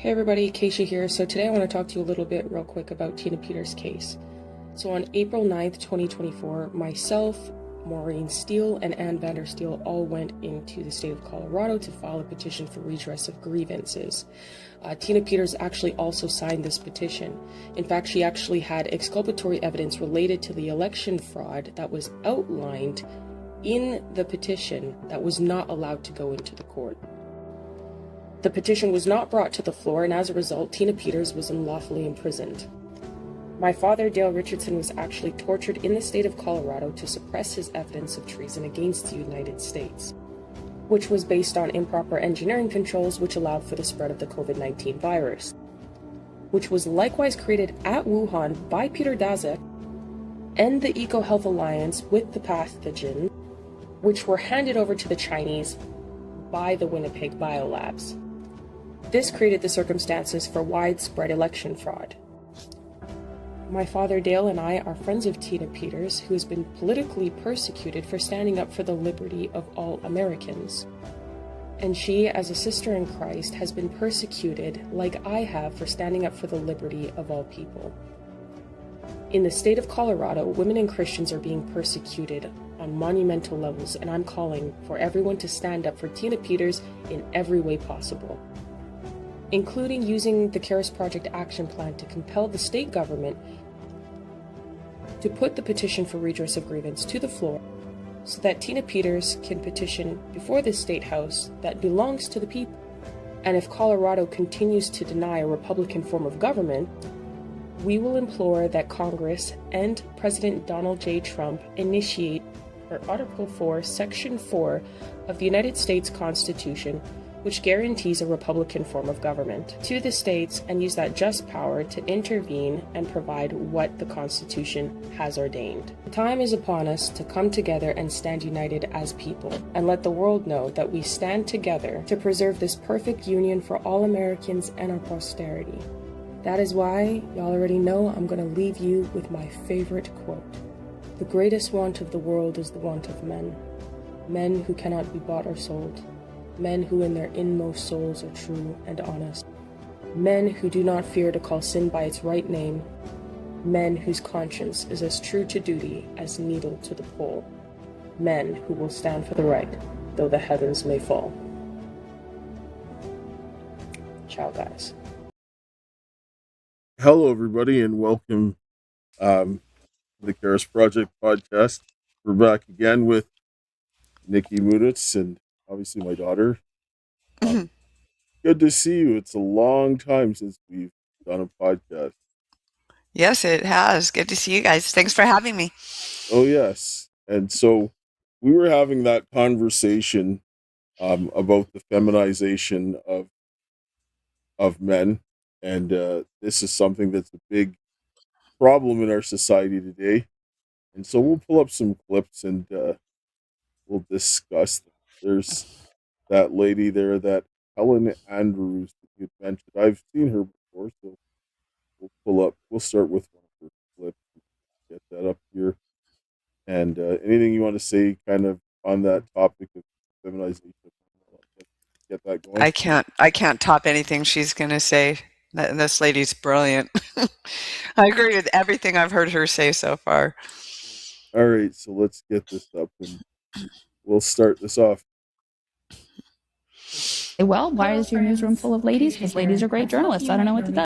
Hey everybody, Kaysha here. So today I want to talk to you a little bit real quick about Tina Peters' case. So on April 9th, 2024, myself, Maureen Steele, and Ann Vandersteel all went into the state of Colorado to file a petition for redress of grievances. Tina Peters actually also signed this petition. In fact, she actually had exculpatory evidence related to the election fraud that was outlined in the petition that was not allowed to go into the court. The petition was not brought to the floor, and as a result, Tina Peters was unlawfully imprisoned. My father, Dale Richardson, was actually tortured in the state of Colorado to suppress his evidence of treason against the United States, which was based on improper engineering controls which allowed for the spread of the COVID-19 virus, which was likewise created at Wuhan by Peter Daszak and the EcoHealth Alliance with the pathogen, which were handed over to the Chinese by the Winnipeg Biolabs. This created the circumstances for widespread election fraud. My father Dale and I are friends of Tina Peters, who has been politically persecuted for standing up for the liberty of all Americans. And she, as a sister in Christ, has been persecuted like I have for standing up for the liberty of all people. In the state of Colorado, women and Christians are being persecuted on monumental levels, and I'm calling for everyone to stand up for Tina Peters in every way possible, including using the Karis Project Action Plan to compel the state government to put the petition for redress of grievance to the floor so that Tina Peters can petition before the state house that belongs to the people. And if Colorado continues to deny a Republican form of government, we will implore that Congress and President Donald J. Trump initiate Article 4, Section 4 of the United States Constitution, which guarantees a Republican form of government, to the states, and use that just power to intervene and provide what the Constitution has ordained. The time is upon us to come together and stand united as people, and let the world know that we stand together to preserve this perfect union for all Americans and our posterity. That is why, y'all already know, I'm going to leave you with my favorite quote. The greatest want of the world is the want of men. Men who cannot be bought or sold. Men who in their inmost souls are true and honest. Men who do not fear to call sin by its right name. Men whose conscience is as true to duty as needle to the pole. Men who will stand for the right, though the heavens may fall. Ciao, guys. Hello, everybody, and welcome to the Karis Project podcast. We're back again with Nikki Muditz and obviously my daughter. Good to see you. It's a long time since we've done a podcast. Yes, it has. Good to see you guys. Thanks for having me. Oh, yes. And so we were having that conversation about the feminization of men. And this is something that's a big problem in our society today. And so we'll pull up some clips and we'll discuss them. There's that lady there, that Helen Andrews that you mentioned. I've seen her before, so we'll start with one of her clips. Get that up here. And anything you want to say kind of on that topic of feminization? Get that going. I can't top anything she's going to say. This lady's brilliant. I agree with everything I've heard her say so far. All right, so let's get this up and we'll start this off. Well, why is your newsroom full of ladies? Because ladies are great journalists. I don't know what to do.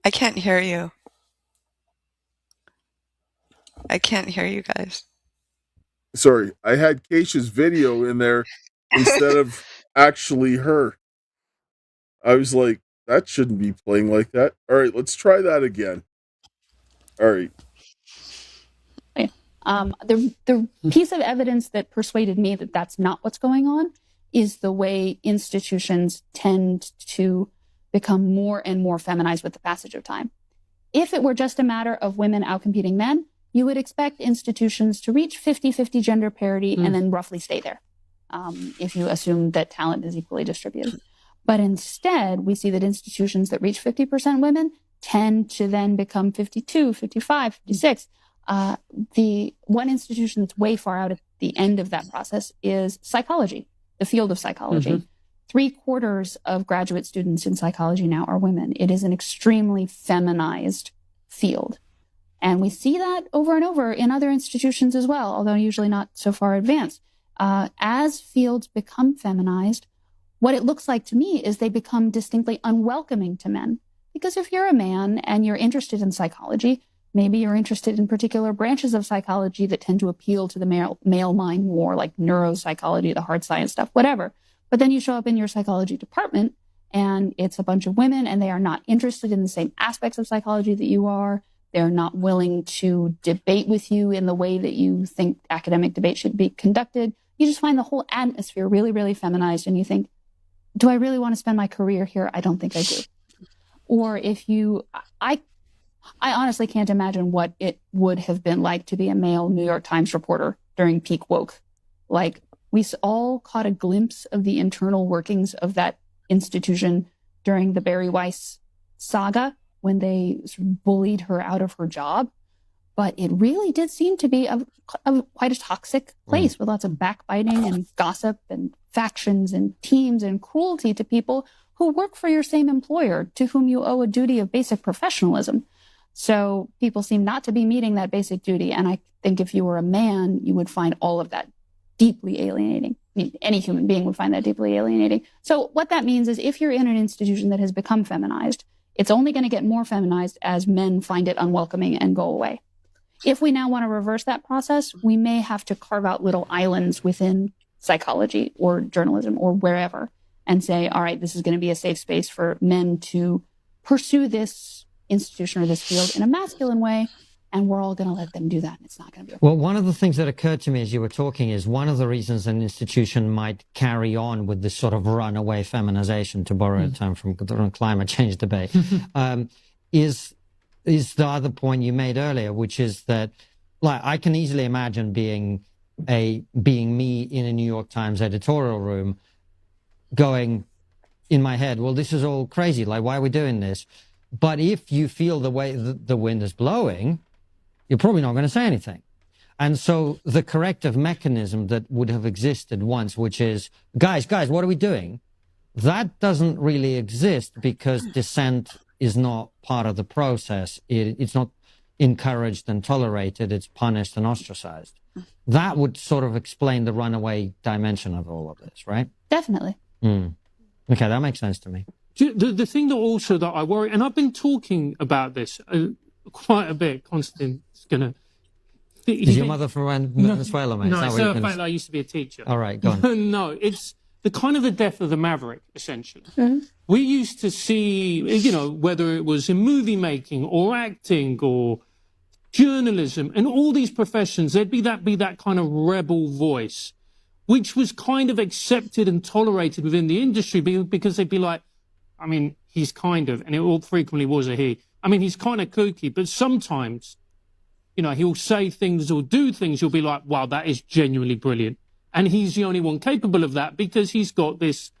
I can't hear you. I can't hear you guys. Sorry, I had Kaysha's video in there instead of actually her. I was like, that shouldn't be playing like that. All right, let's try that again. All right. The piece of evidence that persuaded me that that's not what's going on is the way institutions tend to become more and more feminized with the passage of time. If it were just a matter of women outcompeting men, you would expect institutions to reach 50-50 gender parity and then roughly stay there, if you assume that talent is equally distributed. But instead, we see that institutions that reach 50% women tend to then become 52, 55, 56. The one institution that's way far out at the end of that process is psychology, the field of psychology. Mm-hmm. 3/4 of graduate students in psychology now are women. It is an extremely feminized field. And we see that over and over in other institutions as well, although usually not so far advanced. As fields become feminized, what it looks like to me is they become distinctly unwelcoming to men. Because if you're a man and you're interested in psychology, maybe you're interested in particular branches of psychology that tend to appeal to the male mind more, like neuropsychology, the hard science stuff, whatever. But then you show up in your psychology department and it's a bunch of women and they are not interested in the same aspects of psychology that you are. They're not willing to debate with you in the way that you think academic debate should be conducted. You just find the whole atmosphere really, really feminized and you think, do I really want to spend my career here? I don't think I do. Or if you, I honestly can't imagine what it would have been like to be a male New York Times reporter during peak woke. Like, we all caught a glimpse of the internal workings of that institution during the Barry Weiss saga when they sort of bullied her out of her job. But it really did seem to be quite a toxic place with lots of backbiting and gossip and factions and teams and cruelty to people who work for your same employer, to whom you owe a duty of basic professionalism. So people seem not to be meeting that basic duty. And I think if you were a man, you would find all of that deeply alienating. I mean, any human being would find that deeply alienating. So what that means is if you're in an institution that has become feminized, it's only going to get more feminized as men find it unwelcoming and go away. If we now want to reverse that process, we may have to carve out little islands within psychology or journalism or wherever and say, all right, this is going to be a safe space for men to pursue this institution or this field in a masculine way, and we're all going to let them do that. And it's not going to be okay. Well, one of the things that occurred to me as you were talking is one of the reasons an institution might carry on with this sort of runaway feminization, to borrow a term from the climate change debate, is the other point you made earlier, which is that, like, I can easily imagine being me in a New York Times editorial room going in my head, well, this is all crazy. Like, why are we doing this? But if you feel the way the wind is blowing, you're probably not going to say anything. And so the corrective mechanism that would have existed once, which is, guys, what are we doing? That doesn't really exist because dissent is not part of the process. It's not encouraged and tolerated. It's punished and ostracized. That would sort of explain the runaway dimension of all of this, right? Definitely. Okay, that makes sense to me. The thing that also that I worry, and I've been talking about this quite a bit. Constantine's gonna. Is your mother from Venezuela, mate? No, it's the fact that I used to be a teacher. All right, go on. No, it's the kind of the death of the maverick, essentially. We used to see, whether it was in movie making or acting or journalism and all these professions, there'd be that kind of rebel voice, which was kind of accepted and tolerated within the industry because they'd be like, I mean, he's kind of, and it all frequently was a he. I mean, he's kind of kooky, but sometimes, he'll say things or do things. You'll be like, wow, that is genuinely brilliant. And he's the only one capable of that because he's got this,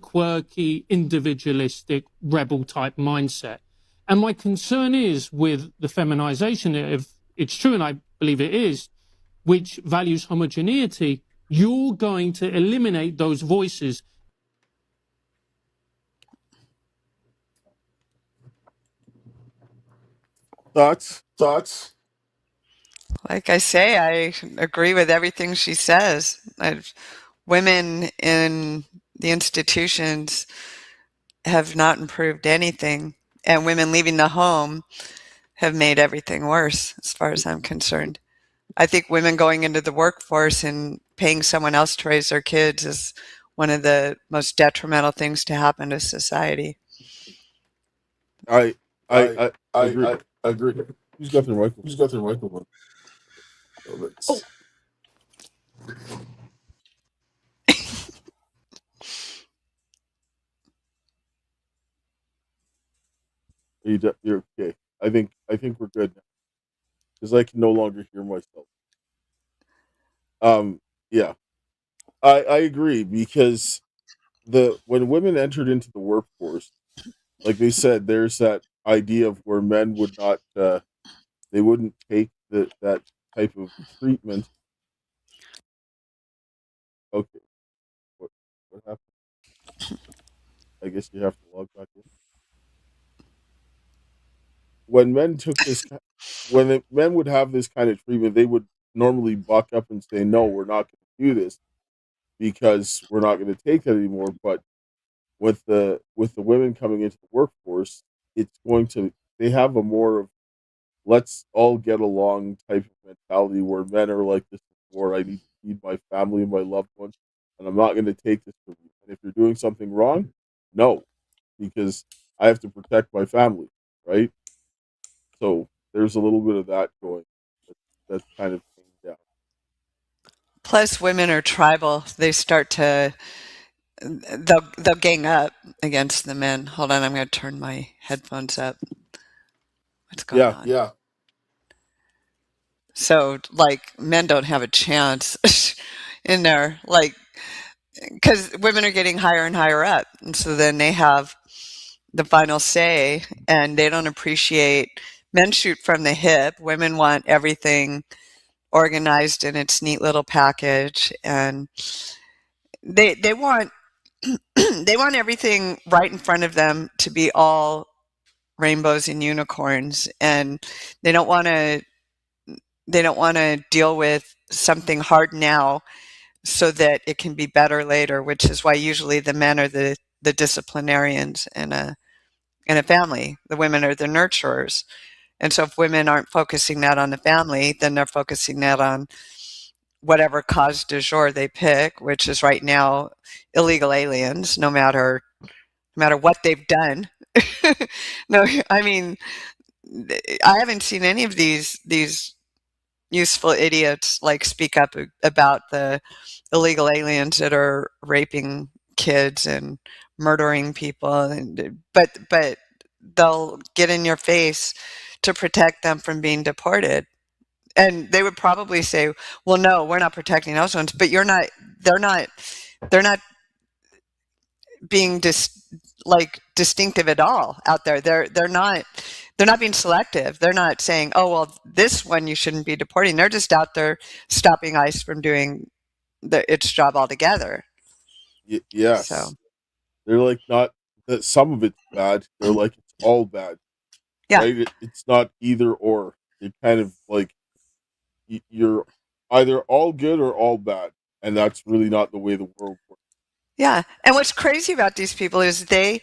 quirky, individualistic, rebel type mindset. And my concern is with the feminization, if it's true, and I believe it is, which values homogeneity, you're going to eliminate those voices. Thoughts? Like I say, I agree with everything she says. Women in the institutions have not improved anything, and women leaving the home have made everything worse, as far as I'm concerned. I think women going into the workforce and paying someone else to raise their kids is one of the most detrimental things to happen to society. I agree. Who's got the microphone? Oh. You're okay. I think we're good now because I can no longer hear myself. Yeah, I agree because when women entered into the workforce, like they said, there's that idea of where men would not, they wouldn't take that type of treatment. Okay, what what happened? I guess you have to log back in. When men took this, men would have this kind of treatment, they would normally buck up and say, "No, we're not going to do this because we're not going to take that anymore." But with the women coming into the workforce, it's going to they have a more of let's all get along type of mentality where men are like this before. I need to feed my family and my loved ones, and I'm not going to take this from you. And if you're doing something wrong, no, because I have to protect my family, right? So there's a little bit of that going. That's kind of came down. Plus, women are tribal. They start to they'll gang up against the men. Hold on, I'm going to turn my headphones up. What's going Yeah, on? yeah, So, like, men don't have a chance in there, like, because women are getting higher and higher up, and so then they have the final say, and they don't appreciate. Men shoot from the hip. Women want everything organized in its neat little package, and they want they want everything right in front of them to be all rainbows and unicorns, and they don't want to they don't want to deal with something hard now so that it can be better later, which is why usually the men are the disciplinarians in a family. The women are the nurturers. And so if women aren't focusing that on the family, then they're focusing that on whatever cause du jour they pick, which is right now illegal aliens, no matter what they've done. No, I mean, I haven't seen any of these useful idiots like speak up about the illegal aliens that are raping kids and murdering people, and but they'll get in your face to protect them from being deported. And they would probably say, well, no, we're not protecting those ones, but they're not being like distinctive at all out there. They're not being selective. They're not saying, oh, well, this one you shouldn't be deporting. They're just out there stopping ICE from doing its job altogether. So, yes. They're like not that some of it's bad. They're like it's all bad, yeah. right? It's not either or. It kind of like you're either all good or all bad, and that's really not the way the world works. Yeah. And what's crazy about these people is they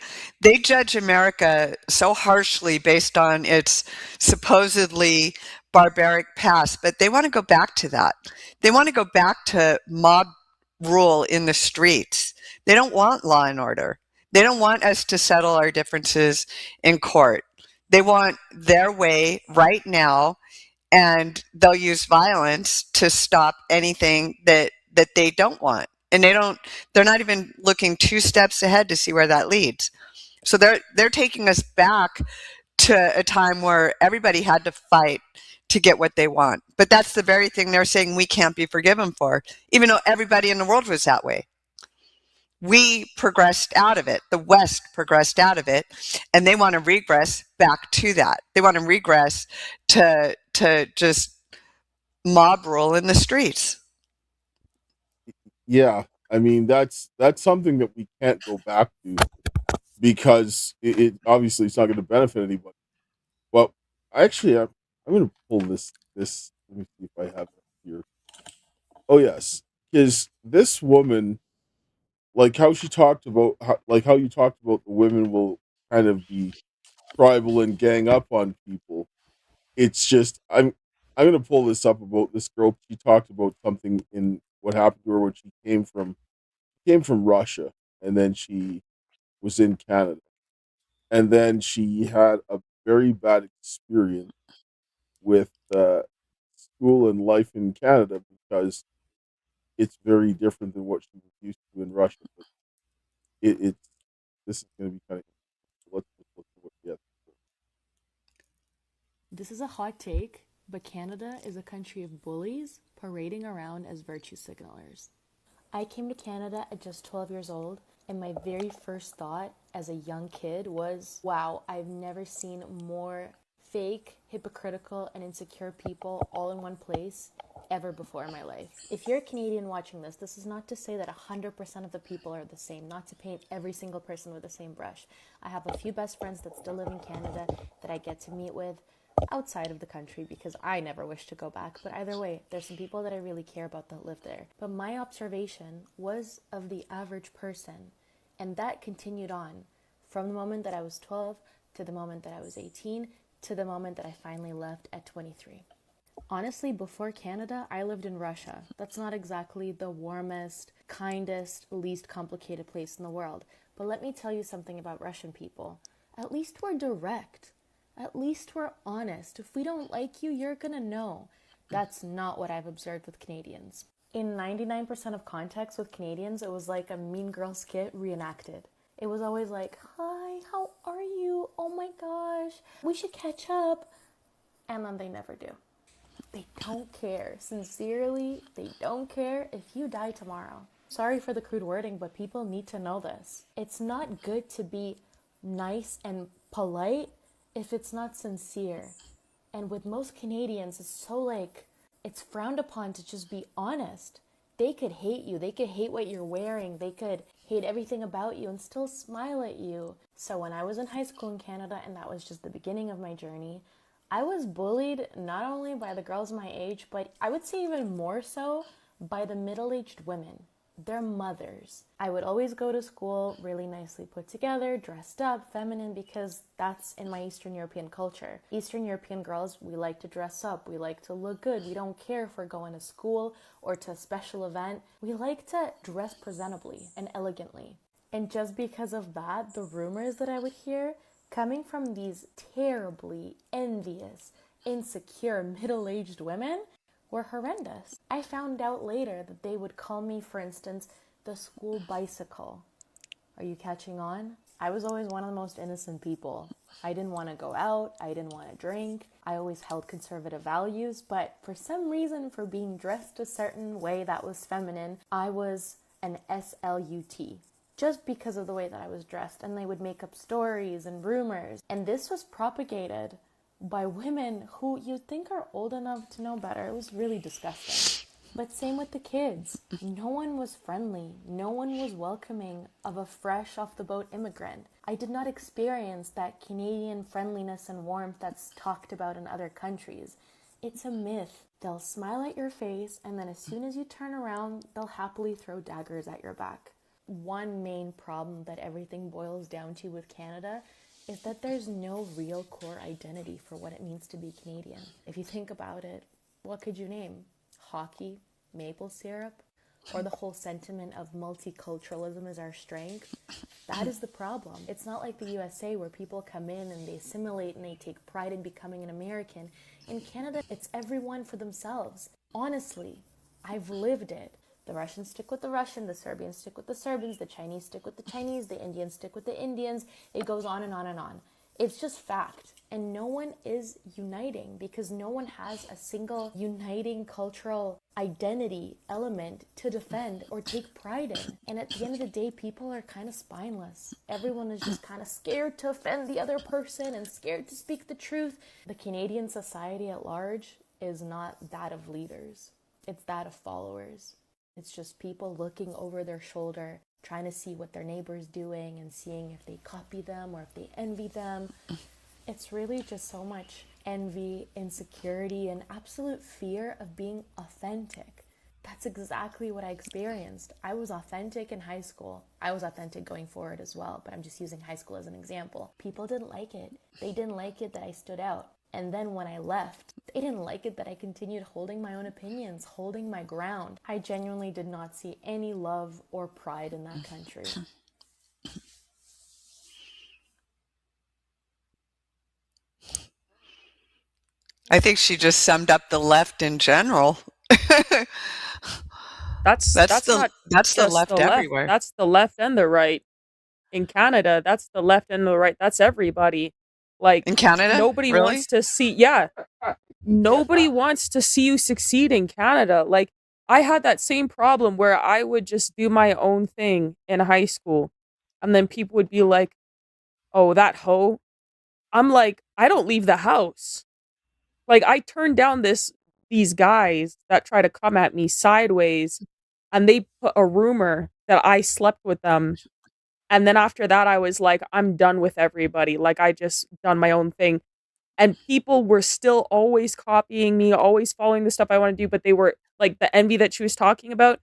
judge America so harshly based on its supposedly barbaric past, but they want to go back to that. They want to go back to mob rule in the streets. They don't want law and order. They don't want us to settle our differences in court. They want their way right now, and they'll use violence to stop anything that they don't want. And they're not even looking two steps ahead to see where that leads. So they're taking us back to a time where everybody had to fight to get what they want. But that's the very thing they're saying we can't be forgiven for, even though everybody in the world was that way. We progressed out of it. The West progressed out of it, and they want to regress back to that. They want to regress to just mob rule in the streets. Yeah, I mean that's something that we can't go back to because it obviously it's not going to benefit anybody. But actually, I'm going to pull this. Let me see if I have it here. Oh yes, because this woman, like how she talked about, like how you talked about, the women will kind of be tribal and gang up on people. It's just I'm going to pull this up about this girl. She talked about something in what happened to her when she came from Russia, and then she was in Canada, and then she had a very bad experience with school and life in Canada because it's very different than what she was used to in Russia. But it's this is going to be kind of let's just look at what she has. This is a hot take, but Canada is a country of bullies parading around as virtue signalers. I came to Canada at just 12 years old, and my very first thought as a young kid was, wow, I've never seen more fake, hypocritical, and insecure people all in one place ever before in my life. If you're a Canadian watching this, this is not to say that 100% of the people are the same, not to paint every single person with the same brush. I have a few best friends that still live in Canada that I get to meet with outside of the country because I never wish to go back. But either way, there's some people that I really care about that live there. But my observation was of the average person, and that continued on from the moment that I was 12 to the moment that I was 18 to the moment that I finally left at 23. Honestly, before Canada, I lived in Russia. That's not exactly the warmest, kindest, least complicated place in the world. But let me tell you something about Russian people. At least we're direct. At least we're honest. If we don't like you, you're gonna know. That's not what I've observed with Canadians. In 99% of contexts with Canadians, it was like a Mean Girls skit reenacted. It was always like, hi, how are you? Oh my gosh, we should catch up. And then they never do. They don't care. Sincerely, they don't care if you die tomorrow. Sorry for the crude wording, but people need to know this. It's not good to be nice and polite if it's not sincere. And with most Canadians, it's so like, it's frowned upon to just be honest. They could hate you. They could hate what you're wearing. They could hate everything about you and still smile at you. So when I was in high school in Canada, and that was just the beginning of my journey, I was bullied not only by the girls my age, but I would say even more so by the middle-aged women. Their mothers. I would always go to school really nicely put together, dressed up, feminine, because that's in my Eastern European culture. Eastern European girls, we like to dress up, we like to look good, we don't care if we're going to school or to a special event. We like to dress presentably and elegantly. And just because of that, the rumors that I would hear coming from these terribly envious, insecure, middle-aged women were horrendous. I found out later that they would call me, for instance, the school bicycle. Are you catching on? I was always one of the most innocent people. I didn't want to go out. I didn't want to drink. I always held conservative values, but for some reason, for being dressed a certain way that was feminine, I was an SLUT. Just because of the way that I was dressed, and they would make up stories and rumors. And this was propagated by women who you'd think are old enough to know better. It was really disgusting. But same with the kids. No one was friendly. No one was welcoming of a fresh off the boat immigrant. I did not experience that Canadian friendliness and warmth that's talked about in other countries. It's a myth. They'll smile at your face, and then as soon as you turn around, they'll happily throw daggers at your back. One main problem that everything boils down to with Canada is that there's no real core identity for what it means to be Canadian. If you think about it, what could you name? Hockey, maple syrup, or the whole sentiment of multiculturalism is our strength? That is the problem. It's not like the USA where people come in and they assimilate and they take pride in becoming an American. In Canada, it's everyone for themselves. Honestly, I've lived it. The Russians stick with the Russian, the Serbians stick with the Serbians, the Chinese stick with the Chinese, the Indians stick with the Indians. It goes on and on and on. It's just fact. And no one is uniting because no one has a single uniting cultural identity element to defend or take pride in. And at the end of the day, people are kind of spineless. Everyone is just kind of scared to offend the other person and scared to speak the truth. The Canadian society at large is not that of leaders. It's that of followers. It's just people looking over their shoulder, trying to see what their neighbor's doing and seeing if they copy them or if they envy them. It's really just so much envy, insecurity, and absolute fear of being authentic. That's exactly what I experienced. I was authentic in high school. I was authentic going forward as well, but I'm just using high school as an example. People didn't like it. They didn't like it that I stood out. And then when I left, they didn't like it that I continued holding my own opinions, holding my ground. I genuinely did not see any love or pride in that country. I think she just summed up the left in general. That's the just left the left. everywhere. That's the left and the right. In Canada, that's the left and the right. That's everybody. Like, In Canada? nobody Really? wants to see, yeah, nobody wants to see you succeed in Canada. Like, I had that same problem where I would just do my own thing in high school. And then people would be like, oh, that hoe. I'm like, I don't leave the house. Like, I turned down these guys that try to come at me sideways, and they put a rumor that I slept with them. And then after that, I was like, I'm done with everybody. Like, I just done my own thing. And people were still always copying me, always following the stuff I want to do, but they were like the envy that she was talking about.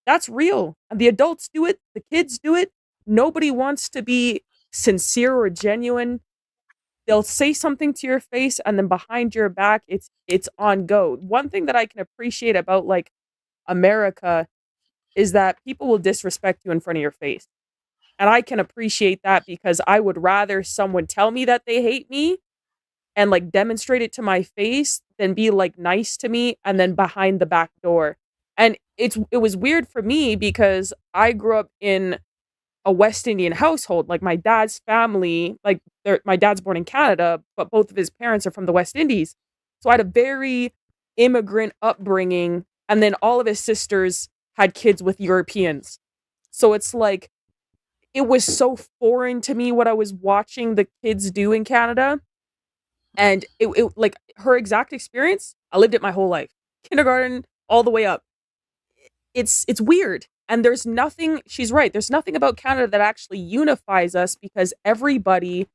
That's real. And the adults do it, the kids do it. Nobody wants to be sincere or genuine. They'll say something to your face and then behind your back it's on go. One thing that I can appreciate about like America is that people will disrespect you in front of your face. And I can appreciate that because I would rather someone tell me that they hate me and like demonstrate it to my face than be like nice to me and then behind the back door. And it was weird for me because I grew up in a West Indian household. Like my dad's family, like my dad's born in Canada, but both of his parents are from the West Indies. So I had a very immigrant upbringing, and then all of his sisters had kids with Europeans. So it's like it was so foreign to me what I was watching the kids do in Canada. And it like her exact experience, I lived it my whole life. Kindergarten all the way up. It's weird. And there's nothing, she's right, there's nothing about Canada that actually unifies us because everybody,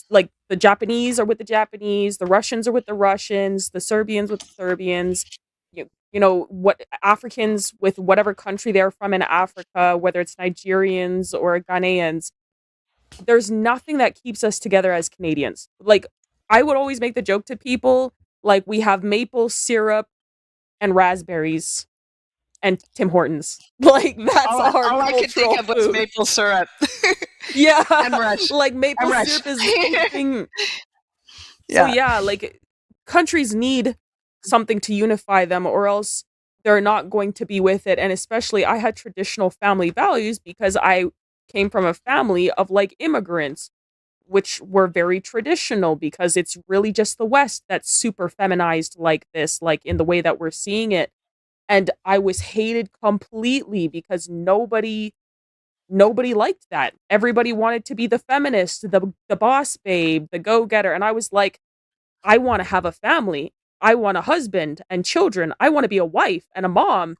like the Japanese are with the Japanese, the Russians are with the Russians, the Serbians with the Serbians, you know, what Africans with whatever country they're from in Africa, whether it's Nigerians or Ghanaians. There's nothing that keeps us together as Canadians. Like, I would always make the joke to people, like, we have maple syrup and raspberries and Tim Hortons. Like, that's all I can think of was food. maple syrup. Yeah. And rush. Like, maple And syrup rush. is the thing. Yeah. So, yeah, like, countries need something to unify them or else they're not going to be with it. And especially, I had traditional family values because I came from a family of, like, immigrants, which were very traditional because it's really just the West that's super feminized like this, like, in the way that we're seeing it. And I was hated completely because nobody liked that. Everybody wanted to be the feminist, the boss babe, the go-getter. And I was like, I want to have a family. I want a husband and children. I want to be a wife and a mom.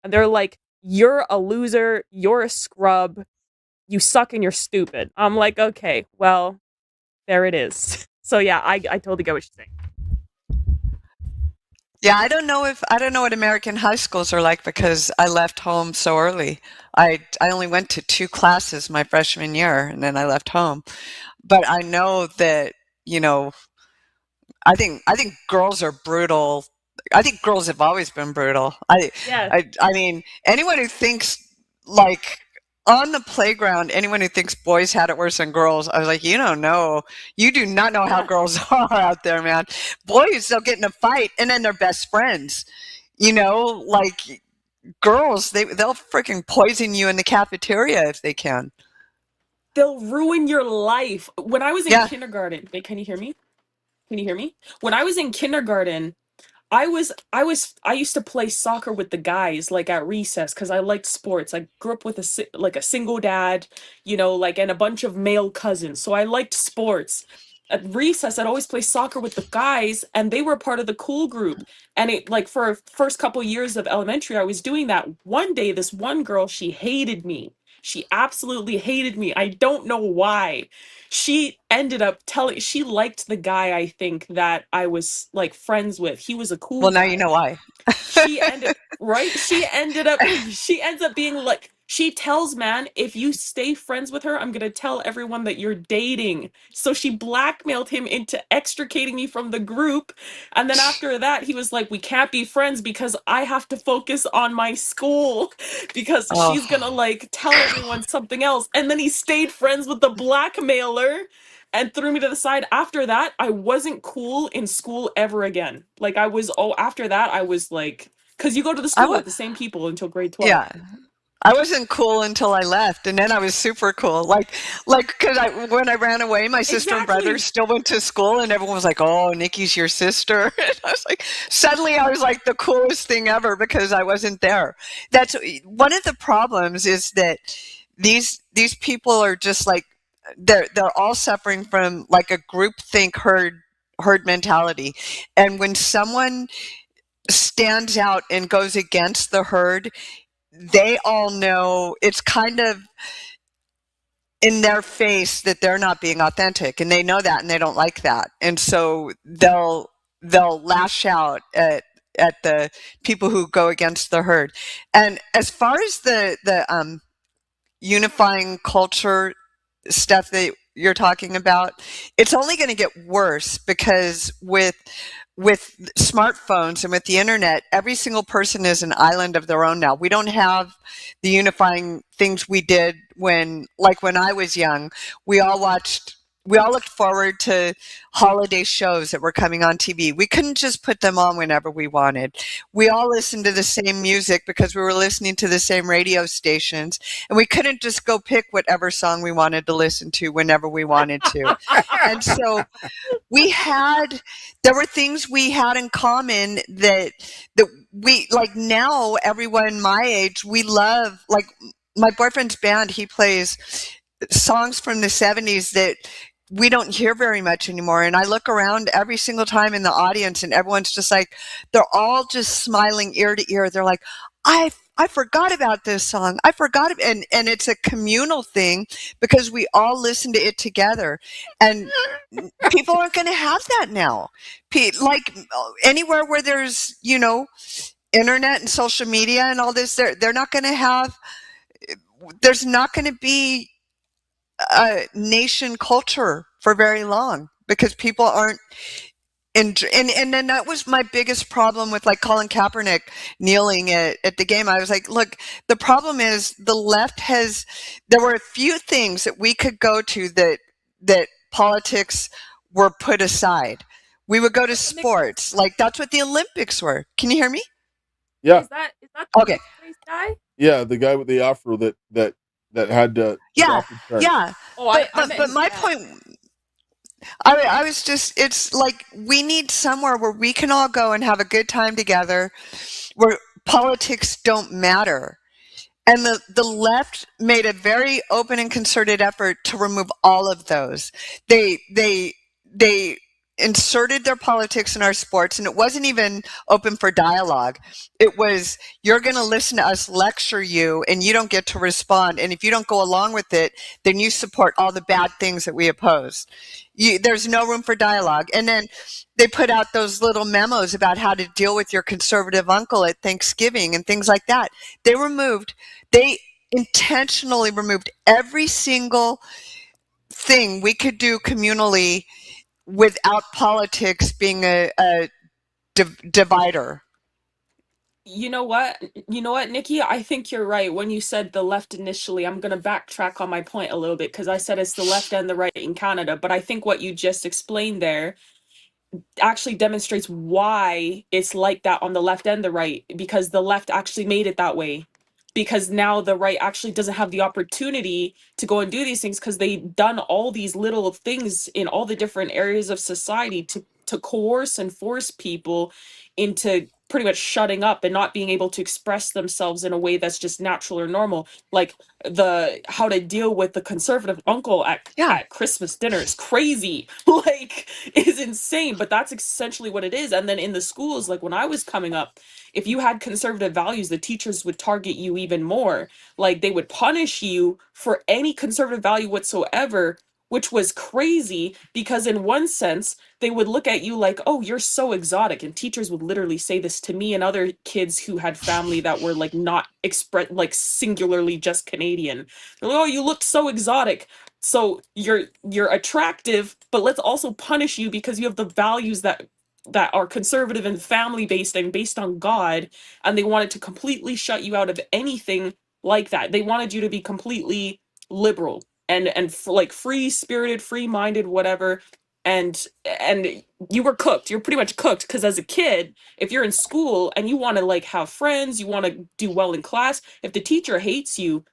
And they're like, you're a loser. You're a scrub. You suck and you're stupid. I'm like, okay, well, there it is. So yeah, I totally get what you're saying. Yeah, I don't know what American high schools are like because I left home so early. I only went to 2 classes my freshman year and then I left home. But I know that, you know, I think girls are brutal. I think girls have always been brutal. Yeah. I mean, anyone who thinks like on the playground, anyone who thinks boys had it worse than girls, I was like, you don't know. You do not know how girls are out there, man. Boys, they'll get in a fight and then they're best friends. You know, like girls, they'll freaking poison you in the cafeteria if they can. They'll ruin your life. When I was in kindergarten, wait, can you hear me? Can you hear me? When I was in kindergarten, I used to play soccer with the guys like at recess because I liked sports. I grew up with a single dad, you know, like, and a bunch of male cousins. So I liked sports. At recess, I'd always play soccer with the guys, and they were part of the cool group. And it, like, for first couple years of elementary, I was doing that. One day, this one girl, she hated me. She absolutely hated me. I don't know why. She ended up she liked the guy, I think, that I was like friends with. He was a cool Well, now guy. you know why. She ends up being like, she tells man, if you stay friends with her, I'm gonna tell everyone that you're dating. So she blackmailed him into extricating me from the group. And then after that, he was like, we can't be friends because I have to focus on my school because she's gonna like tell everyone something else. And then he stayed friends with the blackmailer and threw me to the side. After that, I wasn't cool in school ever again. Like, after that, I was like, because you go to the school with the same people until grade 12. Yeah. I wasn't cool until I left, and then I was super cool. Like, because when I ran away, my sister and brother still went to school, and everyone was like, "Oh, Nikki's your sister." And I was like, suddenly I was like the coolest thing ever because I wasn't there. That's one of the problems is that these people are just like they're all suffering from like a groupthink herd mentality. And when someone stands out and goes against the herd, they all know it's kind of in their face that they're not being authentic, and they know that, and they don't like that, and so they'll lash out at the people who go against the herd. And as far as the unifying culture stuff that you're talking about, it's only going to get worse, because with smartphones and with the internet, every single person is an island of their own now. We don't have the unifying things we did when I was young. We all looked forward to holiday shows that were coming on TV. We couldn't just put them on whenever we wanted. We all listened to the same music because we were listening to the same radio stations, and we couldn't just go pick whatever song we wanted to listen to whenever we wanted to. And so there were things we had in common that we, like, now everyone my age, we love, like my boyfriend's band, he plays songs from the 70s that we don't hear very much anymore. And I look around every single time in the audience, and everyone's just like, they're all just smiling ear to ear. They're like, I forgot about this song. I forgot it. And it's a communal thing because we all listen to it together. And people aren't going to have that now. Like anywhere where there's, internet and social media and all this, they're not going to have, there's not going to be a nation culture for very long, because people aren't and then that was my biggest problem with, like, Colin Kaepernick kneeling at the game. I was like, look, the problem is the left there were a few things that we could go to that politics were put aside. We would go to sports. Like, that's what the Olympics were. Can you hear me? Yeah. Is that the Okay. face guy? Yeah, the guy with the afro that had Yeah. Oh, but my point, I was just, it's like, we need somewhere where we can all go and have a good time together, where politics don't matter. And the left made a very open and concerted effort to remove all of those. They inserted their politics in our sports, and it wasn't even open for dialogue. It was, you're going to listen to us lecture you, and you don't get to respond. And if you don't go along with it, then you support all the bad things that we oppose. There's no room for dialogue. And then they put out those little memos about how to deal with your conservative uncle at Thanksgiving and things like that. They intentionally removed every single thing we could do communally without politics being a divider. You know what, Nikki? I think you're right. When you said the left initially, I'm going to backtrack on my point a little bit, because I said it's the left and the right in Canada. But I think what you just explained there actually demonstrates why it's like that on the left and the right, because the left actually made it that way. Because now the right actually doesn't have the opportunity to go and do these things, because they've done all these little things in all the different areas of society to coerce and force people into pretty much shutting up and not being able to express themselves in a way that's just natural or normal. Like how to deal with the conservative uncle at Christmas dinner is crazy. Like, is insane, but that's essentially what it is. And then in the schools, like when I was coming up, if you had conservative values, the teachers would target you even more. Like, they would punish you for any conservative value whatsoever, which was crazy, because in one sense, they would look at you like, oh, you're so exotic. And teachers would literally say this to me and other kids who had family that were like not like singularly just Canadian. They're like, oh, you look so exotic. So you're attractive, but let's also punish you because you have the values that are conservative and family based and based on God. And they wanted to completely shut you out of anything like that. They wanted you to be completely liberal and like free spirited, free minded, whatever. And you were cooked. You're pretty much cooked, because as a kid, if you're in school and you want to like have friends, you want to do well in class, if the teacher hates you,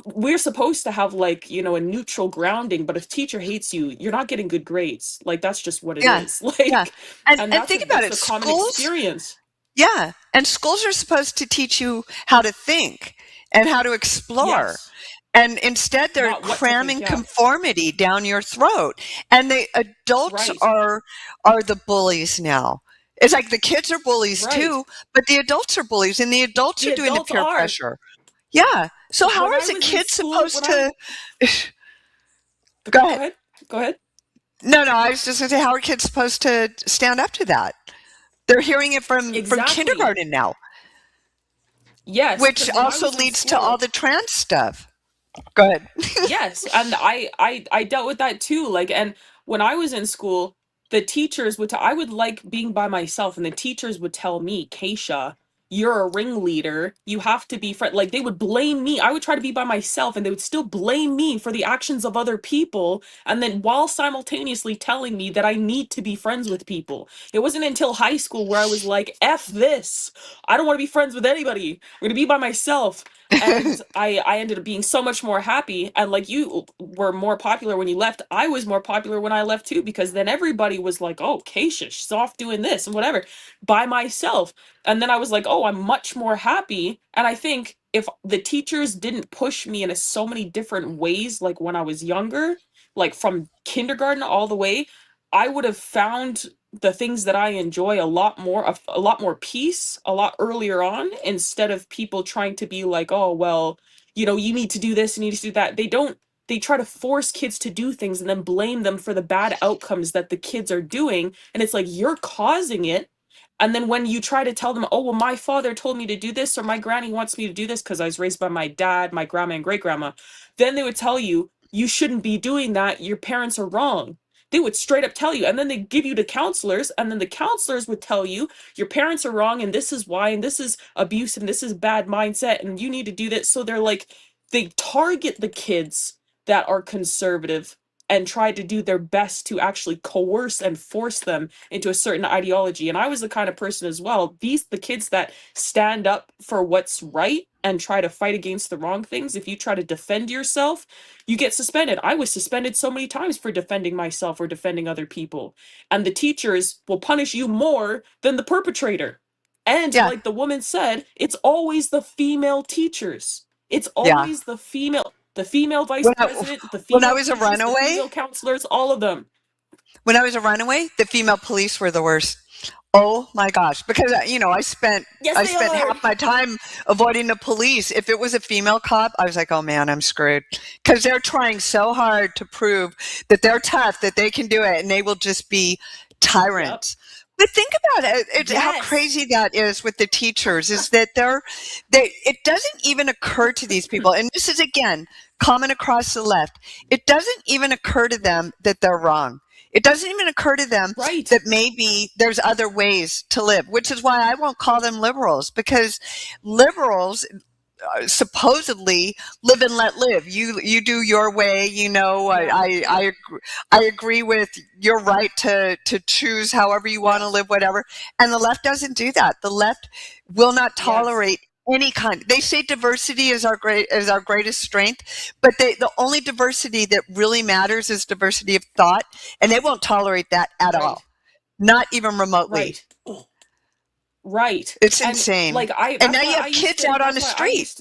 we're supposed to have like, a neutral grounding, but if teacher hates you, you're not getting good grades. Like, that's just what it is. Like, and think about it, that's a common experience. Yeah, and schools are supposed to teach you how to think and how to explore. Yes. And instead, they're not what to think. cramming Yeah. conformity down your throat. And the adults Right. are the bullies now. It's like the kids are bullies Right. too, but the adults are bullies, and the adults The are doing the adults peer are. pressure. Yeah. So how When I is a was in kid school, supposed to? Go Go ahead. ahead. Go ahead. No, I was just going to say, how are kids supposed to stand up to that? They're hearing it from Exactly. kindergarten now, Yes, which because when I also was in leads to all school, the trans stuff. Go ahead. yes, and I dealt with that too. Like, and when I was in school, the teachers would I would like being by myself, and the teachers would tell me, Kaysha, you're a ringleader. You have to be friend. Like, they would blame me. I would try to be by myself, and they would still blame me for the actions of other people, and then while simultaneously telling me that I need to be friends with people. It wasn't until high school where I was like, F this. I don't want to be friends with anybody. I'm gonna be by myself. And I ended up being so much more happy. And like, you were more popular when you left, I was more popular when I left too, because then everybody was like, oh, Kaysha, she's off doing this and whatever, by myself. And then I was like, oh, I'm much more happy. And I think if the teachers didn't push me in so many different ways, like when I was younger, like from kindergarten all the way, I would have found the things that I enjoy a lot more peace a lot earlier on, instead of people trying to be like, oh, well, you need to do this, you need to do that. They try to force kids to do things and then blame them for the bad outcomes that the kids are doing. And it's like, you're causing it. And then when you try to tell them, oh, well, my father told me to do this, or my granny wants me to do this because I was raised by my dad, my grandma, and great grandma, then they would tell you, you shouldn't be doing that. Your parents are wrong. They would straight up tell you. And then they give you to counselors, and then the counselors would tell you, your parents are wrong, and this is why, and this is abuse, and this is bad mindset, and you need to do this. So they're like, they target the kids that are conservative and try to do their best to actually coerce and force them into a certain ideology. And I was the kind of person as well. The kids that stand up for what's right and try to fight against the wrong things, if you try to defend yourself, you get suspended. I was suspended so many times for defending myself or defending other people. And the teachers will punish you more than the perpetrator. And Yeah. like the woman said, it's always the female teachers. It's Yeah. always the female vice When I president, the when I female was a teachers, the runaway, female counselors, all of them. when I was a runaway, the female police were the worst. Oh my gosh! Because I spent Yes, I they spent are. half my time avoiding the police. If it was a female cop, I was like, oh man, I'm screwed. Because they're trying so hard to prove that they're tough, that they can do it, and they will just be tyrants. But think about it. How Yes. crazy that is with the teachers, is that it doesn't even occur to these people, and this is again common across the left. It doesn't even occur to them that they're wrong. It doesn't even occur to them Right. that maybe there's other ways to live, which is why I won't call them liberals, because liberals supposedly live and let live. You do your way. I agree with your right to choose however you want to live, whatever. And the left doesn't do that. The left will not tolerate any kind. They say diversity is our greatest strength, but the only diversity that really matters is diversity of thought, and they won't tolerate that at all, not even remotely. Right. It's And, insane. like, and now you have kids out on the street.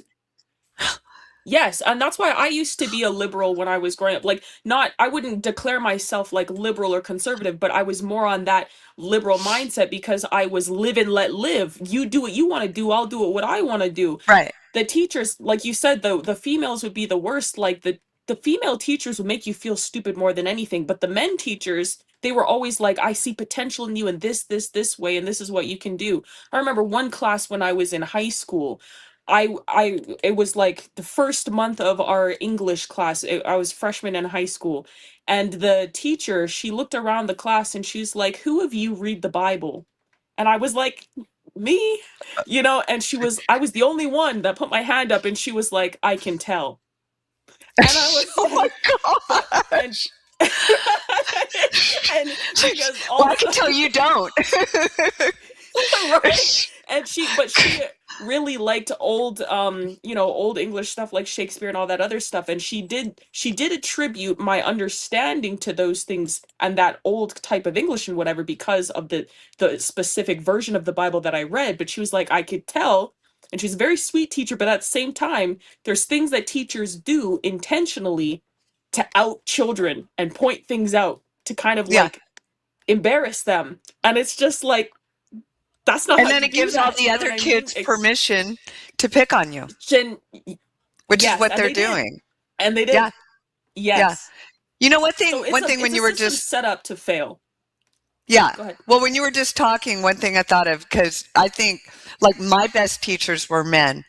Yes, and that's why I used to be a liberal when I was growing up. Like, I wouldn't declare myself like liberal or conservative, but I was more on that liberal mindset because I was live and let live. You do what you want to do, I'll do what I want to do. Right. The teachers, like you said, though, the females would be the worst. Like, the female teachers would make you feel stupid more than anything, but the men teachers, they were always like, I see potential in you in this way, and this is what you can do. I remember one class when I was in high school. It was like the first month of our English class. I was freshman in high school, and the teacher, she looked around the class and she's like, who of you read the Bible? And I was like, me, and I was the only one that put my hand up, and she was like, I can tell. And I was oh my God. And she goes, well, I can tell you don't. Right. And she really liked old old English stuff like Shakespeare and all that other stuff, and she did attribute my understanding to those things and that old type of English and whatever because of the specific version of the Bible that I read. But she was like, I could tell. And she's a very sweet teacher, but at the same time, there's things that teachers do intentionally to out children and point things out to kind of Yeah. like embarrass them. And it's just like, that's not And how then you it do gives all that. the You know other what I mean? kids permission to pick on you, which is Yes, what and they're they did. doing. And they did. Yeah. Yes. Yeah. You know, one So thing it's when a you were system just set up to fail. Yeah. Go ahead. Well, when you were just talking, one thing I thought of, because I think like my best teachers were men.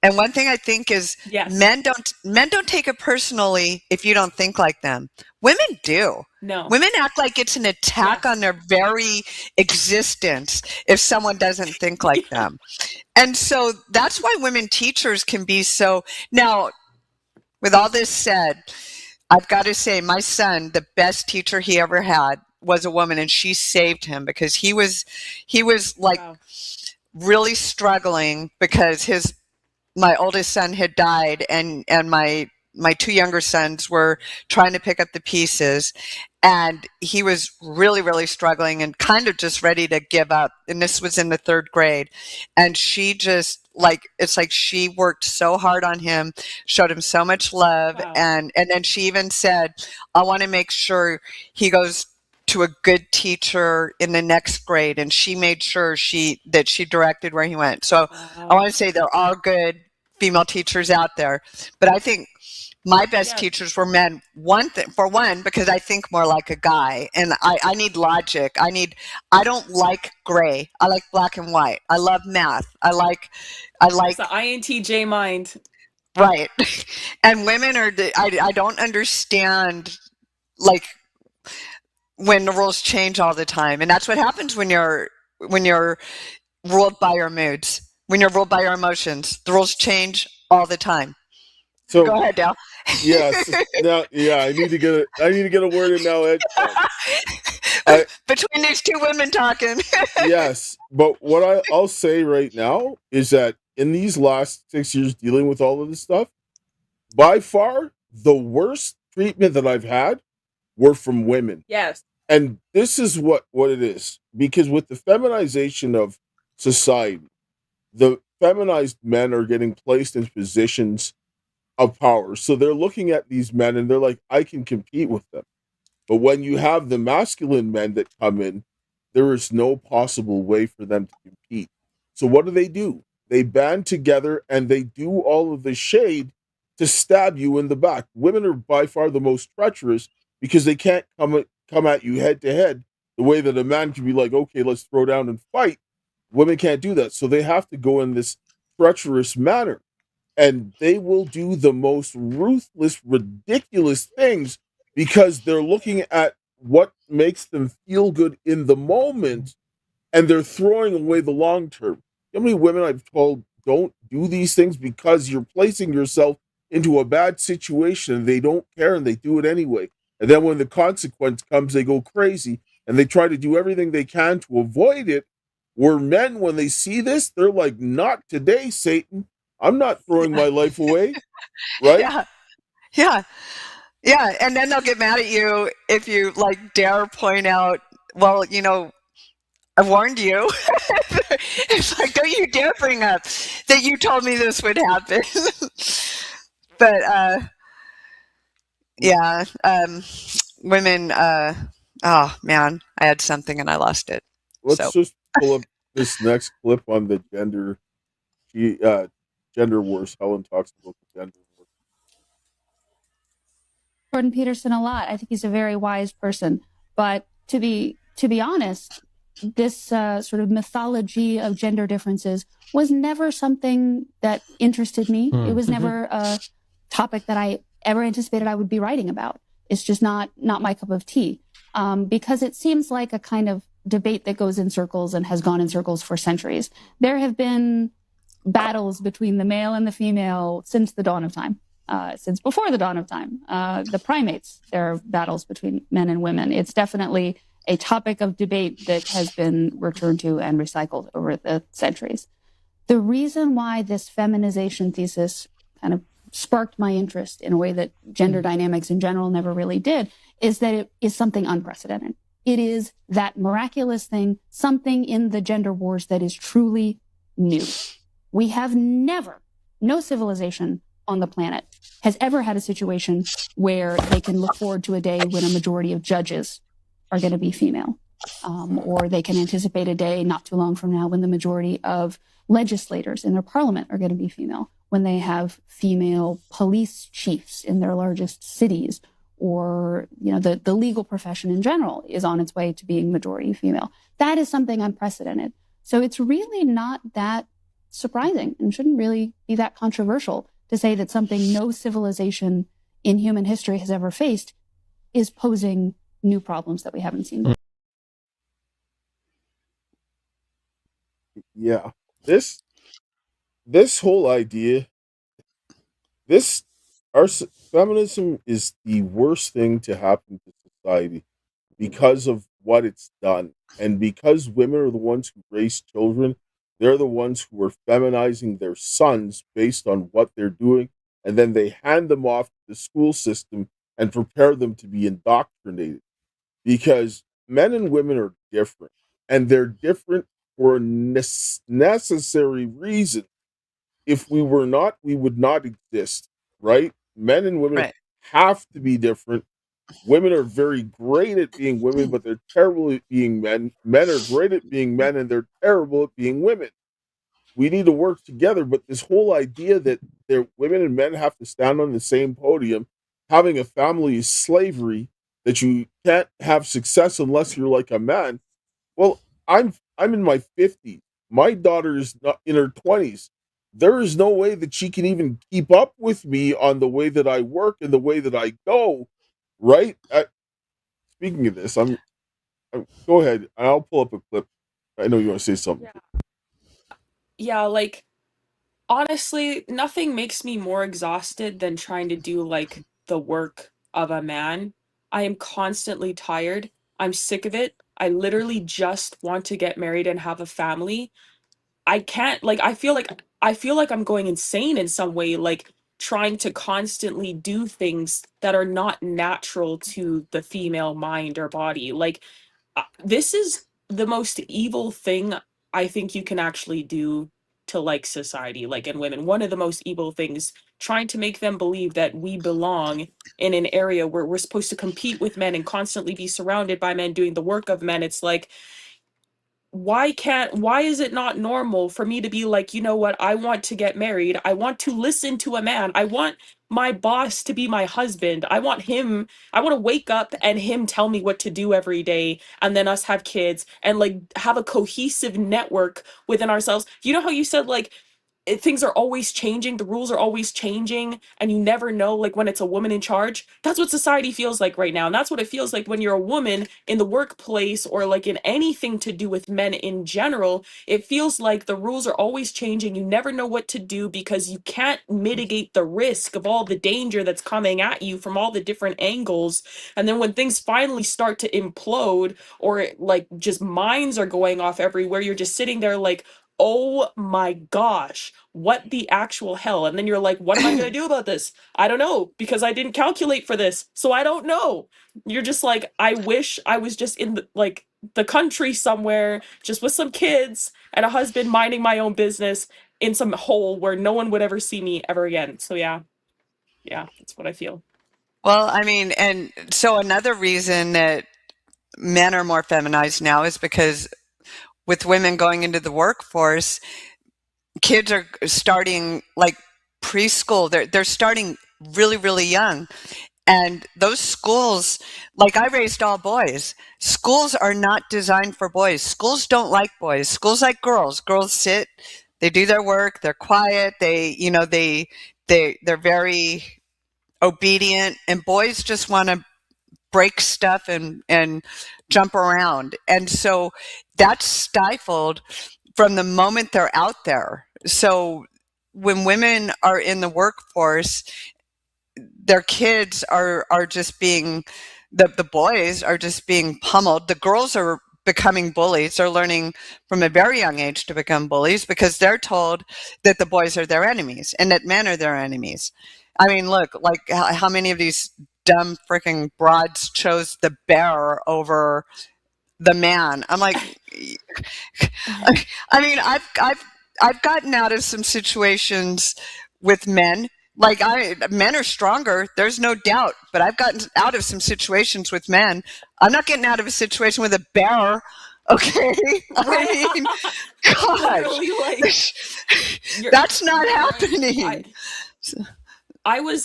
And one thing I think is Yes. men don't take it personally if you don't think like them. Women do. No. Women act like it's an attack Yes. on their very existence if someone doesn't think like them. And so that's why women teachers can be so. Now, with all this said, I've got to say, my son, the best teacher he ever had was a woman, and she saved him because he was like Wow. really struggling because my oldest son had died, and my two younger sons were trying to pick up the pieces, and he was really, really struggling and kind of just ready to give up. And this was in the 3rd grade. And she just it's like she worked so hard on him, showed him so much love. Wow. And then she even said, I want to make sure he goes to a good teacher in the next grade. And she made sure that she directed where he went. So Wow. I want to say there are good female teachers out there, but I think my best Yes. teachers were men. For one, because I think more like a guy, and I need logic. I don't like gray. I like black and white. I love math. I like It's the INTJ mind. right. And women are I don't understand like when the rules change all the time, and that's what happens when you're ruled by your moods, when you're ruled by your emotions. The rules change all the time. So Go ahead, Dal. yes, now I need to get a word in now, Ed. Between these two women talking. Yes, but what I'll say right now is that in these last 6 years dealing with all of this stuff, by far the worst treatment that I've had were from women. Yes. And this is what it is. Because with the feminization of society, the feminized men are getting placed in positions of power. So they're looking at these men and they're like, I can compete with them. But when you have the masculine men that come in, there is no possible way for them to compete. So what do? They band together and they do all of the shade to stab you in the back. Women are by far the most treacherous because they can't come at you head to head the way that a man can be like, okay, let's throw down and fight. Women can't do that. So they have to go in this treacherous manner. And they will do the most ruthless, ridiculous things because they're looking at what makes them feel good in the moment and they're throwing away the long term. How many women I've told don't do these things because you're placing yourself into a bad situation and they don't care and they do it anyway. And then when the consequence comes, they go crazy and they try to do everything they can to avoid it. Where men, when they see this, they're like, not today, Satan. I'm not throwing my life away. Right? Yeah. Yeah. Yeah. And then they'll get mad at you if you like dare point out, well, I warned you. It's like, don't you dare bring up that you told me this would happen. But yeah, women, oh man, I had something and I lost it. Let's just pull up this next clip on the gender wars. Helen talks about the gender wars. Jordan Peterson a lot. I think he's a very wise person. But to be honest, this sort of mythology of gender differences was never something that interested me. It was never a topic that I ever anticipated I would be writing about. It's just not my cup of tea. Because it seems like a kind of debate that goes in circles and has gone in circles for centuries. There have been battles between the male and the female since the dawn of time. Since before the dawn of time. The primates, there are battles between men and women. It's definitely a topic of debate that has been returned to and recycled over the centuries. The reason why this feminization thesis kind of sparked my interest in a way that gender dynamics in general never really did is that it is something unprecedented. It is that miraculous thing, something in the gender wars that is truly new. We have never, no civilization on the planet has ever had a situation where they can look forward to a day when a majority of judges are going to be female. Or they can anticipate a day not too long from now when the majority of legislators in their parliament are going to be female, when they have female police chiefs in their largest cities, or the legal profession in general is on its way to being majority female. That is something unprecedented. So it's really not that surprising and shouldn't really be that controversial to say that something no civilization in human history has ever faced is posing new problems that we haven't seen before. Yeah. This whole idea, feminism is the worst thing to happen to society because of what it's done. And because women are the ones who raise children, they're the ones who are feminizing their sons based on what they're doing. And then they hand them off to the school system and prepare them to be indoctrinated. Because men and women are different. And they're different for a necessary reason. If we were not, we would not exist, right? Men and women Right. have to be different. Women are very great at being women, but they're terrible at being men. Men are great at being men, and they're terrible at being women. We need to work together, but this whole idea that women and men have to stand on the same podium, having a family is slavery, that you can't have success unless you're like a man. Well, I'm in my 50s. My daughter is not in her 20s. There is no way that she can even keep up with me on the way that I work and the way that I go. Right? Speaking of this, go ahead. I'll pull up a clip. I know you want to say something. Yeah, like honestly, nothing makes me more exhausted than trying to do like the work of a man. I am constantly tired. I'm sick of it. I literally just want to get married and have a family. I can't like I feel like I'm going insane in some way, like trying to constantly do things that are not natural to the female mind or body. Like this is the most evil thing I think you can actually do to like society, like in women. One of the most evil things, trying to make them believe that we belong in an area where we're supposed to compete with men and constantly be surrounded by men doing the work of men. It's like, why is it not normal for me to be like, you know what, I want to get married, I want to listen to a man, I want my boss to be my husband, I want to wake up and him tell me what to do every day, and then us have kids and like have a cohesive network within ourselves. You know how you said like things are always changing, the rules are always changing, and you never know like when it's a woman in charge? That's what society feels like right now, and that's what it feels like when you're a woman in the workplace or like in anything to do with men in general. It feels like the rules are always changing, you never know what to do because you can't mitigate the risk of all the danger that's coming at you from all the different angles. And then when things finally start to implode, or like just mines are going off everywhere, you're just sitting there like, oh my gosh, what the actual hell? And then you're like, what am I going to do about this? I don't know, because I didn't calculate for this. So I don't know. You're just like, I wish I was just in the country somewhere, just with some kids and a husband, minding my own business in some hole where no one would ever see me ever again. So yeah, that's what I feel. Well, I mean, and so another reason that men are more feminized now is because with women going into the workforce, kids are starting like preschool. They're starting really, really young. And those schools, like I raised all boys. Schools are not designed for boys. Schools don't like boys. Schools like girls. Girls sit, they do their work, they're quiet, they're very obedient, and boys just want to break stuff and jump around. And so that's stifled from the moment they're out there. So when women are in the workforce, their kids are just being, the boys are just being pummeled. The girls are becoming bullies. They're learning from a very young age to become bullies because they're told that the boys are their enemies and that men are their enemies. I mean, look, like how many of these dumb freaking broads chose the bear over the man? I'm like, I mean, I've I've gotten out of some situations with men. Like men are stronger. There's no doubt. But I've gotten out of some situations with men. I'm not getting out of a situation with a bear. Okay, I mean, gosh, Literally, like that's not you're right. happening. I was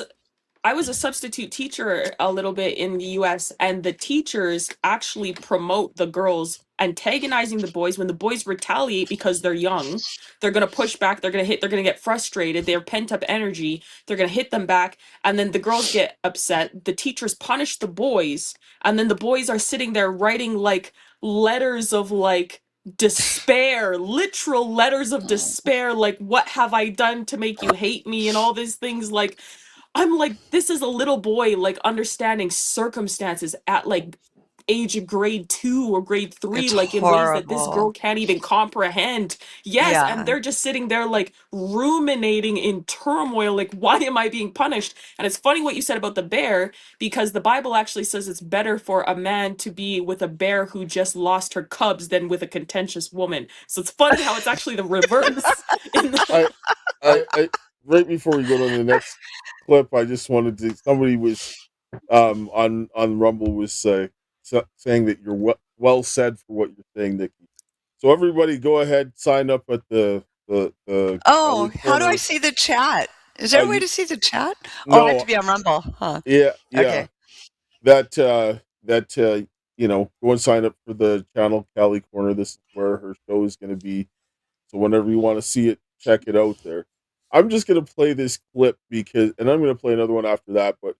a substitute teacher a little bit in the US, and the teachers actually promote the girls antagonizing the boys. When the boys retaliate because they're young, they're going to push back, they're going to hit, they're going to get frustrated, they have pent up energy, they're going to hit them back, and then the girls get upset. The teachers punish the boys, and then the boys are sitting there writing like letters of like despair, literal letters of despair, like, what have I done to make you hate me, and all these things. Like, I'm like, this is a little boy, like, understanding circumstances at like age of grade 2 or grade 3, It's like in ways that this girl horrible. can't even comprehend. Yes, and Yeah. they're just sitting there like ruminating in turmoil, like, why am I being punished? And it's funny what you said about the bear, because the Bible actually says it's better for a man to be with a bear who just lost her cubs than with a contentious woman. So it's funny how it's actually the reverse. I right before we go to the next clip, I just wanted to. Somebody was on Rumble was saying that you're well said for what you're saying, Nikki. So everybody, go ahead, sign up at the Oh, Kelly how do I Corner. see the chat? Is there a way You, to see the chat? Oh, I have no, to be on Rumble, huh? yeah, Okay. that go and sign up for the channel Kelly Corner. This is where her show is going to be. So whenever you want to see it, check it out there. I'm just going to play this clip and I'm going to play another one after that. But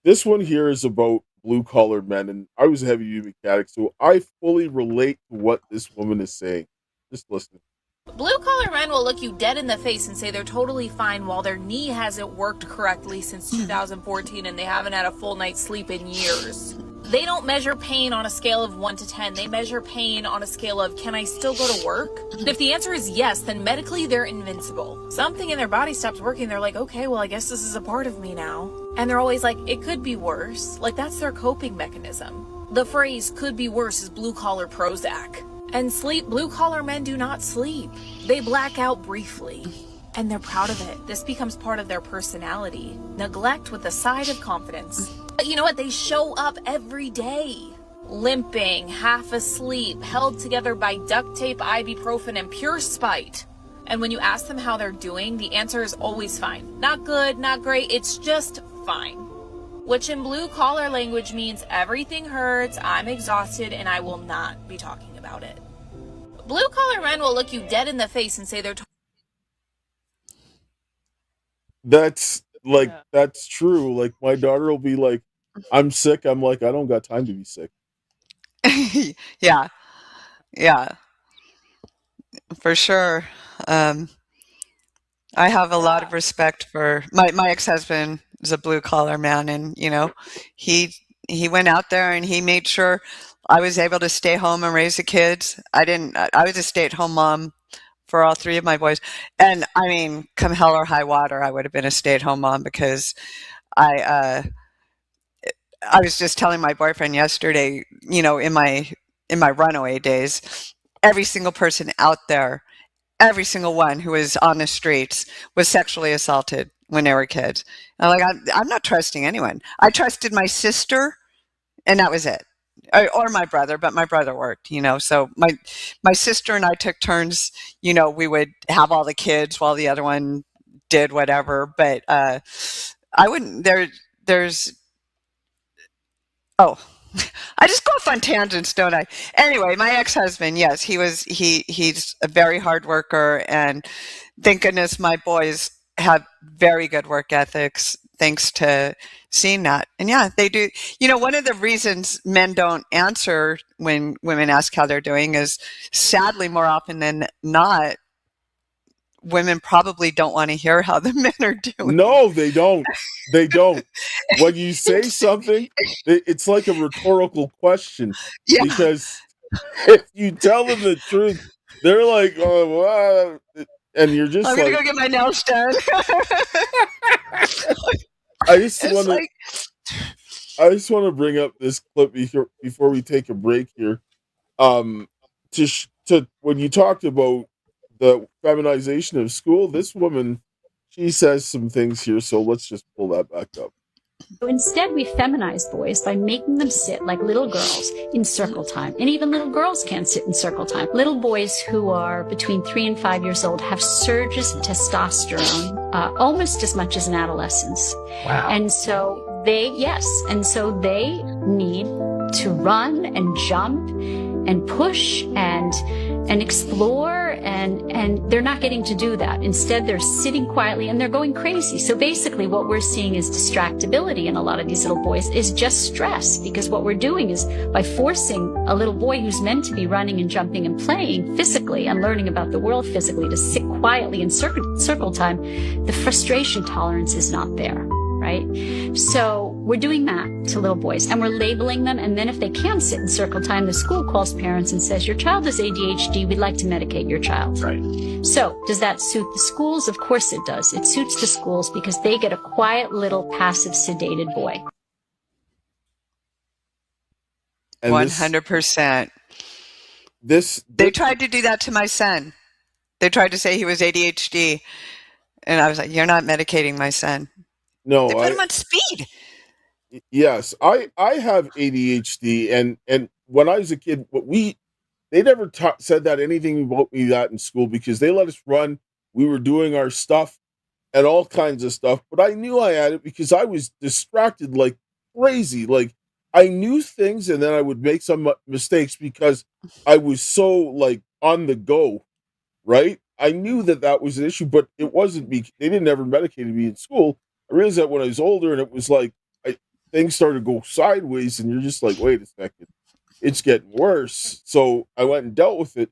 this one here is about blue collar men, and I was a heavy duty mechanic, so I fully relate to what this woman is saying. Just listen. Blue collar men will look you dead in the face and say they're totally fine while their knee hasn't worked correctly since 2014 and they haven't had a full night's sleep in years. They don't measure pain on a scale of 1 to 10. They measure pain on a scale of, can I still go to work? And if the answer is yes, then medically they're invincible. Something in their body stops working. They're like, okay, well, I guess this is a part of me now. And they're always like, it could be worse. Like, that's their coping mechanism. The phrase could be worse is blue collar Prozac. And blue collar men do not sleep. They black out briefly. And they're proud of it. This becomes part of their personality. Neglect with a side of confidence. But you know what? They show up every day. Limping, half asleep, held together by duct tape, ibuprofen, and pure spite. And when you ask them how they're doing, the answer is always fine. Not good, not great, it's just fine. Which in blue collar language means everything hurts, I'm exhausted, and I will not be talking about it. Blue collar men will look you dead in the face and say they're That's true. Like, my daughter will be like, I'm sick. I'm like, I don't got time to be sick. Yeah. Yeah. For sure. I have a lot of respect for my ex-husband is a blue collar man, and he went out there and he made sure I was able to stay home and raise the kids. I was a stay-at-home mom for all 3 of my boys. And I mean, come hell or high water, I would have been a stay-at-home mom, because I was just telling my boyfriend yesterday, in my runaway days, every single person out there, every single one who was on the streets was sexually assaulted when they were kids. And I'm not trusting anyone. I trusted my sister, and that was it. Or my brother, but my brother worked, so my sister and I took turns, we would have all the kids while the other one did whatever, but I wouldn't, I just go off on tangents, don't I? Anyway, my ex-husband, yes, he's a very hard worker, and thank goodness my boys have very good work ethics, thanks to seeing that. And yeah, they do. One of the reasons men don't answer when women ask how they're doing is, sadly, more often than not, women probably don't want to hear how the men are doing. No, they don't. They don't. When you say something, it's like a rhetorical question. Yeah. Because if you tell them the truth, they're like, oh, wow. And you're just I'm going to go get my nails done. I just want to bring up this clip before we take a break here. To when you talked about the feminization of school, this woman, she says some things here, so let's just pull that back up. So instead, we feminize boys by making them sit like little girls in circle time. And even little girls can't sit in circle time. Little boys who are between 3 and 5 years old have surges in testosterone almost as much as in adolescence. Wow. And so they need to run and jump and push and explore, and they're not getting to do that. Instead, they're sitting quietly and they're going crazy. So basically what we're seeing is distractibility in a lot of these little boys is just stress, because what we're doing is by forcing a little boy who's meant to be running and jumping and playing physically and learning about the world physically to sit quietly in circle time, the frustration tolerance is not there. Right? So we're doing that to little boys and we're labeling them. And then if they can't sit in circle time, the school calls parents and says, your child has ADHD. We'd like to medicate your child. Right. So does that suit the schools? Of course it does. It suits the schools because they get a quiet little passive sedated boy. And 100%. They tried to do that to my son. They tried to say he was ADHD. And I was like, you're not medicating my son. No, they put him on speed. Yes, I have ADHD, and when I was a kid, they never said that anything about me that in school, because they let us run. We were doing our stuff and all kinds of stuff, but I knew I had it because I was distracted like crazy. Like I knew things, and then I would make some mistakes because I was so like on the go, right? I knew that was an issue, but it wasn't me. They didn't ever medicate me in school. I realized that when I was older, and it was like things started to go sideways, and you're just like, wait a second, it's getting worse. So I went and dealt with it.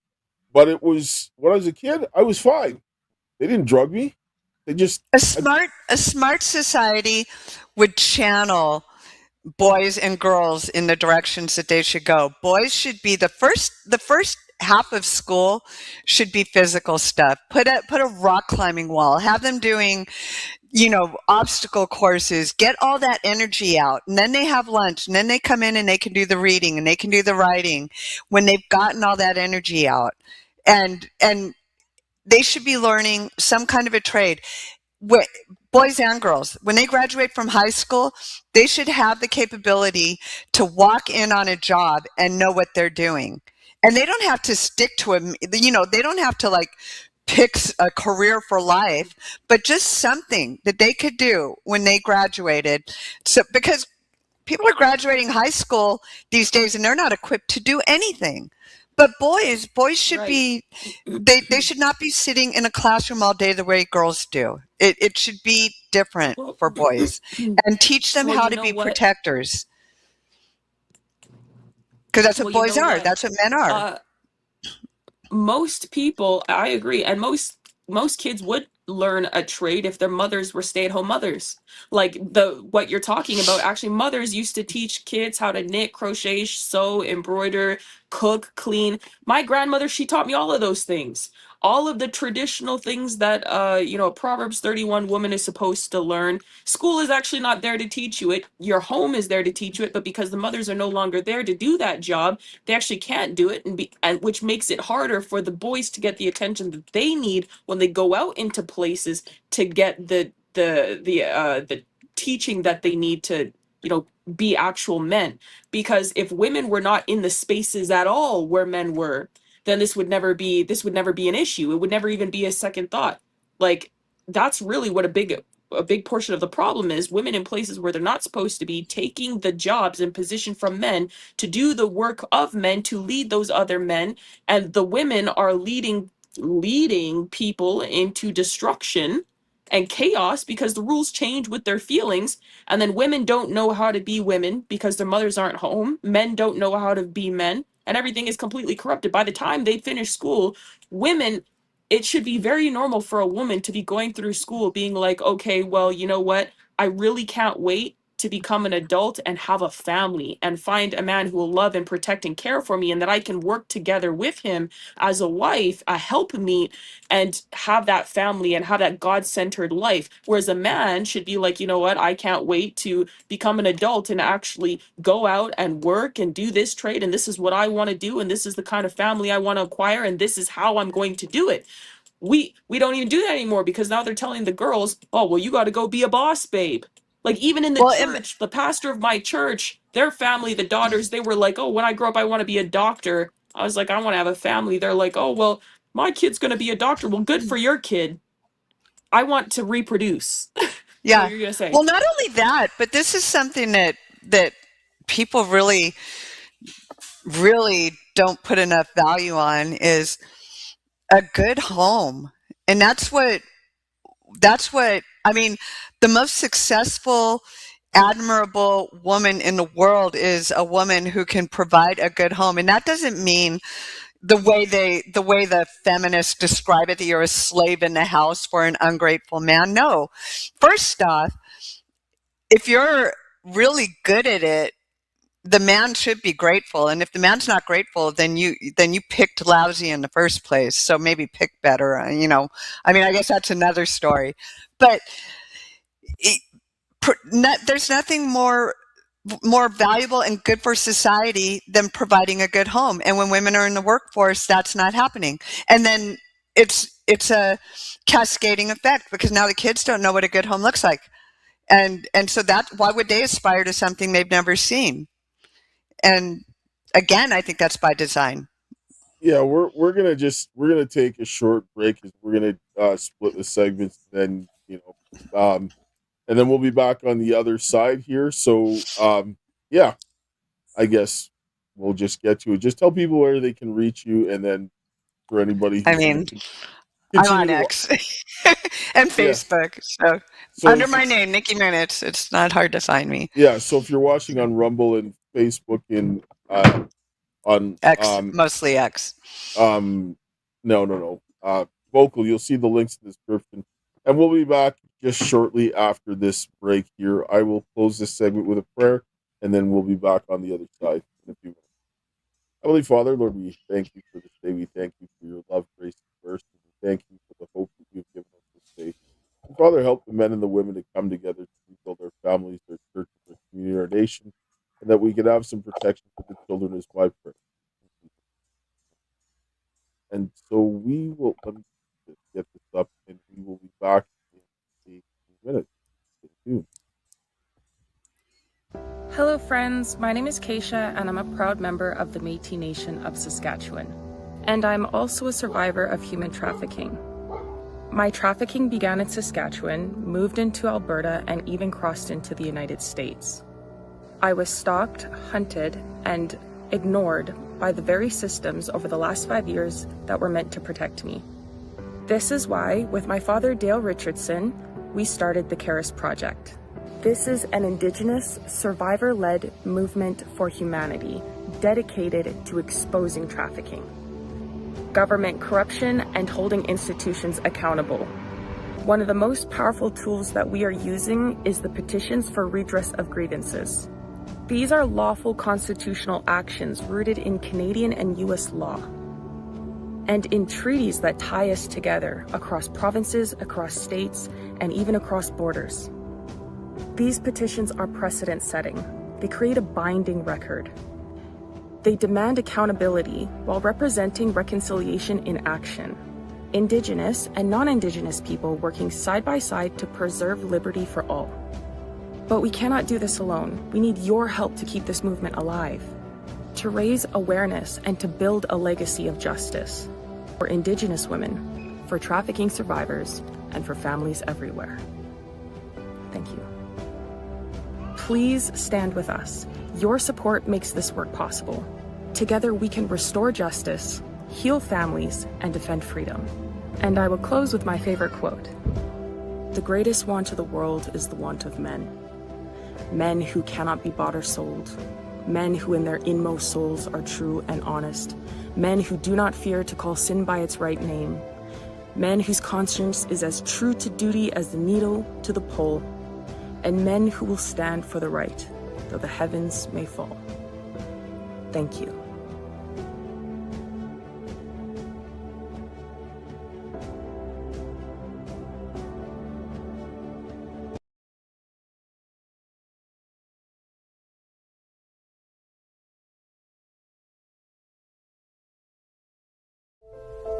But it was, when I was a kid, I was fine. They didn't drug me. They just a smart society would channel boys and girls in the directions that they should go. Boys should be the first half of school should be physical stuff. Put a rock climbing wall. Have them doing, obstacle courses, get all that energy out. And then they have lunch, and then they come in and they can do the reading and they can do the writing when they've gotten all that energy out. And they should be learning some kind of a trade. Boys and girls, when they graduate from high school, they should have the capability to walk in on a job and know what they're doing. And they don't have to stick to they don't have to like pick a career for life, but just something that they could do when they graduated. So, because people are graduating high school these days and they're not equipped to do anything. But boys should be, they should not be sitting in a classroom all day the way girls do. It should be different for boys, and teach them how to be protectors. Because that's what boys are. That's what men are. Most people, I agree, and most kids would learn a trade if their mothers were stay-at-home mothers. Like what you're talking about, actually, mothers used to teach kids how to knit, crochet, sew, embroider, cook, clean. My grandmother, she taught me all of those things. All of the traditional things that a Proverbs 31 woman is supposed to learn. School is actually not there to teach you it. Your home is there to teach you it, but because the mothers are no longer there to do that job, they actually can't do it, and which makes it harder for the boys to get the attention that they need when they go out into places to get the teaching that they need to be actual men. Because if women were not in the spaces at all where men were, then this would never be an issue. It would never even be a second thought. Like, that's really what a big portion of the problem is. Women in places where they're not supposed to be, taking the jobs and position from men to do the work of men, to lead those other men, and the women are leading people into destruction and chaos because the rules change with their feelings. And then women don't know how to be women because their mothers aren't home. Men don't know how to be men, and everything is completely corrupted. By the time they finish school, women, it should be very normal for a woman to be going through school being like, okay, well, you know what? I really can't wait to become an adult and have a family and find a man who will love and protect and care for me, and that I can work together with him as a wife, a helpmeet, and have that family and have that God-centered life. Whereas a man should be like, you know what? I can't wait to become an adult and actually go out and work and do this trade, and this is what I want to do, and this is the kind of family I want to acquire, and this is how I'm going to do it. we don't even do that anymore because now they're telling the girls, oh, well, you got to go be a boss, babe. Like, even in the church, the pastor of my church, their family, the daughters, they were like, oh, when I grow up, I want to be a doctor. I was like, I want to have a family. They're like, oh, well, my kid's going to be a doctor. Well, good for your kid. I want to reproduce. Yeah. What you're going to say? Well, not only that, but this is something that people really don't put enough value on is a good home. And that's what I mean, the most successful, admirable woman in the world is a woman who can provide a good home. And that doesn't mean the way the feminists describe it, that you're a slave in the house for an ungrateful man. No. First off, if you're really good at it, the man should be grateful. And if the man's not grateful, then you picked lousy in the first place. So maybe pick better, I guess that's another story. But there's nothing more valuable and good for society than providing a good home. And when women are in the workforce, that's not happening. And then it's a cascading effect because now the kids don't know what a good home looks like. And so why would they aspire to something they've never seen? And again, I think that's by design. Yeah, we're gonna take a short break because we're gonna split the segments. Then and then we'll be back on the other side here. So yeah, I guess we'll just get to it. Just tell people where they can reach you, and then for anybody who's I'm continue on to X and Facebook. So under my name, Nikki Minutes. It's not hard to find me. Yeah, so if you're watching on Rumble and Facebook and on X, mostly X. No. Vocal, you'll see the links in the description. And we'll be back just shortly after this break here. I will close this segment with a prayer, and then we'll be back on the other side in a few minutes. Heavenly Father, Lord, we thank you for this day. We thank you for your love, grace, and mercy. We thank you for the hope that you've given us this day. And Father, help the men and the women to come together to rebuild their families, their churches, their community, our nation, and that we can have some protection for the children is my prayer. And so let me just get this up, and we will be back in a minute. Stay tuned. Hello friends, my name is Kaysha and I'm a proud member of the Métis Nation of Saskatchewan. And I'm also a survivor of human trafficking. My trafficking began in Saskatchewan, moved into Alberta, and even crossed into the United States. I was stalked, hunted, and ignored by the very systems over the last 5 years that were meant to protect me. This is why, with my father Dale Richardson, we started the Karis Project. This is an Indigenous, survivor-led movement for humanity dedicated to exposing trafficking, government corruption, and holding institutions accountable. One of the most powerful tools that we are using is the petitions for redress of grievances. These are lawful constitutional actions rooted in Canadian and US law, and in treaties that tie us together across provinces, across states, and even across borders. These petitions are precedent-setting. They create a binding record. They demand accountability while representing reconciliation in action. Indigenous and non-Indigenous people working side by side to preserve liberty for all. But we cannot do this alone. We need your help to keep this movement alive, to raise awareness and to build a legacy of justice for Indigenous women, for trafficking survivors, and for families everywhere. Thank you. Please stand with us. Your support makes this work possible. Together we can restore justice, heal families, and defend freedom. And I will close with my favorite quote. The greatest want of the world is the want of men. Men who cannot be bought or sold. Men who in their inmost souls are true and honest. Men who do not fear to call sin by its right name. Men whose conscience is as true to duty as the needle to the pole. And men who will stand for the right, though the heavens may fall. Thank you.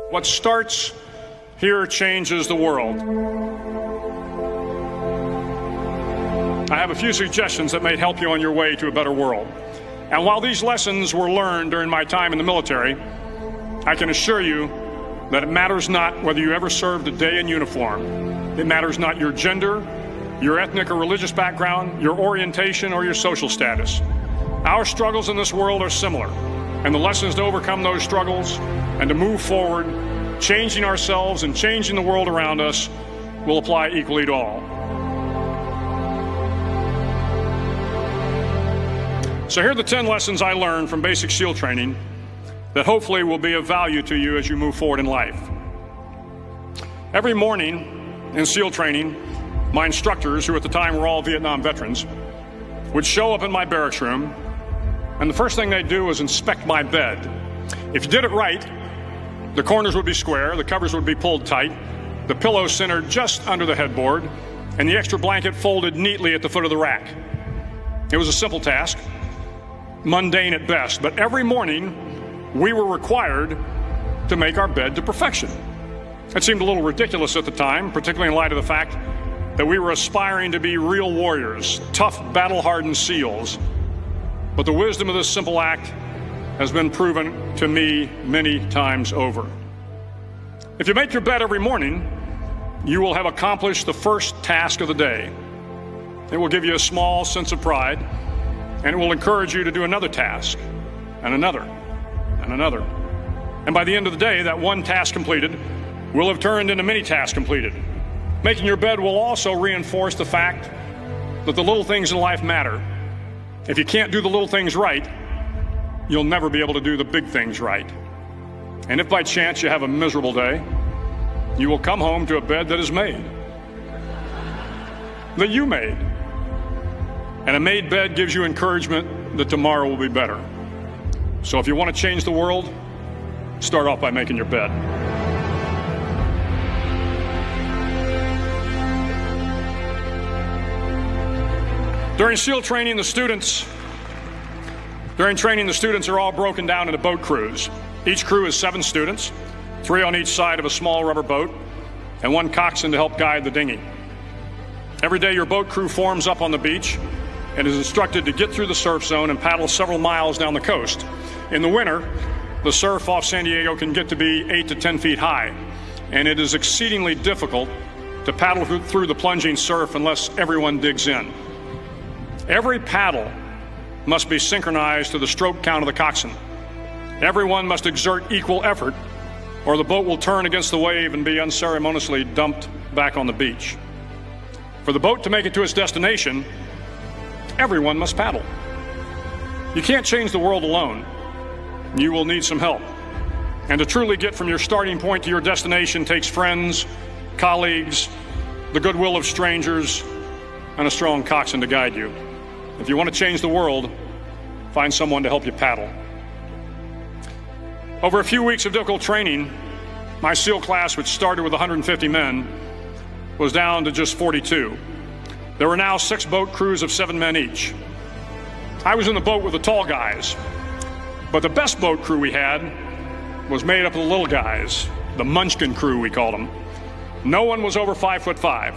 What starts here changes the world. I have a few suggestions that may help you on your way to a better world. And while these lessons were learned during my time in the military, I can assure you that it matters not whether you ever served a day in uniform. It matters not your gender, your ethnic or religious background, your orientation, or your social status. Our struggles in this world are similar, and the lessons to overcome those struggles and to move forward, changing ourselves and changing the world around us, will apply equally to all. So here are the 10 lessons I learned from basic SEAL training that hopefully will be of value to you as you move forward in life. Every morning in SEAL training, my instructors, who at the time were all Vietnam veterans, would show up in my barracks room, and the first thing they'd do was inspect my bed. If you did it right, the corners would be square, the covers would be pulled tight, the pillow centered just under the headboard, and the extra blanket folded neatly at the foot of the rack. It was a simple task, mundane at best, but every morning we were required to make our bed to perfection. It seemed a little ridiculous at the time, particularly in light of the fact that we were aspiring to be real warriors, tough, battle-hardened SEALs. But the wisdom of this simple act has been proven to me many times over. If you make your bed every morning, you will have accomplished the first task of the day. It will give you a small sense of pride, and it will encourage you to do another task, and another, and another. And by the end of the day, that one task completed will have turned into many tasks completed. Making your bed will also reinforce the fact that the little things in life matter. If you can't do the little things right, you'll never be able to do the big things right. And if by chance you have a miserable day, you will come home to a bed that is made, that you made. And a made bed gives you encouragement that tomorrow will be better. So if you want to change the world, start off by making your bed. During SEAL training, the students are all broken down into boat crews. Each crew is 7 students, 3 on each side of a small rubber boat, and 1 coxswain to help guide the dinghy. Every day your boat crew forms up on the beach and is instructed to get through the surf zone and paddle several miles down the coast. In the winter, the surf off San Diego can get to be 8 to 10 feet high, and it is exceedingly difficult to paddle through the plunging surf unless everyone digs in. Every paddle must be synchronized to the stroke count of the coxswain. Everyone must exert equal effort, or the boat will turn against the wave and be unceremoniously dumped back on the beach. For the boat to make it to its destination, everyone must paddle. You can't change the world alone. You will need some help. And to truly get from your starting point to your destination takes friends, colleagues, the goodwill of strangers, and a strong coxswain to guide you. If you want to change the world, find someone to help you paddle. Over a few weeks of difficult training, my SEAL class, which started with 150 men, was down to just 42. There were now 6 boat crews of 7 men each. I was in the boat with the tall guys, but the best boat crew we had was made up of the little guys, the Munchkin crew, we called them. No one was over 5'5".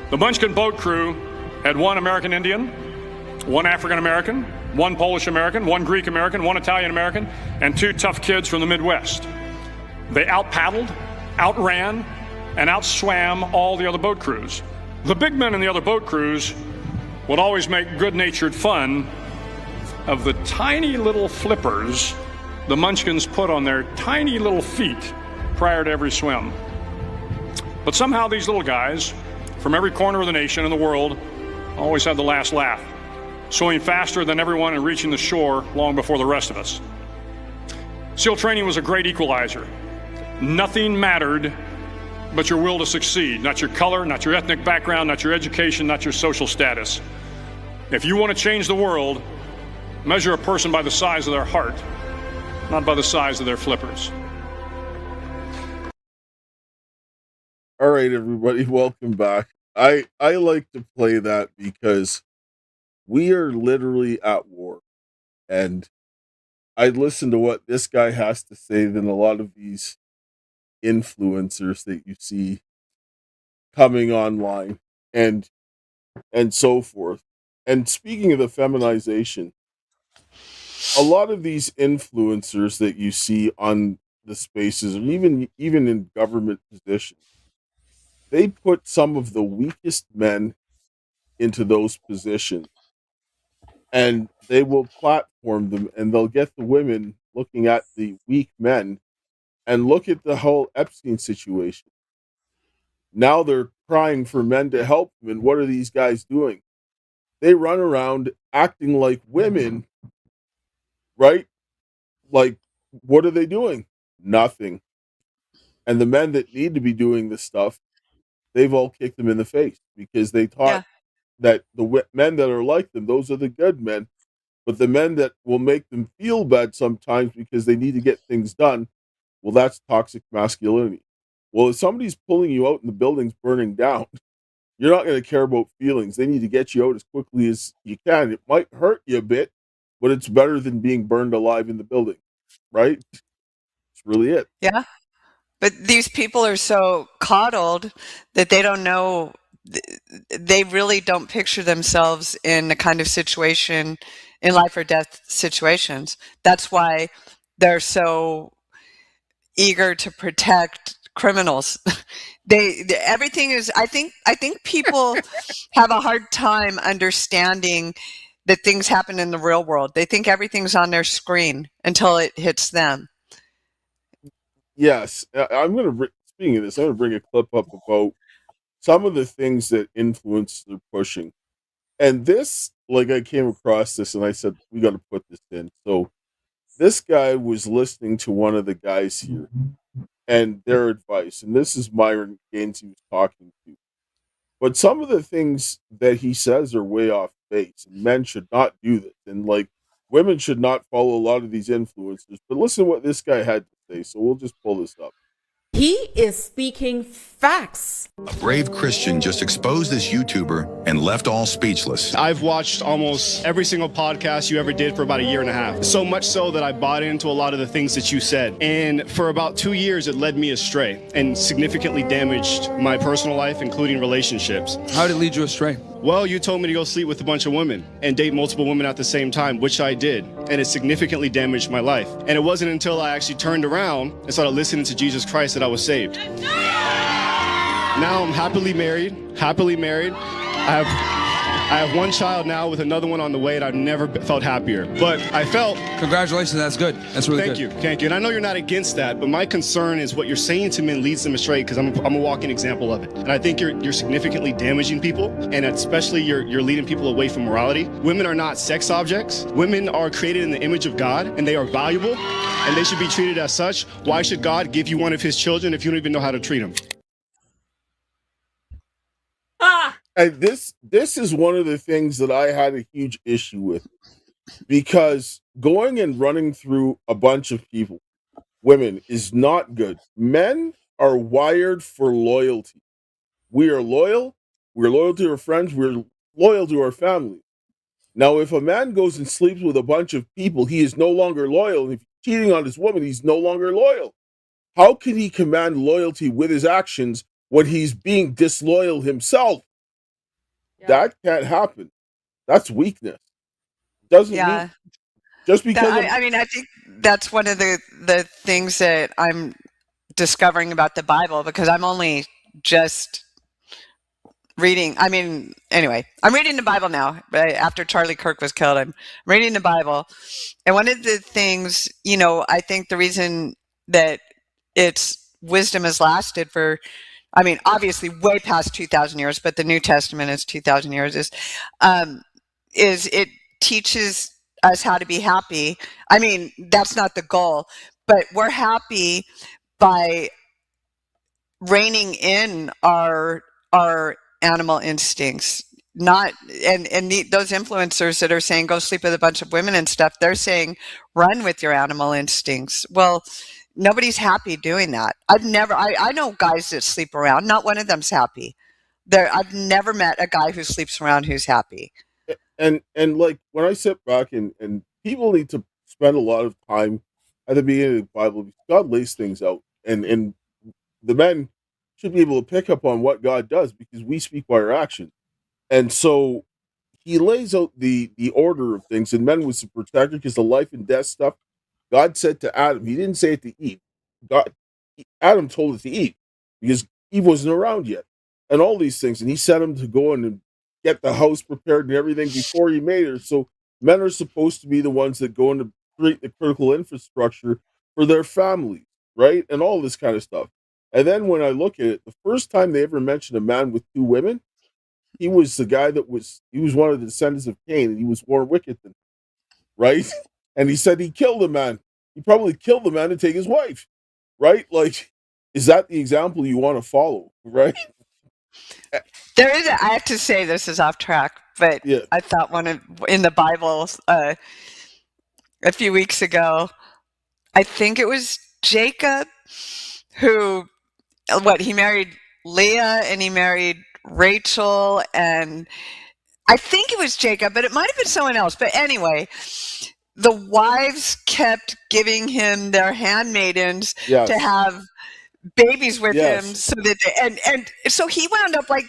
The Munchkin boat crew had 1 American Indian, 1 African American, 1 Polish American, 1 Greek American, 1 Italian American, and 2 tough kids from the Midwest. They out-paddled, outran, and outswam all the other boat crews. The big men in the other boat crews would always make good-natured fun of the tiny little flippers the Munchkins put on their tiny little feet prior to every swim. But somehow these little guys from every corner of the nation and the world always had the last laugh, swimming faster than everyone and reaching the shore long before the rest of us. SEAL training was a great equalizer. Nothing mattered but your will to succeed, not your color, not your ethnic background, not your education, not your social status. If you want to change the world, measure a person by the size of their heart, not by the size of their flippers. All right, everybody, welcome back. I like to play that because we are literally at war, and I listen to what this guy has to say than a lot of these influencers that you see coming online and so forth. And speaking of the feminization, a lot of these influencers that you see on the spaces, and even in government positions, they put some of the weakest men into those positions, and they will platform them, and they'll get the women looking at the weak men, and look at the whole Epstein situation. Now they're crying for men to help them, and what are these guys doing? They run around acting like women, right? Like, what are they doing? Nothing. And the men that need to be doing this stuff, they've all kicked them in the face because they taught that the men that are like them, those are the good men. But the men that will make them feel bad sometimes because they need to get things done, well, that's toxic masculinity. Well, if somebody's pulling you out and the building's burning down, you're not going to care about feelings. They need to get you out as quickly as you can. It might hurt you a bit, but it's better than being burned alive in the building, right? That's really it. Yeah. But these people are so coddled that they don't know, they really don't picture themselves in the kind of situation, in life or death situations. That's why they're so eager to protect criminals. Everything is, I think people have a hard time understanding that things happen in the real world. They think everything's on their screen until it hits them. Yes, speaking of this, I'm going to bring a clip up about some of the things that influencers are pushing. And this, like, I came across this and I said, we got to put this in. So this guy was listening to one of the guys here and their advice. And this is Myron Gaines he was talking to. But some of the things that he says are way off base. And men should not do this. And, like, women should not follow a lot of these influencers. But listen to what this guy had to say. So we'll just pull this up. He is speaking facts. A brave Christian just exposed this YouTuber and left all speechless. I've watched almost every single podcast you ever did for about a year and a half. So much so that I bought into a lot of the things that you said. And for about 2 years, it led me astray and significantly damaged my personal life, including relationships. How did it lead you astray? Well, you told me to go sleep with a bunch of women and date multiple women at the same time, which I did. And it significantly damaged my life. And it wasn't until I actually turned around and started listening to Jesus Christ that I was saved. Now I'm happily married. I have one child now with another one on the way, and I've never felt happier. But I felt... Congratulations, that's good. That's really good. Thank you. And I know you're not against that, but my concern is what you're saying to men leads them astray, because I'm a walking example of it. And I think you're significantly damaging people, and especially you're leading people away from morality. Women are not sex objects. Women are created in the image of God, and they are valuable, and they should be treated as such. Why should God give you one of his children if you don't even know how to treat them? And this is one of the things that I had a huge issue with, because going and running through a bunch of people, women, is not good. Men are wired for loyalty. We are loyal. We're loyal to our friends. We're loyal to our family. Now, if a man goes and sleeps with a bunch of people, he is no longer loyal. If he's cheating on his woman, he's no longer loyal. How can he command loyalty with his actions when he's being disloyal himself? That can't happen. That's weakness. Doesn't mean just because. I mean, I think that's one of the things that I'm discovering about the Bible, because I'm only just reading. I mean, anyway, I'm reading the Bible now. After Charlie Kirk was killed, I'm reading the Bible, and one of the things, I think the reason that its wisdom has lasted for, I mean, obviously way past 2,000 years, but the New Testament is 2,000 years, is it teaches us how to be happy. I mean, that's not the goal, but we're happy by reining in our animal instincts. Those influencers that are saying go sleep with a bunch of women and stuff, they're saying run with your animal instincts. Well, nobody's happy doing that. I know guys that sleep around. Not one of them's happy. I've never met a guy who sleeps around who's happy. And like, when I sit back and people need to spend a lot of time at the beginning of the Bible, because God lays things out. And the men should be able to pick up on what God does because we speak by our actions. And so he lays out the order of things, and men was to protect her because the life and death stuff, God said to Adam, he didn't say it to Eve. Adam told it to Eve because Eve wasn't around yet, and all these things. And he sent him to go in and get the house prepared and everything before he made her. So men are supposed to be the ones that go in to create the critical infrastructure for their families, right? And all this kind of stuff. And then when I look at it, the first time they ever mentioned a man with two women, he was the guy he was one of the descendants of Cain, and he was more wicked than, right? And he said he killed a man. He probably killed the man to take his wife, right? Like, is that the example you want to follow, right? There is, I have to say this is off track, but Yeah. I thought in the Bible a few weeks ago, I think it was Jacob who, he married Leah and he married Rachel, and I think it was Jacob, but it might have been someone else. But anyway, the wives kept giving him their handmaidens Yes. to have babies with Yes. him, so that and so he wound up like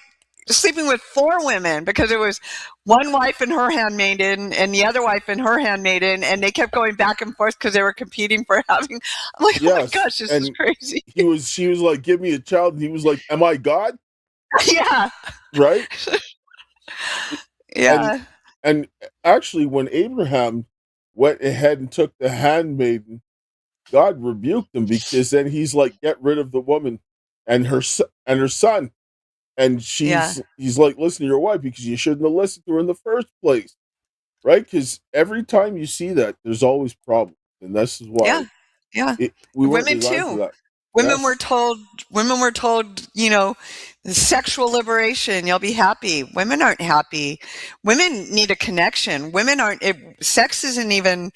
sleeping with 4 women because it was one wife and her handmaiden and the other wife and her handmaiden, and they kept going back and forth because they were competing for having. I'm like, oh my gosh, this is crazy. She was like, give me a child, and he was like, am I God? Yeah. Right? Yeah. And actually, when Abraham went ahead and took the handmaiden, God rebuked him because then he's like, get rid of the woman and her son. And he's like, listen to your wife because you shouldn't have listened to her in the first place. Right? Because every time you see that, there's always problems. And this is why. Yeah. We weren't Women designed too. for that. Women were told, sexual liberation, you'll be happy. Women aren't happy. Women need a connection. Sex isn't even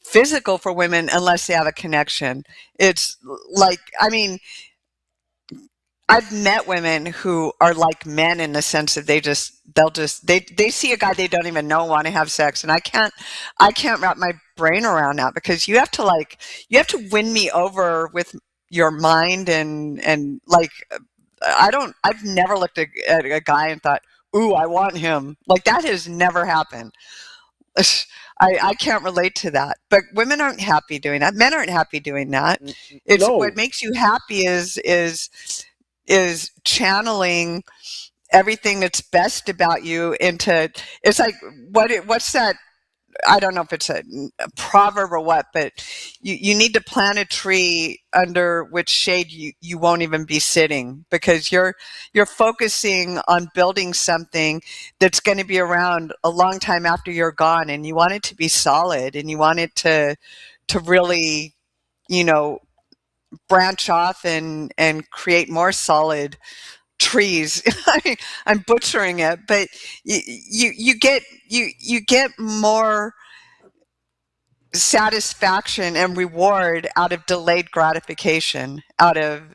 physical for women unless they have a connection. It's like, I've met women who are like men in the sense that they see a guy they don't even know, want to have sex, and I can't wrap my brain around that because you have to win me over with your mind and like I've never looked at a guy and thought, ooh, I want him. Like that has never happened. I can't relate to that, but women aren't happy doing that. Men aren't happy doing that. What makes you happy is channeling everything that's best about you into. It's like what's that? I don't know if it's a proverb or what, but you need to plant a tree under which shade you won't even be sitting because you're focusing on building something that's going to be around a long time after you're gone, and you want it to be solid, and you want it to really, branch off and create more solid trees. I'm butchering it, but you get more satisfaction and reward out of delayed gratification, out of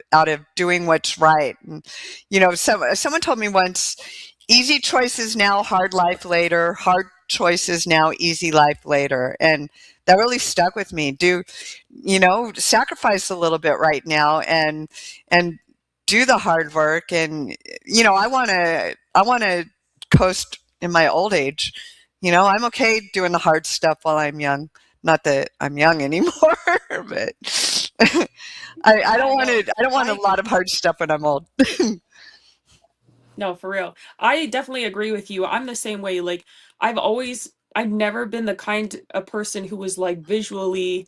doing what's right. And, someone told me once, easy choices now, hard life later, hard choices now, easy life later. And that really stuck with me. Sacrifice a little bit right now and do the hard work. And, I want to coast in my old age. I'm okay doing the hard stuff while I'm young. Not that I'm young anymore, but I don't want a lot of hard stuff when I'm old. No, for real. I definitely agree with you. I'm the same way. Like I've never been the kind of person who was like visually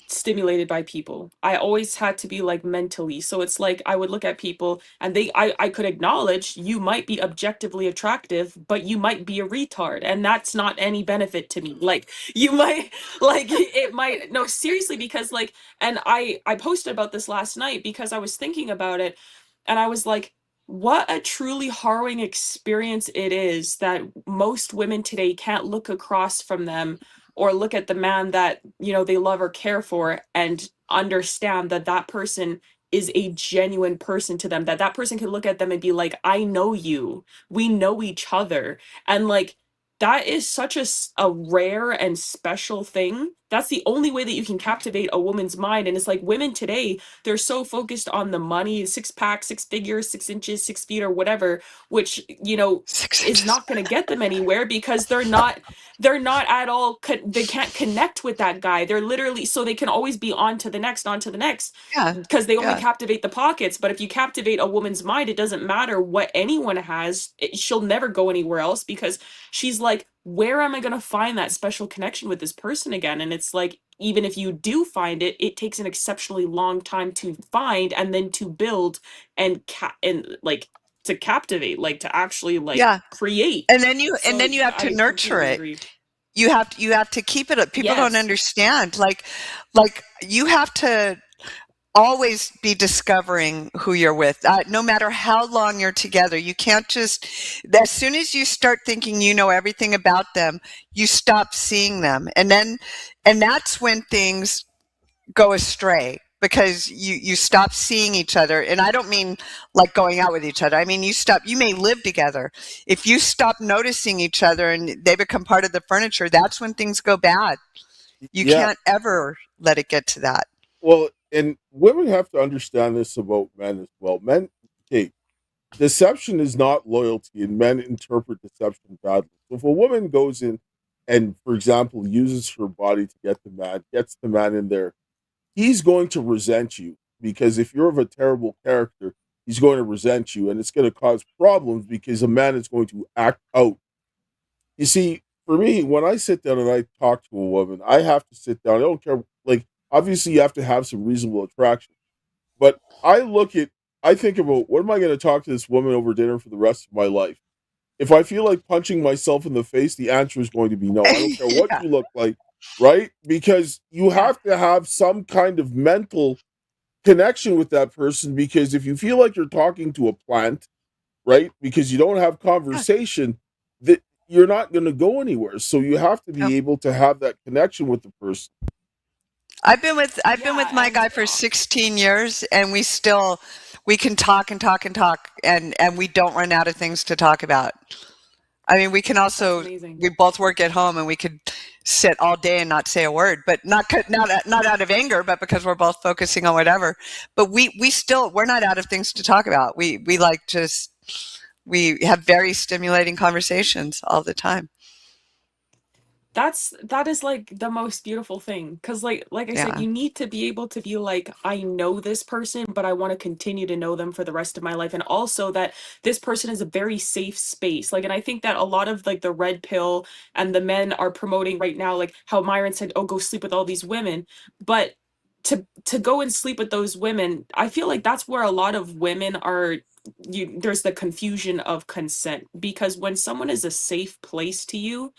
stimulated by people. I always had to be like mentally. So it's like I would look at people and I could acknowledge you might be objectively attractive, but you might be a retard, and that's not any benefit to me. Like you might it might, no, seriously, because like, and I posted about this last night because I was thinking about it, and I was like, what a truly harrowing experience it is that most women today can't look across from them or look at the man that they love or care for and understand that that person is a genuine person to them, that person can look at them and be like, I know you, we know each other. And like that is such a rare and special thing That's the only way that you can captivate a woman's mind. And it's like women today, they're so focused on the money, 6-pack, 6 figures, 6 inches, 6 feet, or whatever, which, you know, is not going to get them anywhere because they're not at all, they can't connect with that guy. They're literally, so they can always be on to the next, Yeah. because they only Yeah. captivate the pockets. But if you captivate a woman's mind, it doesn't matter what anyone has. She'll never go anywhere else because she's like, where am I going to find that special connection with this person again? And it's like, even if you do find it, it takes an exceptionally long time to find and then to build and like to captivate, like to actually like Yeah. create. And then you So have to I nurture completely it. agree. You have to keep it up. People don't Yes. understand. Like you have to always be discovering who you're with, no matter how long you're together. You can't just, as soon as you start thinking you know everything about them, you stop seeing them. And that's when things go astray, because you stop seeing each other. And I don't mean like going out with each other. I mean, you may live together. If you stop noticing each other and they become part of the furniture, that's when things go bad. You Yeah. can't ever let it get to that. Well, and women have to understand this about men as well. Men, okay, deception is not loyalty, and men interpret deception badly. So if a woman goes in and, for example, uses her body to get the man, gets the man in there, he's going to resent you, because if you're of a terrible character, he's going to resent you, and it's going to cause problems because a man is going to act out. You see, for me, when I sit down and I talk to a woman, I have to sit down. I don't care. Like, obviously, you have to have some reasonable attraction. But I think about, what am I going to talk to this woman over dinner for the rest of my life? If I feel like punching myself in the face, the answer is going to be no. I don't care what Yeah. you look like, right? Because you have to have some kind of mental connection with that person, because if you feel like you're talking to a plant, right? Because you don't have conversation, that you're not going to go anywhere. So you have to be able to have that connection with the person. I've been with my guy for 16 years, and we can talk and talk and talk, and we don't run out of things to talk about. I mean, we can also, we both work at home, and we could sit all day and not say a word, but not out of anger, but because we're both focusing on whatever. But we're not out of things to talk about. We have very stimulating conversations all the time. That is like the most beautiful thing, because like I said, Yeah. you need to be able to be like, I know this person, but I want to continue to know them for the rest of my life, and also that this person is a very safe space. Like, and I think that a lot of like the red pill and the men are promoting right now, like how Myron said, oh, go sleep with all these women, but to go and sleep with those women, I feel like that's where a lot of women are. There's the confusion of consent, because when someone is a safe place to you,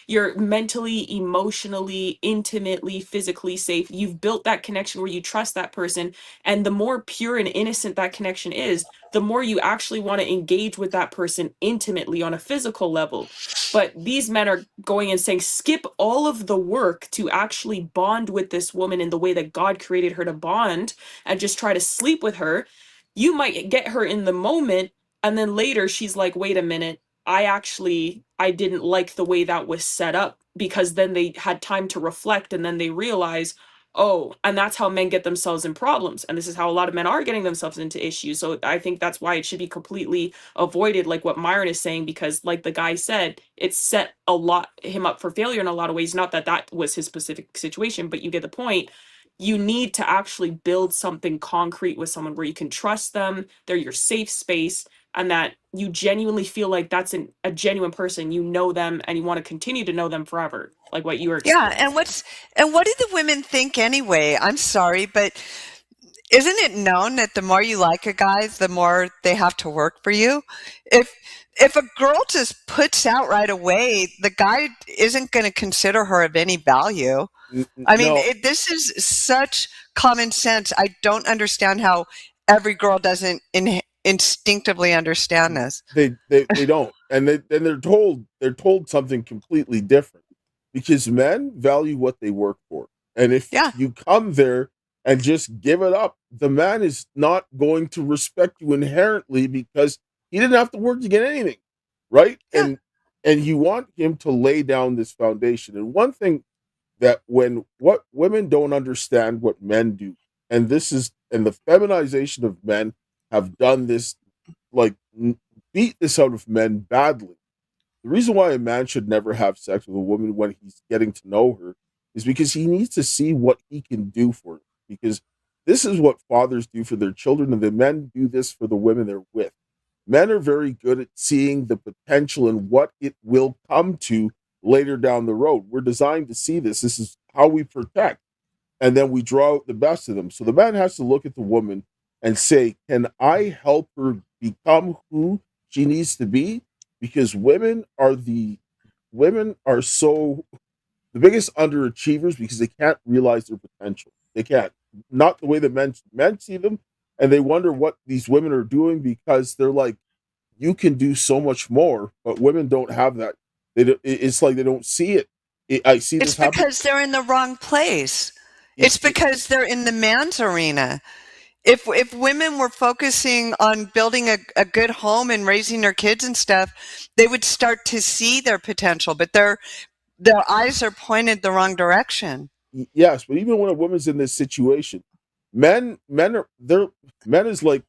you're mentally, emotionally, intimately, physically safe. You've built that connection where you trust that person. And the more pure and innocent that connection is, the more you actually want to engage with that person intimately on a physical level. But these men are going and saying, skip all of the work to actually bond with this woman in the way that God created her to bond, and just try to sleep with her. You might get her in the moment, and then later she's like, wait a minute, I didn't like the way that was set up, because then they had time to reflect, and then they realize, oh, and that's how men get themselves in problems. And this is how a lot of men are getting themselves into issues. So I think that's why it should be completely avoided, like what Myron is saying, because like the guy said, it set him up for failure in a lot of ways. Not that that was his specific situation, but you get the point. You need to actually build something concrete with someone where you can trust them, they're your safe space, and that you genuinely feel like that's a genuine person. You know them, and you want to continue to know them forever, like what you were experiencing. Yeah, and what do the women think anyway? I'm sorry, but isn't it known that the more you like a guy, the more they have to work for you? If a girl just puts out right away, the guy isn't going to consider her of any value. I mean, No. this is such common sense. I don't understand how every girl doesn't instinctively understand this. They don't, and they're told something completely different, because men value what they work for, and if you come there and just give it up, the man is not going to respect you inherently, because he didn't have to work to get anything, right? And you want him to lay down this foundation. And one thing that when what women don't understand what men do, and the feminization of men have done this, like beat this out of men badly. The reason why a man should never have sex with a woman when he's getting to know her is because he needs to see what he can do for her. Because this is what fathers do for their children, and the men do this for the women they're with. Men are very good at seeing the potential and what it will come to later down the road. We're designed to see this. This is how we protect. And then we draw out the best of them. So the man has to look at the woman and say, can I help her become who she needs to be? Because women are so the biggest underachievers because they can't realize their potential. They can't. Not the way that men see them, and they wonder what these women are doing because they're like, you can do so much more, but women don't have that. It's like they don't see it. I see this happen. It's because they're in the wrong place. It's because they're in the man's arena. If women were focusing on building a good home and raising their kids and stuff, they would start to see their potential, but their eyes are pointed the wrong direction. Yes, but even when a woman's in this situation, men is like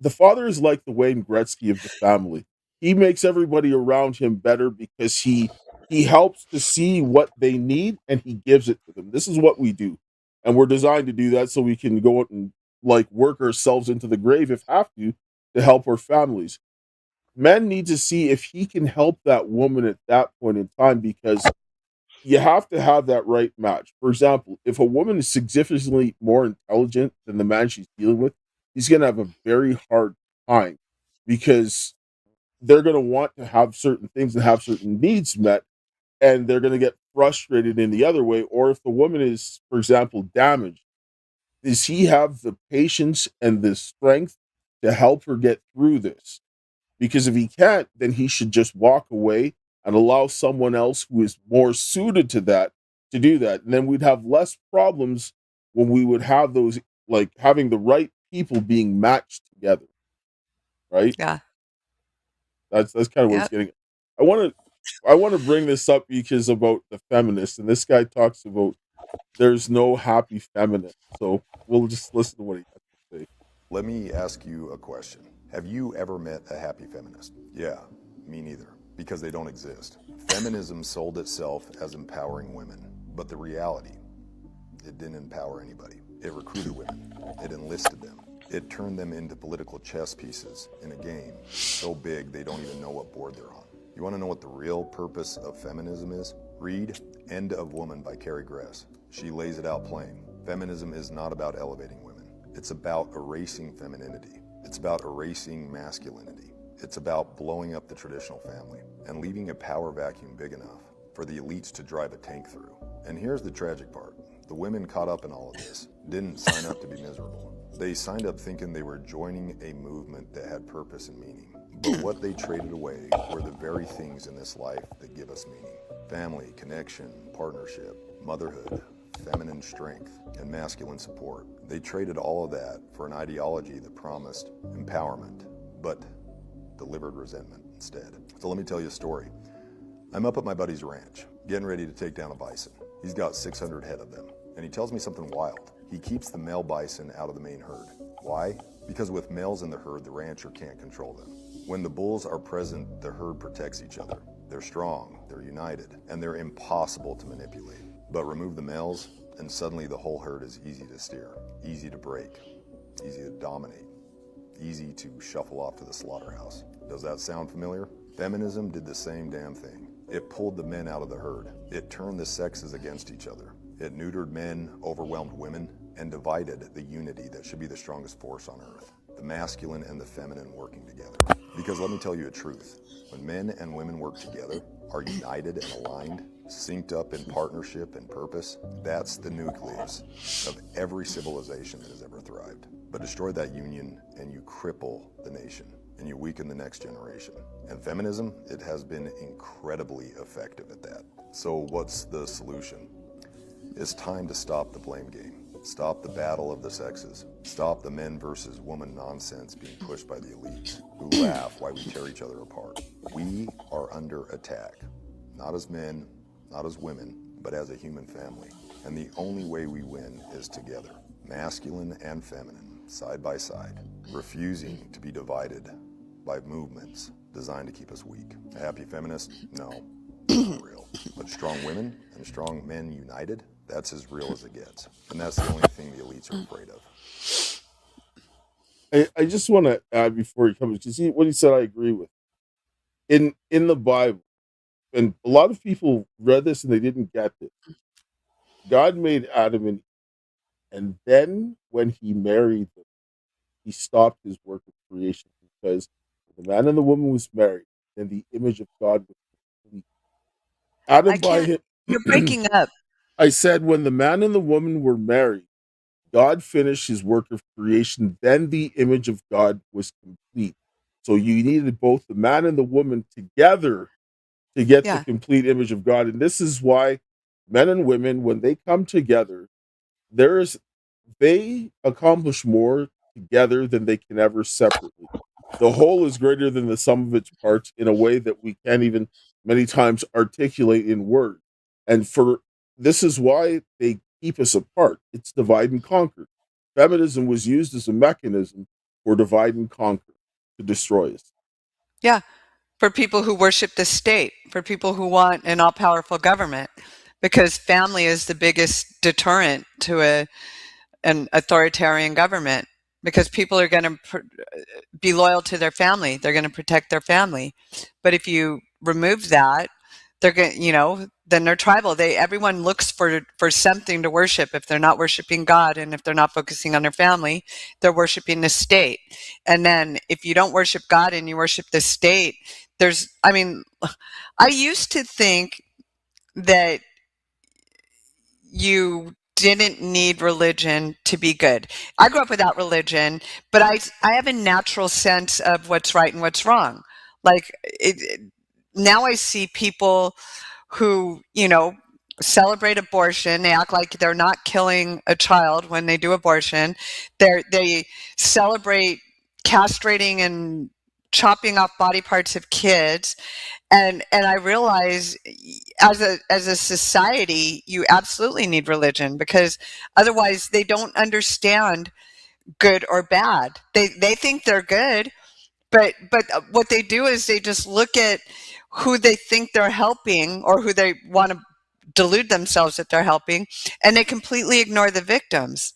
the father is like the Wayne Gretzky of the family. He makes everybody around him better because he helps to see what they need and he gives it to them. This is what we do. And we're designed to do that so we can go out and like work ourselves into the grave if have to help our families. Men need to see if he can help that woman at that point in time because you have to have that right match. For example, if a woman is significantly more intelligent than the man she's dealing with, he's going to have a very hard time because they're going to want to have certain things and have certain needs met, and they're going to get frustrated in the other way. Or if the woman is, for example, damaged, does he have the patience and the strength to help her get through this? Because if he can't, then he should just walk away and allow someone else who is more suited to that to do that. And then we'd have less problems when we would have those, like having the right people being matched together. Right? Yeah. That's kind of what it's getting. I want to bring this up because about the feminists, and this guy talks about there's no happy feminist. So we'll just listen to what he has to say. Let me ask you a question. Have you ever met a happy feminist? Yeah, me neither, because they don't exist. Feminism sold itself as empowering women, but the reality, it didn't empower anybody. It recruited women, it enlisted them, it turned them into political chess pieces in a game so big they don't even know what board they're on. You want to know what the real purpose of feminism is? Read End of Woman by Carrie Gress. She lays it out plain. Feminism is not about elevating women. It's about erasing femininity. It's about erasing masculinity. It's about blowing up the traditional family and leaving a power vacuum big enough for the elites to drive a tank through. And here's the tragic part. The women caught up in all of this didn't sign up to be miserable. They signed up thinking they were joining a movement that had purpose and meaning. But what they traded away were the very things in this life that give us meaning. Family, connection, partnership, motherhood, feminine strength, and masculine support. They traded all of that for an ideology that promised empowerment, but delivered resentment instead. So let me tell you a story. I'm up at my buddy's ranch, getting ready to take down a bison. He's got 600 head of them, and he tells me something wild. He keeps the male bison out of the main herd. Why? Because with males in the herd, the rancher can't control them. When the bulls are present, the herd protects each other. They're strong, they're united, and they're impossible to manipulate. But remove the males, and suddenly the whole herd is easy to steer, easy to break, easy to dominate, easy to shuffle off to the slaughterhouse. Does that sound familiar? Feminism did the same damn thing. It pulled the men out of the herd. It turned the sexes against each other. It neutered men, overwhelmed women, and divided the unity that should be the strongest force on earth. The masculine and the feminine working together. Because let me tell you a truth. When men and women work together, are united and aligned, synced up in partnership and purpose, that's the nucleus of every civilization that has ever thrived. But destroy that union and you cripple the nation and you weaken the next generation. And feminism, it has been incredibly effective at that. So what's the solution? It's time to stop the blame game. Stop the battle of the sexes. Stop the men versus woman nonsense being pushed by the elites who laugh while we tear each other apart. We are under attack. Not as men, not as women, but as a human family. And the only way we win is together, masculine and feminine, side by side, refusing to be divided by movements designed to keep us weak. A happy feminist? No, not real. But strong women and strong men united, that's as real as it gets. And that's the only thing the elites are afraid of. I just want to add before he comes, because what he said I agree with. In the Bible, and a lot of people read this and they didn't get this. God made Adam and Eve, and then when he married them, he stopped his work of creation, because the man and the woman was married, and the image of God was complete. Adam by him. You're breaking up. I said when the man and the woman were married, God finished his work of creation, then the image of God was complete. So you needed both the man and the woman together to get the complete image of God. And this is why men and women, when they come together, they accomplish more together than they can ever separately. The whole is greater than the sum of its parts in a way that we can't even many times articulate in words. And this is why they keep us apart. It's divide and conquer. Feminism was used as a mechanism for divide and conquer, to destroy us. Yeah. For people who worship the state, for people who want an all-powerful government, because family is the biggest deterrent to an authoritarian government, because people are going to be loyal to their family. They're going to protect their family. But if you remove that, they're going, then they're tribal. Everyone looks for something to worship. If they're not worshiping God, and if they're not focusing on their family, they're worshiping the state. And then if you don't worship God and you worship the state, I used to think that you didn't need religion to be good. I grew up without religion, but I have a natural sense of what's right and what's wrong. Now I see people who, celebrate abortion. They act like they're not killing a child when they do abortion. They celebrate castrating and chopping off body parts of kids. And I realize as a society, you absolutely need religion, because otherwise they don't understand good or bad. They think they're good, but what they do is they just look at who they think they're helping, or who they want to delude themselves that they're helping, and they completely ignore the victims.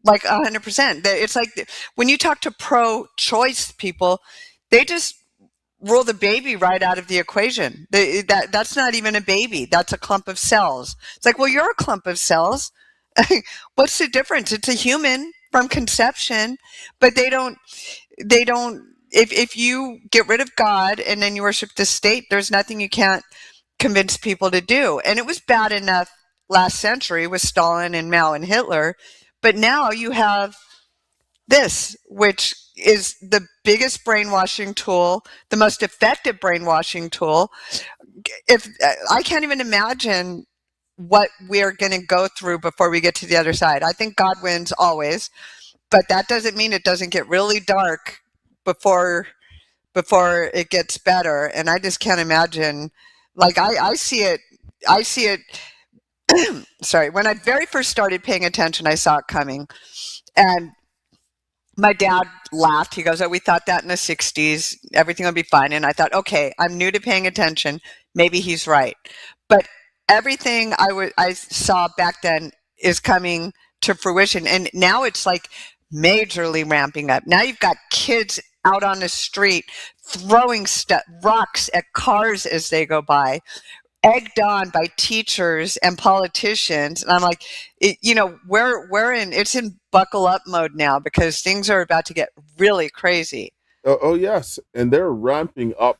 Like 100%. It's like when you talk to pro-choice people, they just rule the baby right out of the equation. That's not even a baby. That's a clump of cells. It's like, well, you're a clump of cells. What's the difference? It's a human from conception, but they don't, if you get rid of God and then you worship the state, there's nothing you can't convince people to do. And it was bad enough last century with Stalin and Mao and Hitler, but now you have this, which is the biggest brainwashing tool, the most effective brainwashing tool. If I can't even imagine what we're going to go through before we get to the other side. I think God wins always, but that doesn't mean it doesn't get really dark before it gets better. And I just can't imagine. Like I see it. Sorry, when I very first started paying attention, I saw it coming, and my dad laughed. He goes, "Oh, we thought that in the 60s, everything would be fine." And I thought, okay, I'm new to paying attention. Maybe he's right. But everything I saw back then is coming to fruition. And now it's like majorly ramping up. Now you've got kids out on the street throwing rocks at cars as they go by, egged on by teachers and politicians. And I'm like, it's in buckle up mode now, because things are about to get really crazy. Oh yes. And they're ramping up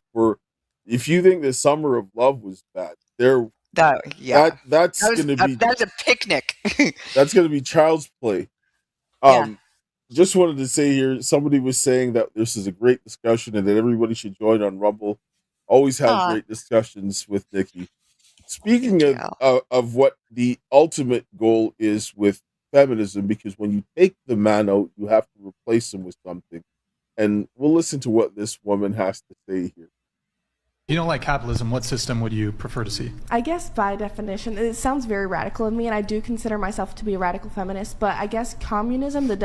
if you think the Summer of Love was bad, that's a picnic. That's going to be child's play. Just wanted to say here, somebody was saying that this is a great discussion and that everybody should join on Rumble. Always have great discussions with Nikki. Speaking of what the ultimate goal is with feminism, because when you take the man out, you have to replace him with something. And we'll listen to what this woman has to say here. If you don't like capitalism, what system would you prefer to see? I guess by definition, it sounds very radical of me, and I do consider myself to be a radical feminist, but I guess communism, the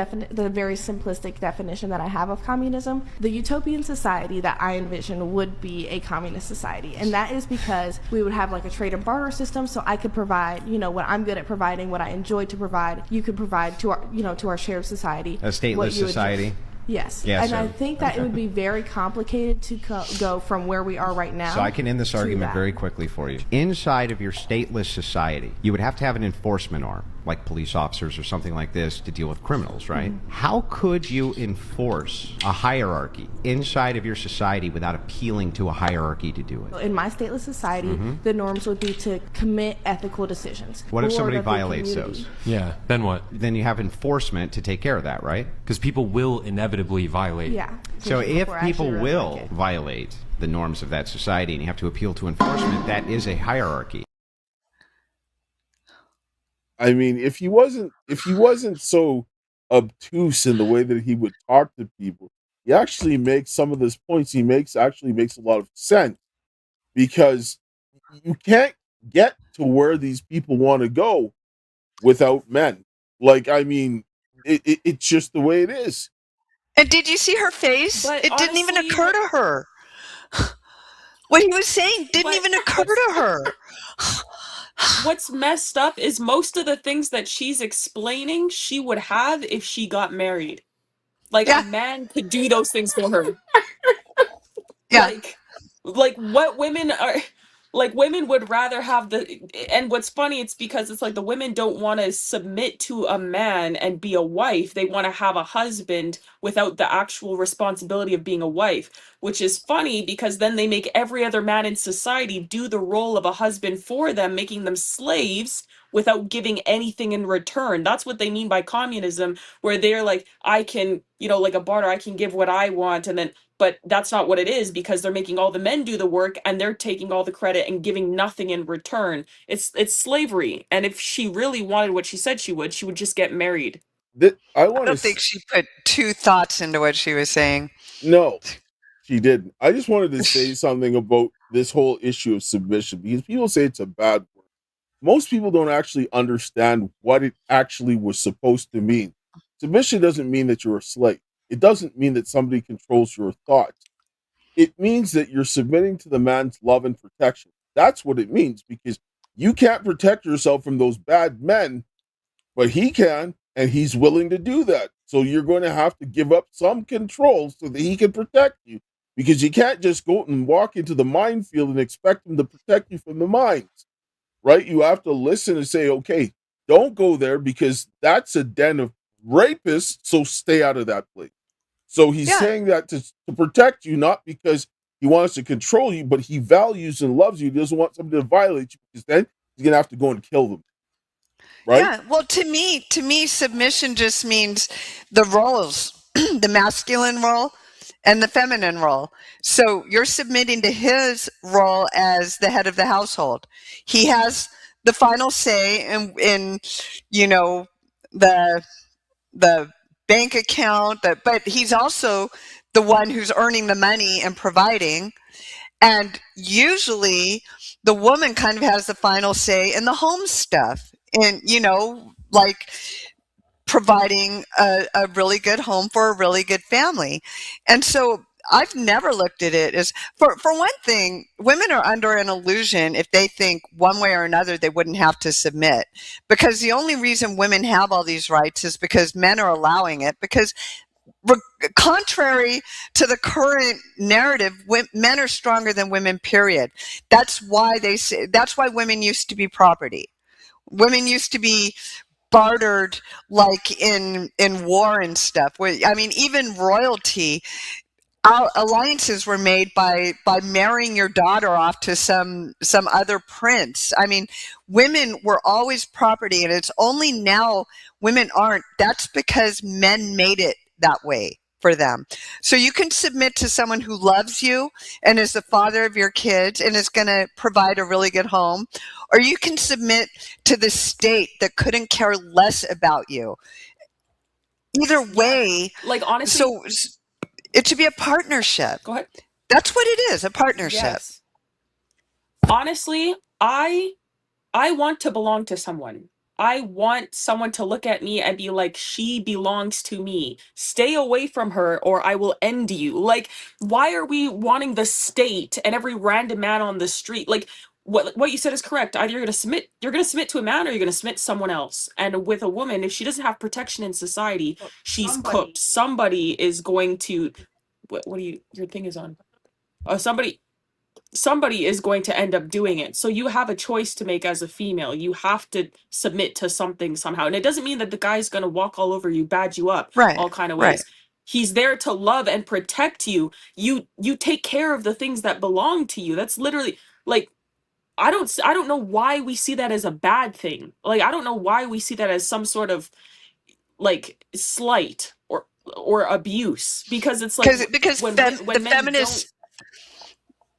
very simplistic definition that I have of communism, the utopian society that I envision would be a communist society. And that is because we would have like a trade and barter system, so I could provide, what I'm good at providing, what I enjoy to provide, you could provide to our, to our shared society. A stateless society. Yes. Yeah, and I think that it would be very complicated to go from where we are right now. So I can end this argument very quickly for you. Inside of your stateless society, you would have to have an enforcement arm, like police officers or something like this, to deal with criminals, right? Mm-hmm. How could you enforce a hierarchy inside of your society without appealing to a hierarchy to do it? In my stateless society, the norms would be to commit ethical decisions. What if somebody violates those? Yeah, then what? Then you have enforcement to take care of that, right? Because people will inevitably violate. Yeah. So if people will violate the norms of that society and you have to appeal to enforcement, that is a hierarchy. I mean, if he wasn't so obtuse in the way that he would talk to people, he actually makes some of those points he makes actually makes a lot of sense, because you can't get to where these people want to go without men. Like, I mean, it's just the way it is. And did you see her face? But it didn't even occur to her. What he was saying didn't even occur to her. What's messed up is most of the things that she's explaining she would have if she got married. Like, a man could do those things for her. Yeah. Like what women are... Like, women would rather have and what's funny, it's because it's like the women don't want to submit to a man and be a wife. They want to have a husband without the actual responsibility of being a wife, which is funny because then they make every other man in society do the role of a husband for them, making them slaves without giving anything in return. That's what they mean by communism, where they're like, I can, like a barter, I can give what I want, and then... But that's not what it is, because they're making all the men do the work and they're taking all the credit and giving nothing in return. It's slavery. And if she really wanted what she said she would just get married. I don't think she put two thoughts into what she was saying. No, she didn't. I just wanted to say something about this whole issue of submission, because people say it's a bad word. Most people don't actually understand what it actually was supposed to mean. Submission doesn't mean that you're a slave. It doesn't mean that somebody controls your thoughts. It means that you're submitting to the man's love and protection. That's what it means, because you can't protect yourself from those bad men, but he can, and he's willing to do that. So you're going to have to give up some control so that he can protect you, because you can't just go and walk into the minefield and expect him to protect you from the mines, right? You have to listen and say, okay, don't go there because that's a den of rapists, so stay out of that place. So he's saying that to protect you, not because he wants to control you, but he values and loves you. He doesn't want somebody to violate you, because then he's going to have to go and kill them. Right? Yeah. Well, to me, submission just means the roles, the masculine role and the feminine role. So you're submitting to his role as the head of the household. He has the final say in the bank account, but he's also the one who's earning the money and providing. And usually the woman kind of has the final say in the home stuff, and like providing a really good home for a really good family. And so I've never looked at it as, for one thing, women are under an illusion if they think one way or another they wouldn't have to submit, because the only reason women have all these rights is because men are allowing it, because contrary to the current narrative, men are stronger than women, period. That's why women used to be property. Women used to be bartered, like in war and stuff. I mean, even royalty, alliances were made by marrying your daughter off to some other prince. I mean, women were always property, and it's only now women aren't. That's because men made it that way for them. So you can submit to someone who loves you and is the father of your kids and is going to provide a really good home, or you can submit to the state that couldn't care less about you. Either way, like, honestly, so it should be a partnership. Go ahead. That's what it is, a partnership. Yes. Honestly, I want to belong to someone. I want someone to look at me and be like, she belongs to me. Stay away from her or I will end you. Like, why are we wanting the state and every random man on the street? Like, what you said is correct. Either you're gonna submit to a man or you're gonna submit to someone else. And with a woman, if she doesn't have protection in society, she's cooked. Somebody is going to what are you your thing is on? Somebody is going to end up doing it. So you have a choice to make as a female. You have to submit to something somehow. And it doesn't mean that the guy's going to walk all over you, badge you up, Right. all kind of Right. ways. He's there to love and protect you. You take care of the things that belong to you. That's literally like I don't know why we see that as a bad thing. Like I don't know why we see that as some sort of like slight or abuse because it's like because when the men feminist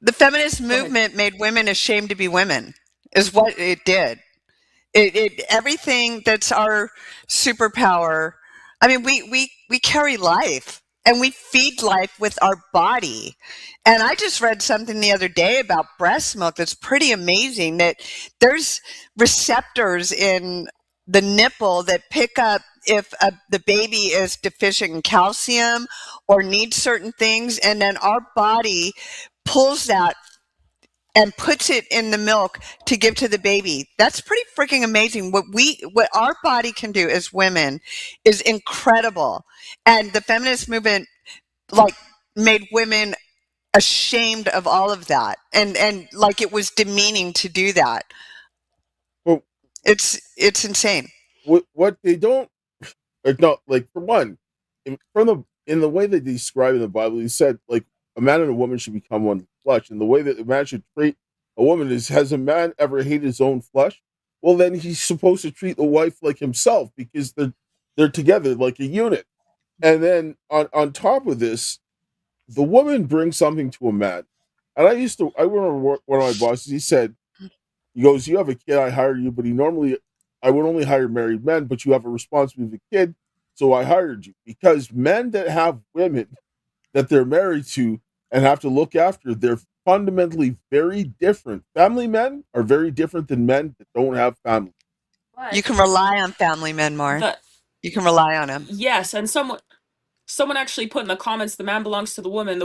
Go ahead. movement made women ashamed to be women is what it did. It everything that's our superpower. I mean, we carry life and we feed life with our body. And I just read something the other day about breast milk that's pretty amazing, that there's receptors in the nipple that pick up if the baby is deficient in calcium or needs certain things, and then our body pulls that and puts it in the milk to give to the baby. That's pretty freaking amazing. What our body can do as women is incredible. And the feminist movement like made women ashamed of all of that. And like it was demeaning to do that. Well, it's insane. What they don't no, like for one, in the way they describe in the Bible, he said like a man and a woman should become one flesh, and the way that a man should treat a woman is, has a man ever hated his own flesh? Well, then he's supposed to treat the wife like himself because they're together like a unit. And then on top of this, the woman brings something to a man. And I remember one of my bosses, he goes, you have a kid, I hire you, but I would only hire married men, but you have a responsibility with a kid, so I hired you. Because men that have women that they're married to and have to look after, they're fundamentally very different. Family men are very different than men that don't have family. You can rely on family men more. You can rely on them. Yes, and someone actually put in the comments, the man belongs to the woman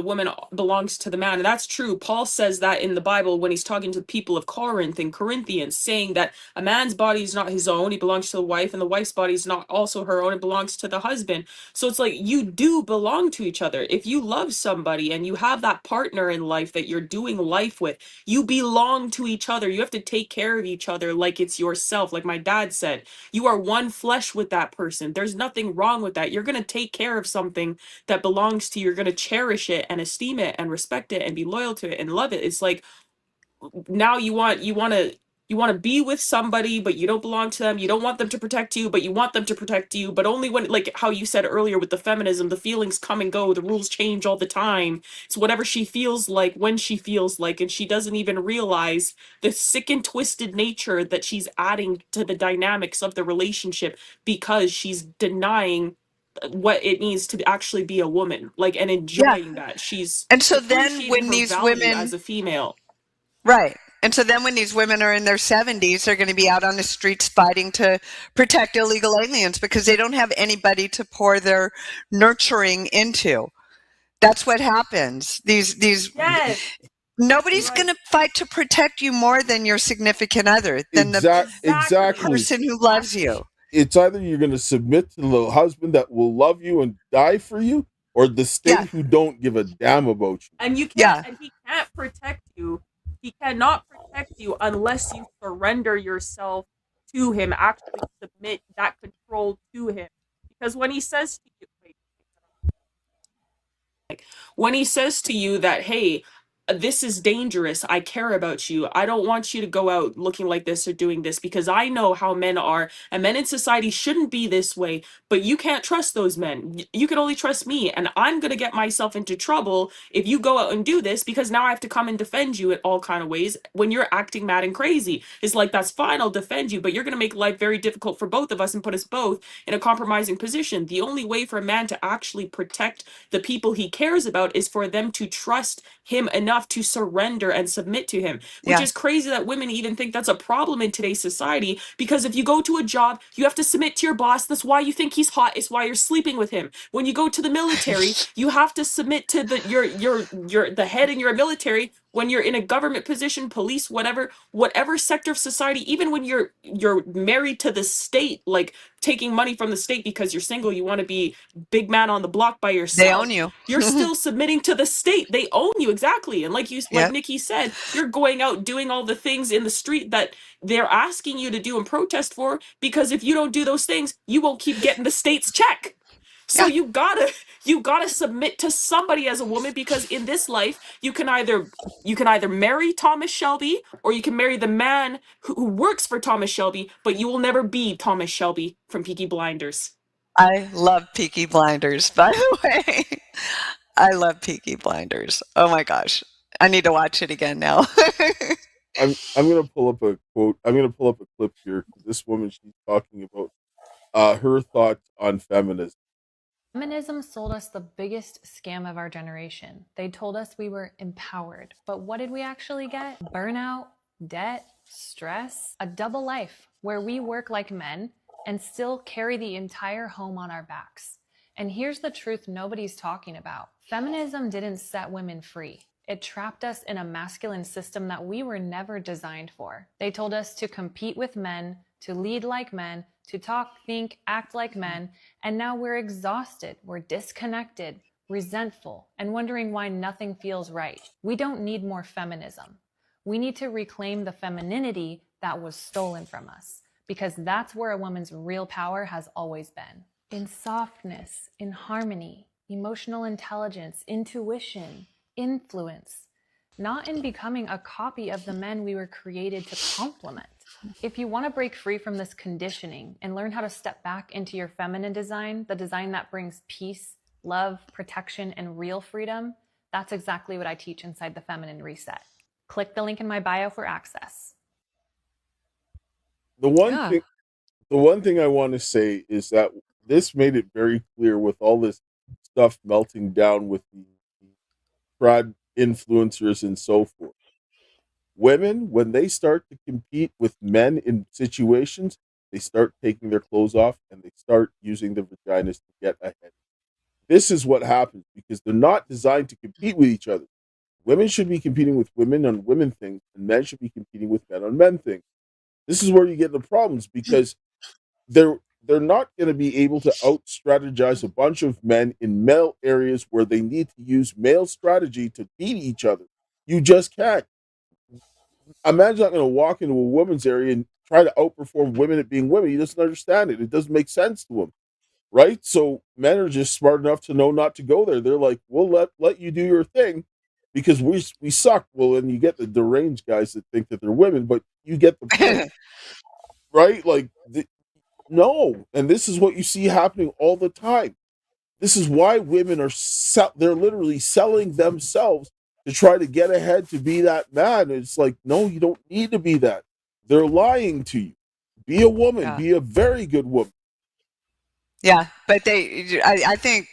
belongs to the man. And that's true. Paul says that in the Bible when he's talking to the people of Corinth in Corinthians, saying that a man's body is not his own, he belongs to the wife, and the wife's body is not also her own, it belongs to the husband. So it's like you do belong to each other. If you love somebody and you have that partner in life that you're doing life with, you belong to each other. You have to take care of each other like it's yourself. Like my dad said, you are one flesh with that person. There's nothing wrong with that. You're going to take care of something that belongs to you. You're going to cherish it and esteem it and respect it and be loyal to it and love it. It's like now you want to be with somebody, but you don't belong to them. You don't want them to protect you, but you want them to protect you. But only when, like how you said earlier with the feminism, the feelings come and go, the rules change all the time. It's whatever she feels like when she feels like, and she doesn't even realize the sick and twisted nature that she's adding to the dynamics of the relationship because she's denying what it means to actually be a woman, like, and enjoying that. She's and so then appreciating when her these value women as a female. Right. And so then when these women are in their 70s, they're going to be out on the streets fighting to protect illegal aliens because they don't have anybody to pour their nurturing into. That's what happens. Nobody's going to fight to protect you more than your significant other, than the person who loves you. It's either you're going to submit to the husband that will love you and die for you, or the state who don't give a damn about you. And you can't, and he can't protect you. He cannot protect you unless you surrender yourself to him, actually submit that control to him. Because when he says to you, that, hey, this is dangerous, I care about you, I don't want you to go out looking like this or doing this because I know how men are, and men in society shouldn't be this way, but you can't trust those men. You can only trust me, and I'm going to get myself into trouble if you go out and do this because now I have to come and defend you in all kind of ways when you're acting mad and crazy. It's like, that's fine, I'll defend you, but you're going to make life very difficult for both of us and put us both in a compromising position. The only way for a man to actually protect the people he cares about is for them to trust him enough have to surrender and submit to him, which Yeah. is crazy that women even think that's a problem in today's society, because if you go to a job, you have to submit to your boss. That's why you think he's hot. It's why you're sleeping with him. When you go to the military, you have to submit to the head in your military. When you're in a government position, police, whatever sector of society, even when you're married to the state, like taking money from the state because you're single, you want to be big man on the block by They yourself, own you. you're still submitting to the state. They own you, exactly. And like Yep. Nikki said, you're going out doing all the things in the street that they're asking you to do and protest for, because if you don't do those things, you won't keep getting the state's check. So you gotta submit to somebody as a woman, because in this life you can either marry Thomas Shelby, or you can marry the man who works for Thomas Shelby, but you will never be Thomas Shelby from Peaky Blinders. I love Peaky Blinders, by the way. I love Peaky Blinders. Oh my gosh. I need to watch it again now. I'm gonna pull up a quote. I'm gonna pull up a clip here. This woman, she's talking about her thoughts on feminism. Feminism sold us the biggest scam of our generation. They told us we were empowered, but what did we actually get? Burnout, debt, stress, a double life where we work like men and still carry the entire home on our backs. And here's the truth nobody's talking about. Feminism didn't set women free. It trapped us in a masculine system that we were never designed for. They told us to compete with men, to lead like men, to talk, think, act like men, and now we're exhausted, we're disconnected, resentful, and wondering why nothing feels right. We don't need more feminism. We need to reclaim the femininity that was stolen from us, because that's where a woman's real power has always been. In softness, in harmony, emotional intelligence, intuition, influence, not in becoming a copy of the men we were created to complement. If you want to break free from this conditioning and learn how to step back into your feminine design, the design that brings peace, love, protection, and real freedom, that's exactly what I teach inside the Feminine Reset. Click the link in my bio for access. The one thing I want to say is that this made it very clear with all this stuff melting down with the trad influencers and so forth. Women, when they start to compete with men in situations, they start taking their clothes off and they start using their vaginas to get ahead. This is what happens because they're not designed to compete with each other. Women should be competing with women on women things, and men should be competing with men on men things. This is where you get the problems because they're not going to be able to out-strategize a bunch of men in male areas where they need to use male strategy to beat each other. You just can't. A man's not going to walk into a woman's area and try to outperform women at being women. He doesn't understand it. It doesn't make sense to him, right? So men are just smart enough to know not to go there. They're like, we'll let you do your thing because we suck. Well, and you get the deranged guys that think that they're women, but you get the point, right? Like, no. And this is what you see happening all the time. This is why women are they're literally selling themselves to try to get ahead to be that man. It's like, no, you don't need to be that. They're lying to you. Be a woman. Be a very good woman. Yeah, but I think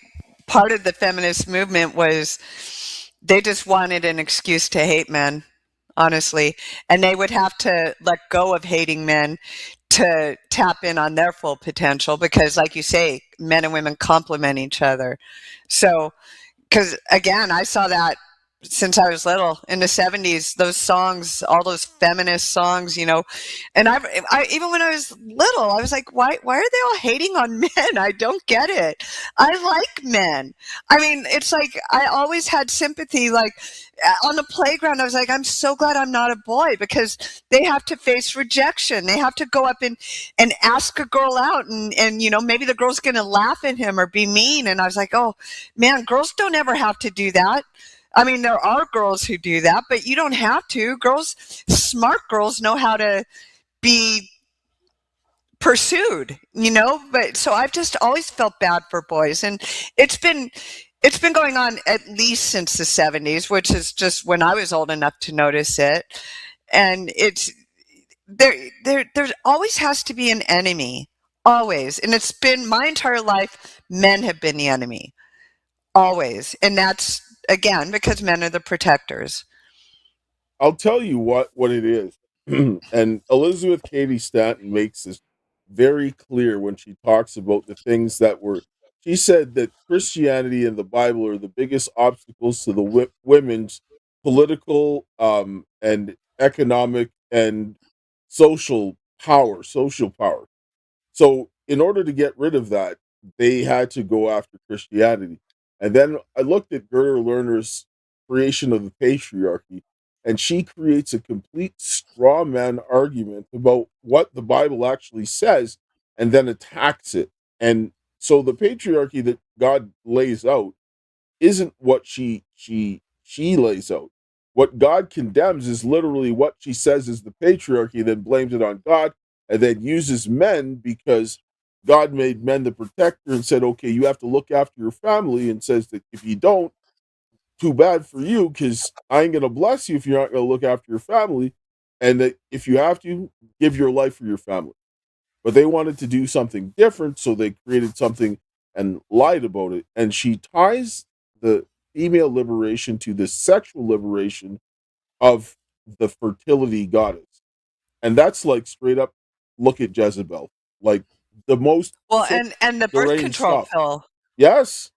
part of the feminist movement was they just wanted an excuse to hate men, honestly. And they would have to let go of hating men to tap in on their full potential because, like you say, men and women complement each other. So, because again, I saw that since I was little in the 70s, those songs, all those feminist songs, you know, and I even when I was little, I was like, why are they all hating on men? I don't get it. I like men. I mean, it's like, I always had sympathy, like on the playground, I was like, I'm so glad I'm not a boy because they have to face rejection. They have to go up and ask a girl out and, you know, maybe the girl's going to laugh at him or be mean. And I was like, oh man, girls don't ever have to do that. I mean, there are girls who do that, but you don't have to. Girls, smart girls know how to be pursued, you know? But so I've just always felt bad for boys. And it's been going on at least since the 70s, which is just when I was old enough to notice it. And it's there always has to be an enemy, always. And it's been my entire life, men have been the enemy, always. And that's, again, because men are the protectors. I'll tell you what it is. And Elizabeth Cady Stanton makes this very clear when she talks about the things that were. She said that Christianity and the Bible are the biggest obstacles to the women's political and economic and social power. So, in order to get rid of that, they had to go after Christianity. And then I looked at Gerda Lerner's creation of the patriarchy, and she creates a complete straw man argument about what the Bible actually says and then attacks it. And so the patriarchy that God lays out isn't what she lays out. What God condemns is literally what she says is the patriarchy, then blames it on God, and then uses men because God made men the protector and said, okay, you have to look after your family, and says that if you don't, too bad for you, because I ain't gonna bless you if you're not gonna look after your family, and that if you have to, give your life for your family. But they wanted to do something different, so they created something and lied about it. And she ties the female liberation to the sexual liberation of the fertility goddess. And that's like straight up look at Jezebel. Like the most Well, sick, and the birth deranged control stuff. pill. Yes.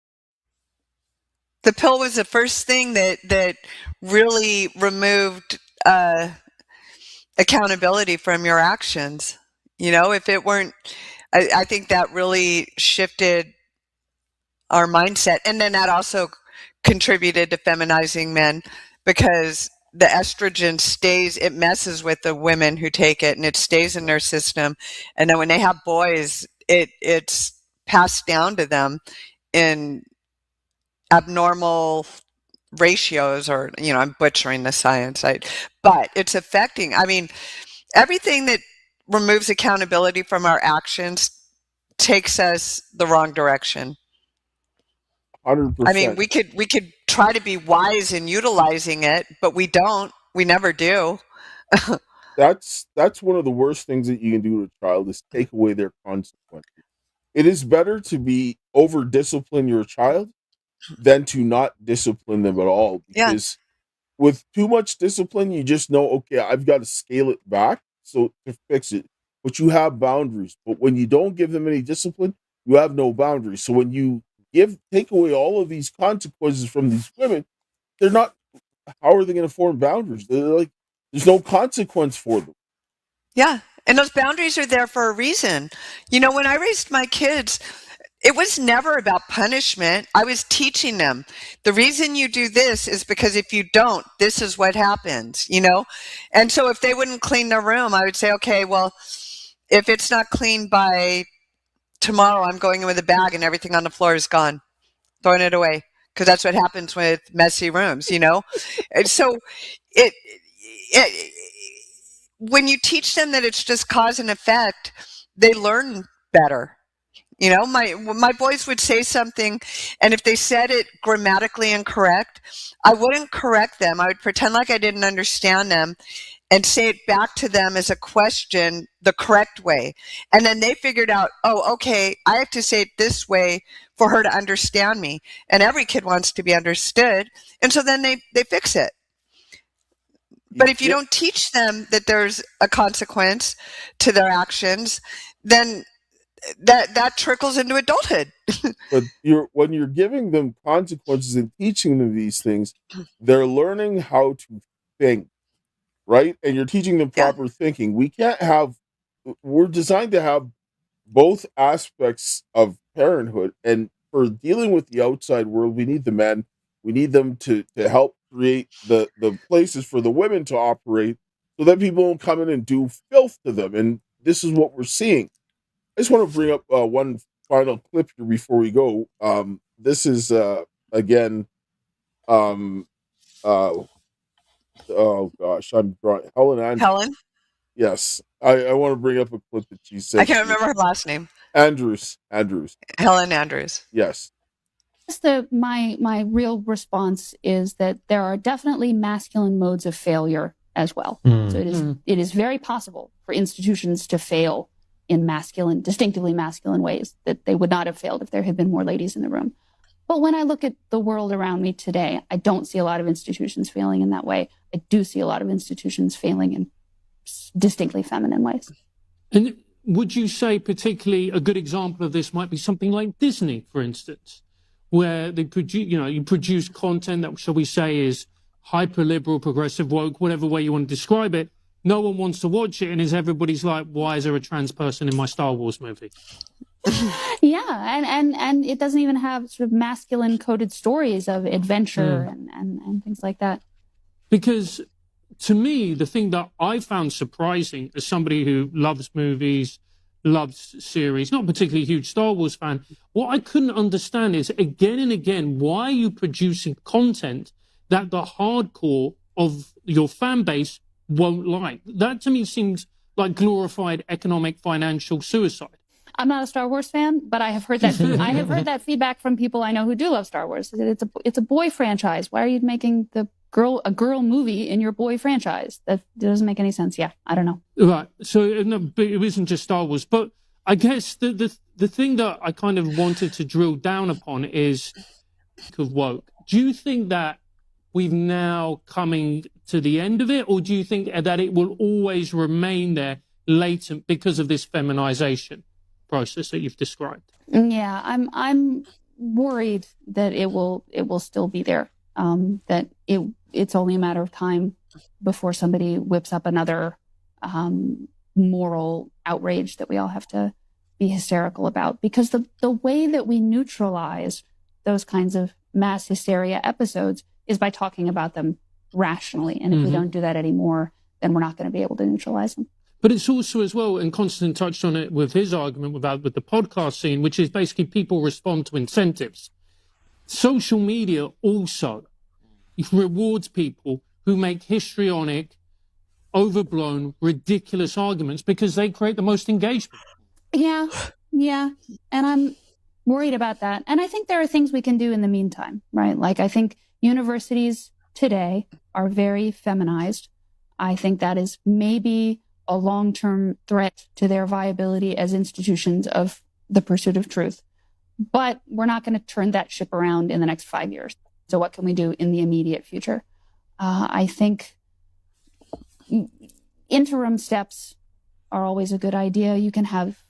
The pill was the first thing that really removed accountability from your actions. You know, if it weren't, I think that really shifted our mindset. And then that also contributed to feminizing men, because the estrogen it messes with the women who take it, and it stays in their system. And then when they have boys, it's passed down to them in abnormal ratios, or, you know, I'm butchering the science, but it's affecting, I mean, everything that removes accountability from our actions takes us the wrong direction. 100%. I mean, we could try to be wise in utilizing it, but we don't. We never do. That's one of the worst things that you can do to a child, is take away their consequences. It is better to be over discipline your child than to not discipline them at all, Yeah. because with too much discipline, you just know, okay, I've got to scale it back so to fix it. But you have boundaries. But when you don't give them any discipline, you have no boundaries. So when you take away all of these consequences from these women, they're not. How are they going to form boundaries? They're like, there's no consequence for them. Yeah. And those boundaries are there for a reason. You know, when I raised my kids, it was never about punishment. I was teaching them, the reason you do this is because if you don't, this is what happens, you know? And so if they wouldn't clean their room, I would say, okay, well, if it's not cleaned by tomorrow, I'm going in with a bag and everything on the floor is gone, throwing it away. Because that's what happens with messy rooms, you know? And so it when you teach them that it's just cause and effect, they learn better. You know, my boys would say something, and if they said it grammatically incorrect, I wouldn't correct them. I would pretend like I didn't understand them and say it back to them as a question the correct way. And then they figured out, oh, okay, I have to say it this way for her to understand me. And every kid wants to be understood. And so then they fix it. But if you don't teach them that there's a consequence to their actions, then that trickles into adulthood. But when you're giving them consequences and teaching them these things, they're learning how to think, right? And you're teaching them proper thinking. We're designed to have both aspects of parenthood, and for dealing with the outside world, we need the men. We need them to help create the places for the women to operate, so that people don't come in and do filth to them. And this is what we're seeing. I just want to bring up one final clip here before we go. This is again, oh gosh, I'm drawing Helen? Yes, I want to bring up a clip that she said. I can't remember her last name. Andrews. Helen Andrews. Yes. My real response is that there are definitely masculine modes of failure as well. So it is very possible for institutions to fail in distinctively masculine ways that they would not have failed if there had been more ladies in the room. But when I look at the world around me today, I don't see a lot of institutions failing in that way. I do see a lot of institutions failing in distinctly feminine ways. And would you say particularly a good example of this might be something like Disney, for instance, where they you produce content that, shall we say, is hyper liberal, progressive, woke, whatever way you want to describe it. No one wants to watch it, and everybody's like, why is there a trans person in my Star Wars movie? Yeah, and it doesn't even have sort of masculine coded stories of adventure and things like that. Because to me, the thing that I found surprising as somebody who loves movies, loves series, not particularly a huge Star Wars fan, what I couldn't understand is again and again, why are you producing content that the hardcore of your fan base won't like? That to me seems like glorified economic financial suicide. I'm not a Star Wars fan, but I have heard that I have heard that feedback from people I know who do love Star Wars. It's a boy franchise. Why are you making a girl movie in your boy franchise? That doesn't make any sense. Yeah, I don't know. Right. So no, but it isn't just Star Wars, but I guess the thing that I kind of wanted to drill down upon is woke. Do you think that we've now coming to the end of it, or do you think that it will always remain there latent because of this feminization process that you've described? Yeah, I'm worried that it will still be there. That it's only a matter of time before somebody whips up another moral outrage that we all have to be hysterical about. Because the way that we neutralize those kinds of mass hysteria episodes is by talking about them rationally. And if we don't do that anymore, then we're not going to be able to neutralize them. But it's also as well, and Constantine touched on it with his argument with the podcast scene, which is basically people respond to incentives. Social media also rewards people who make histrionic, overblown, ridiculous arguments because they create the most engagement. Yeah. And I'm worried about that. And I think there are things we can do in the meantime, right? Like I think universities today are very feminized. I think that is maybe a long-term threat to their viability as institutions of the pursuit of truth. But we're not going to turn that ship around in the next 5 years. So what can we do in the immediate future? I think interim steps are always a good idea. You can have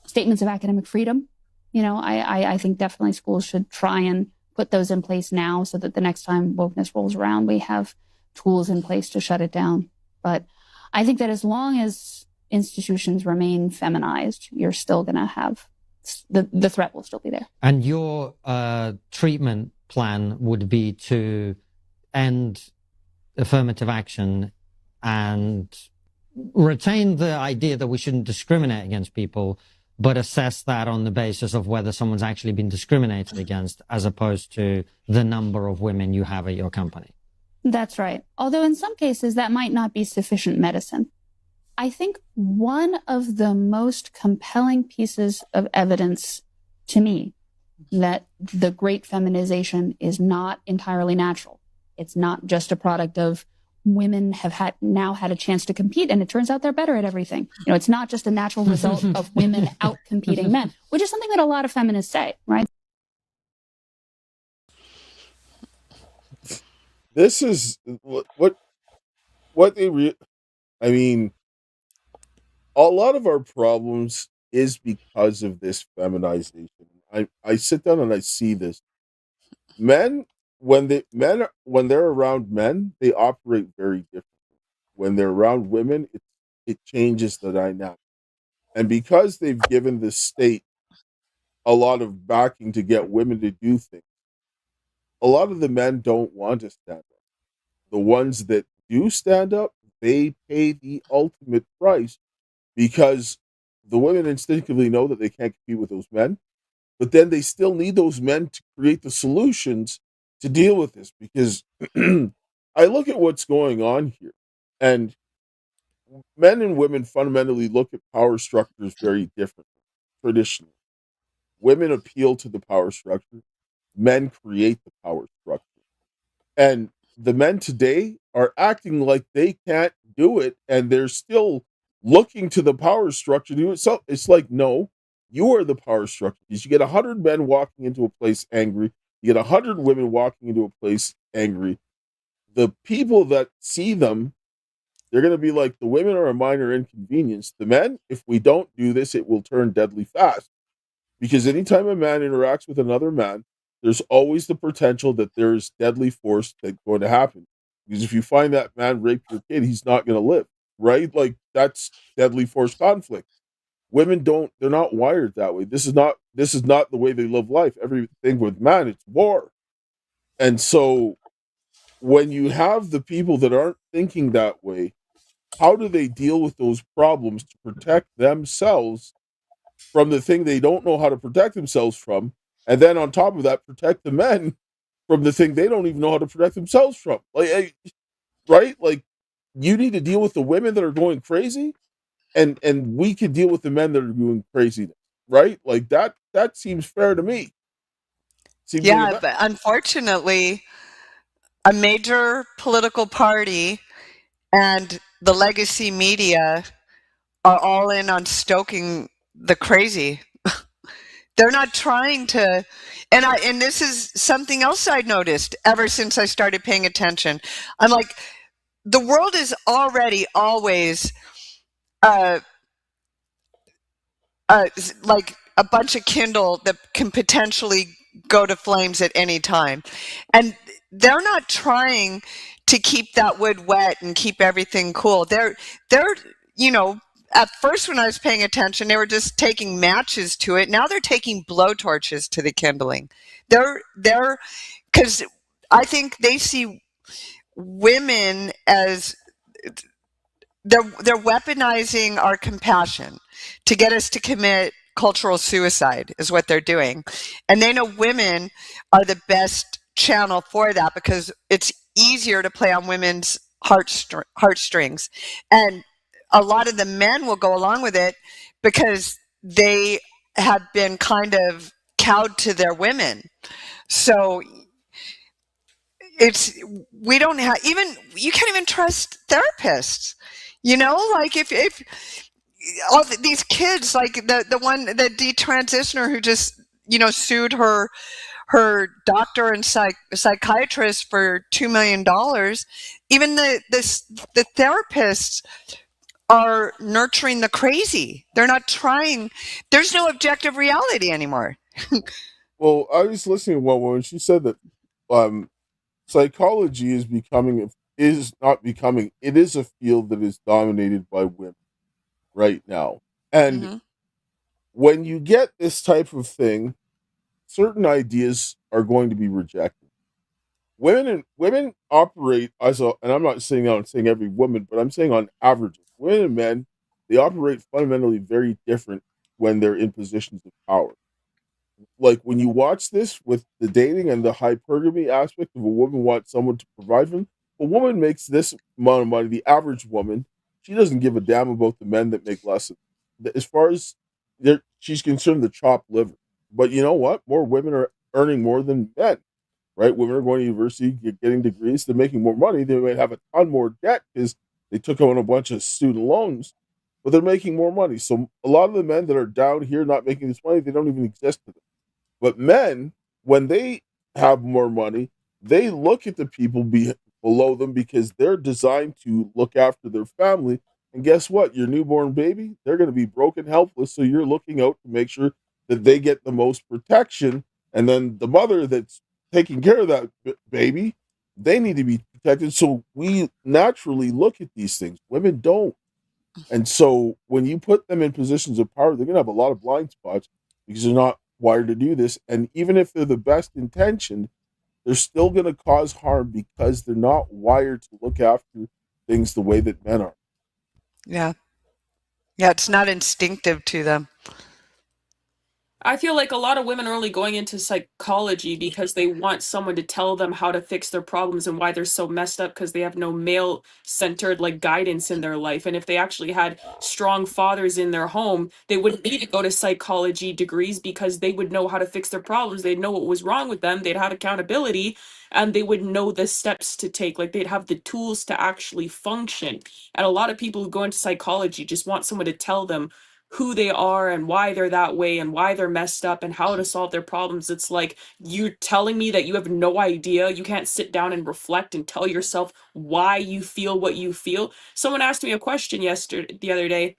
statements of academic freedom. I think definitely schools should try and put those in place now so that the next time wokeness rolls around, we have tools in place to shut it down. But I think that as long as institutions remain feminized, you're still going to have the threat will still be there. And your treatment plan would be to end affirmative action and retain the idea that we shouldn't discriminate against people, but assess that on the basis of whether someone's actually been discriminated against, as opposed to the number of women you have at your company. That's right. Although in some cases that might not be sufficient medicine. I think one of the most compelling pieces of evidence to me that the great feminization is not entirely natural. It's not just a product of women have now had a chance to compete, and it turns out they're better at everything. It's not just a natural result of women out competing men, which is something that a lot of feminists say, right? This is what they I mean, a lot of our problems is because of this feminization. I sit down and I see this. Men, when they're around men, they operate very differently. When they're around women, it changes the dynamic. And because they've given the state a lot of backing to get women to do things, a lot of the men don't want to stand up. The ones that do stand up, they pay the ultimate price because the women instinctively know that they can't compete with those men, but then they still need those men to create the solutions to deal with this. Because I look at what's going on here, and men and women fundamentally look at power structures very differently. Traditionally, women appeal to the power structure, men create the power structure. And the men today are acting like they can't do it, and they're still looking to the power structure to do it. So it's like, no, you are the power structure. Because you get 100 men walking into a place angry, You get 100 women walking into a place angry. The people that see them, they're going to be like, the women are a minor inconvenience. The men, if we don't do this, it will turn deadly fast. Because anytime a man interacts with another man, there's always the potential that there's deadly force that's going to happen. Because if you find that man raped your kid, he's not going to live, right? Like, that's deadly force conflict. Women they're not wired that way. This is not the way they live life. Everything with man, it's war. And so when you have the people that aren't thinking that way, how do they deal with those problems to protect themselves from the thing they don't know how to protect themselves from? And then on top of that, protect the men from the thing they don't even know how to protect themselves from. Like, right? Like, you need to deal with the women that are going crazy, and we can deal with the men that are doing craziness, right? Like, that seems fair to me. Yeah, but unfortunately, a major political party and the legacy media are all in on stoking the crazy. They're not trying to, and this is something else I noticed ever since I started paying attention. I'm like, the world is already always like a bunch of Kindle that can potentially go to flames at any time. And they're not trying to keep that wood wet and keep everything cool. They're at first when I was paying attention, they were just taking matches to it. Now they're taking blowtorches to the kindling. They're because I think they see women as they're weaponizing our compassion to get us to commit cultural suicide is what they're doing. And they know women are the best channel for that because it's easier to play on women's heartstrings. And a lot of the men will go along with it because they have been kind of cowed to their women. So we don't have you can't even trust therapists. Like if all these kids, like the detransitioner who just sued her doctor and psychiatrist for $2 million, even the therapists are nurturing the crazy. They're not trying. There's no objective reality anymore. Well, I was listening to one woman. She said that psychology is it is a field that is dominated by women right now. And when you get this type of thing, certain ideas are going to be rejected. Women operate and I'm not saying every woman, but I'm saying on average, women and men, they operate fundamentally very different when they're in positions of power. Like, when you watch this with the dating and the hypergamy aspect of a woman wants someone to provide for them, a woman makes this amount of money, the average woman, she doesn't give a damn about the men that make less. As far as she's concerned, the chopped liver. But you know what? More women are earning more than men, right? Women are going to university, getting degrees, they're making more money. They might have a ton more debt because they took on a bunch of student loans, but they're making more money. So a lot of the men that are down here not making this money, they don't even exist to them. But men, when they have more money, they look at the people below them because they're designed to look after their family. And guess what? Your newborn baby, they're going to be broken, helpless. So you're looking out to make sure that they get the most protection. And then the mother that's taking care of that baby, they need to be protected. So we naturally look at these things. Women don't. And so when you put them in positions of power, they're going to have a lot of blind spots because they're not wired to do this. And even if they're the best intentioned, they're still going to cause harm because they're not wired to look after things the way that men are. Yeah, it's not instinctive to them. I feel like a lot of women are only going into psychology because they want someone to tell them how to fix their problems and why they're so messed up because they have no male-centered guidance in their life. And if they actually had strong fathers in their home, they wouldn't need to go to psychology degrees because they would know how to fix their problems. They'd know what was wrong with them. They'd have accountability and they would know the steps to take. They'd have the tools to actually function. And a lot of people who go into psychology just want someone to tell them who they are and why they're that way and why they're messed up and how to solve their problems. It's like you're telling me that you have no idea. You can't sit down and reflect and tell yourself why you feel what you feel. Someone asked me a question the other day,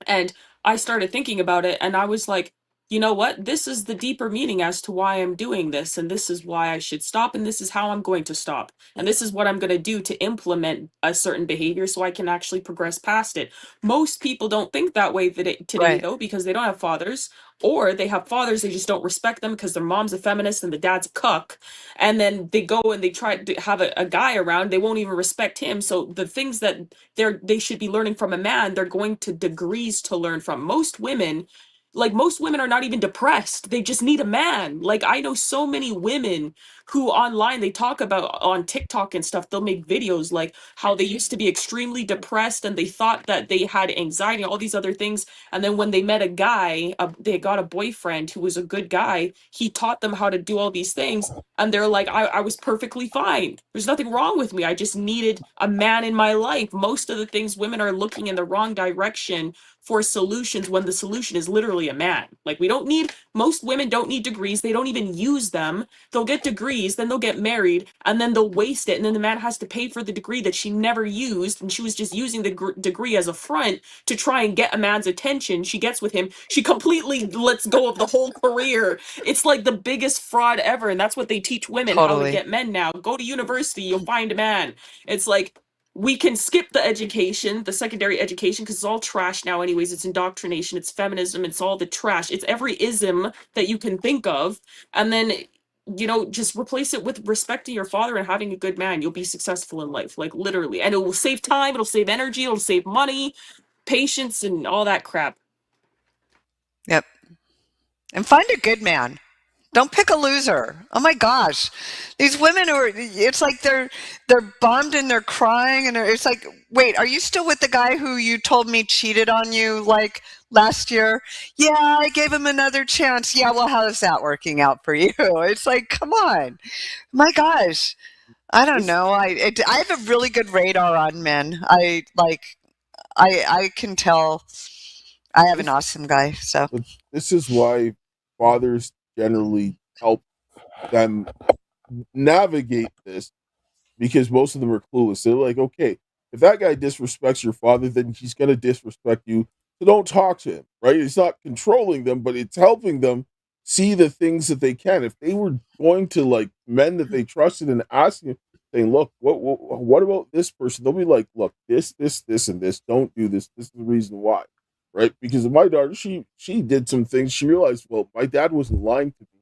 and I started thinking about it, and I was like, you know what? This is the deeper meaning as to why I'm doing this, and this is why I should stop, and this is how I'm going to stop. And this is what I'm going to do to implement a certain behavior so I can actually progress past it. Most people don't think that way today, though, because they don't have fathers, or they have fathers, they just don't respect them because their mom's a feminist and the dad's a cuck. And then they go and they try to have a guy around, they won't even respect him. So the things that they should be learning from a man, they're going to degrees to learn from. Most women are not even depressed, they just need a man. Like, I know so many women who online, they talk about on TikTok and stuff, they'll make videos like how they used to be extremely depressed and they thought that they had anxiety, all these other things, and then when they met a guy, they got a boyfriend who was a good guy, he taught them how to do all these things, and they're like, I was perfectly fine, there's nothing wrong with me, I just needed a man in my life. Most of the things, women are looking in the wrong direction for solutions when the solution is literally a man. Like, most women don't need degrees, they don't even use them. They'll get degrees, then they'll get married, and then they'll waste it, and then the man has to pay for the degree that she never used, and she was just using the degree as a front to try and get a man's attention. She gets with him, she completely lets go of the whole career. It's like the biggest fraud ever, and that's what they teach women, how to Totally. get men now. Go to university, you'll find a man. It's like, we can skip the education, the secondary education, because it's all trash now anyways. It's indoctrination, it's feminism, it's all the trash. It's every ism that you can think of. And then, just replace it with respecting your father and having a good man. You'll be successful in life, like literally. And it will save time, it'll save energy, it'll save money, patience, and all that crap. Yep. And find a good man. Don't pick a loser. Oh my gosh. These women it's like they're bummed and they're crying and it's like, wait, are you still with the guy who you told me cheated on you like last year? Yeah, I gave him another chance. Yeah, well, how's that working out for you? It's like, come on. My gosh. I don't know. I have a really good radar on men. I can tell I have an awesome guy. So this is why fathers generally help them navigate this, because most of them are clueless. They're like, okay, if that guy disrespects your father, then he's going to disrespect you. So don't talk to him, right? It's not controlling them, but it's helping them see the things that they can. If they were going to like men that they trusted and asking, saying, look, what about this person? They'll be like, look, this, and this, don't do this. This is the reason why. Right? Because of my daughter, she did some things. She realized, well, my dad wasn't lying to me.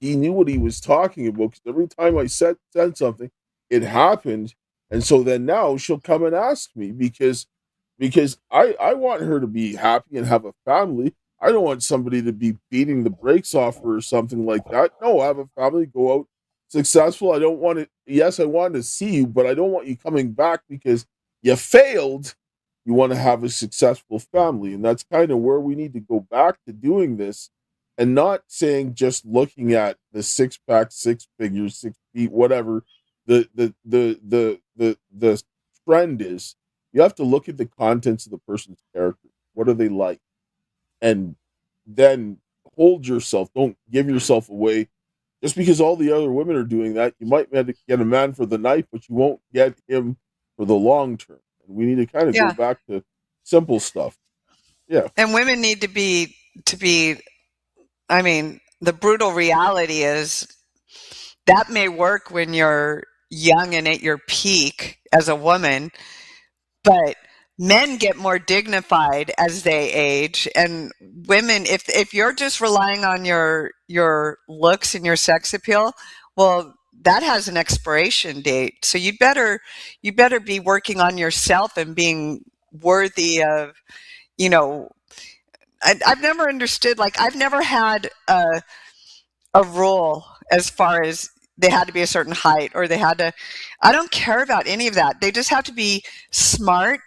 He knew what he was talking about, because every time I said something, it happened. And so then now she'll come and ask me because I want her to be happy and have a family. I don't want somebody to be beating the brakes off her or something like that. No, I have a family, go out successful. I don't want it. Yes, I want to see you, but I don't want you coming back because you failed. You want to have a successful family. And that's kind of where we need to go back to doing this, and not saying just looking at the 6-pack, 6 figures, 6 feet, whatever the trend is. You have to look at the contents of the person's character. What are they like? And then hold yourself. Don't give yourself away. Just because all the other women are doing that, you might get a man for the night, but you won't get him for the long term. We need to kind of go back to simple stuff. Yeah. And women need to be, I mean, the brutal reality is that may work when you're young and at your peak as a woman, but men get more dignified as they age. And women, if you're just relying on your looks and your sex appeal, well, that has an expiration date. So you better be working on yourself and being worthy of, I've never understood, like, I've never had a rule as far as they had to be a certain height or I don't care about any of that. They just have to be smart.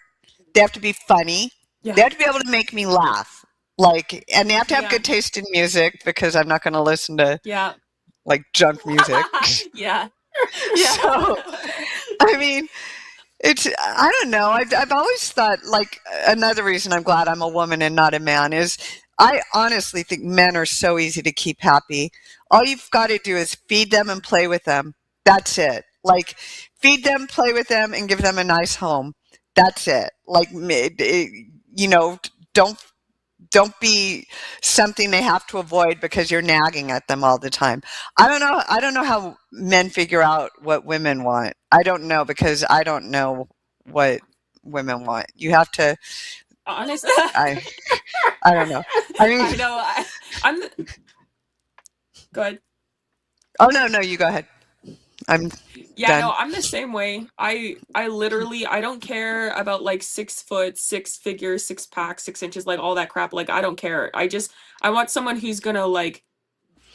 They have to be funny. Yeah. They have to be able to make me laugh. And they have to have good taste in music, because I'm not going to listen to like junk music. Yeah. So, I mean, I don't know. I've always thought, like, another reason I'm glad I'm a woman and not a man is I honestly think men are so easy to keep happy. All you've got to do is feed them and play with them. That's it. Like, feed them, play with them, and give them a nice home. That's it. Like, you know, don't be something they have to avoid because you're nagging at them all the time. I don't know how men figure out what women want. I don't know, because I don't know what women want. You have to. Honestly, I don't know. I mean, I know. I'm. Go ahead. Oh no, you go ahead. I'm Yeah, done. no, I'm the same way. I literally, I don't care about like 6 foot, 6 figure, 6 pack, 6 inches, like all that crap. Like, I don't care. I want someone who's gonna like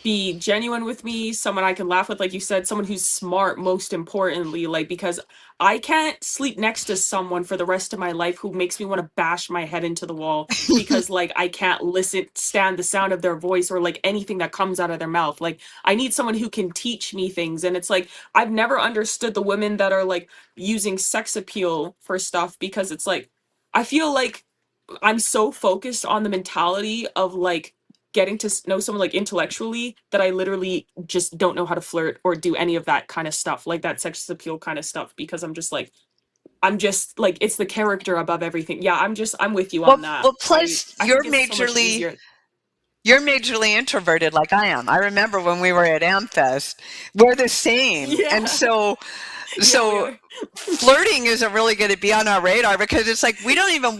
be genuine with me, someone I can laugh with, like you said, someone who's smart, most importantly, like, because I can't sleep next to someone for the rest of my life who makes me want to bash my head into the wall because like I can't stand the sound of their voice or like anything that comes out of their mouth. Like, I need someone who can teach me things. And it's like, I've never understood the women that are like using sex appeal for stuff, because it's like, I feel like I'm so focused on the mentality of like getting to know someone like intellectually that I literally just don't know how to flirt or do any of that kind of stuff, like that sex appeal kind of stuff, because I'm just like it's the character above everything. Yeah, I'm with you on that. Well, plus I think it's so much easier. You're majorly introverted like I am. I remember when we were at AmFest, we're the same. Yeah. And so flirting isn't really going to be on our radar, because it's like we don't even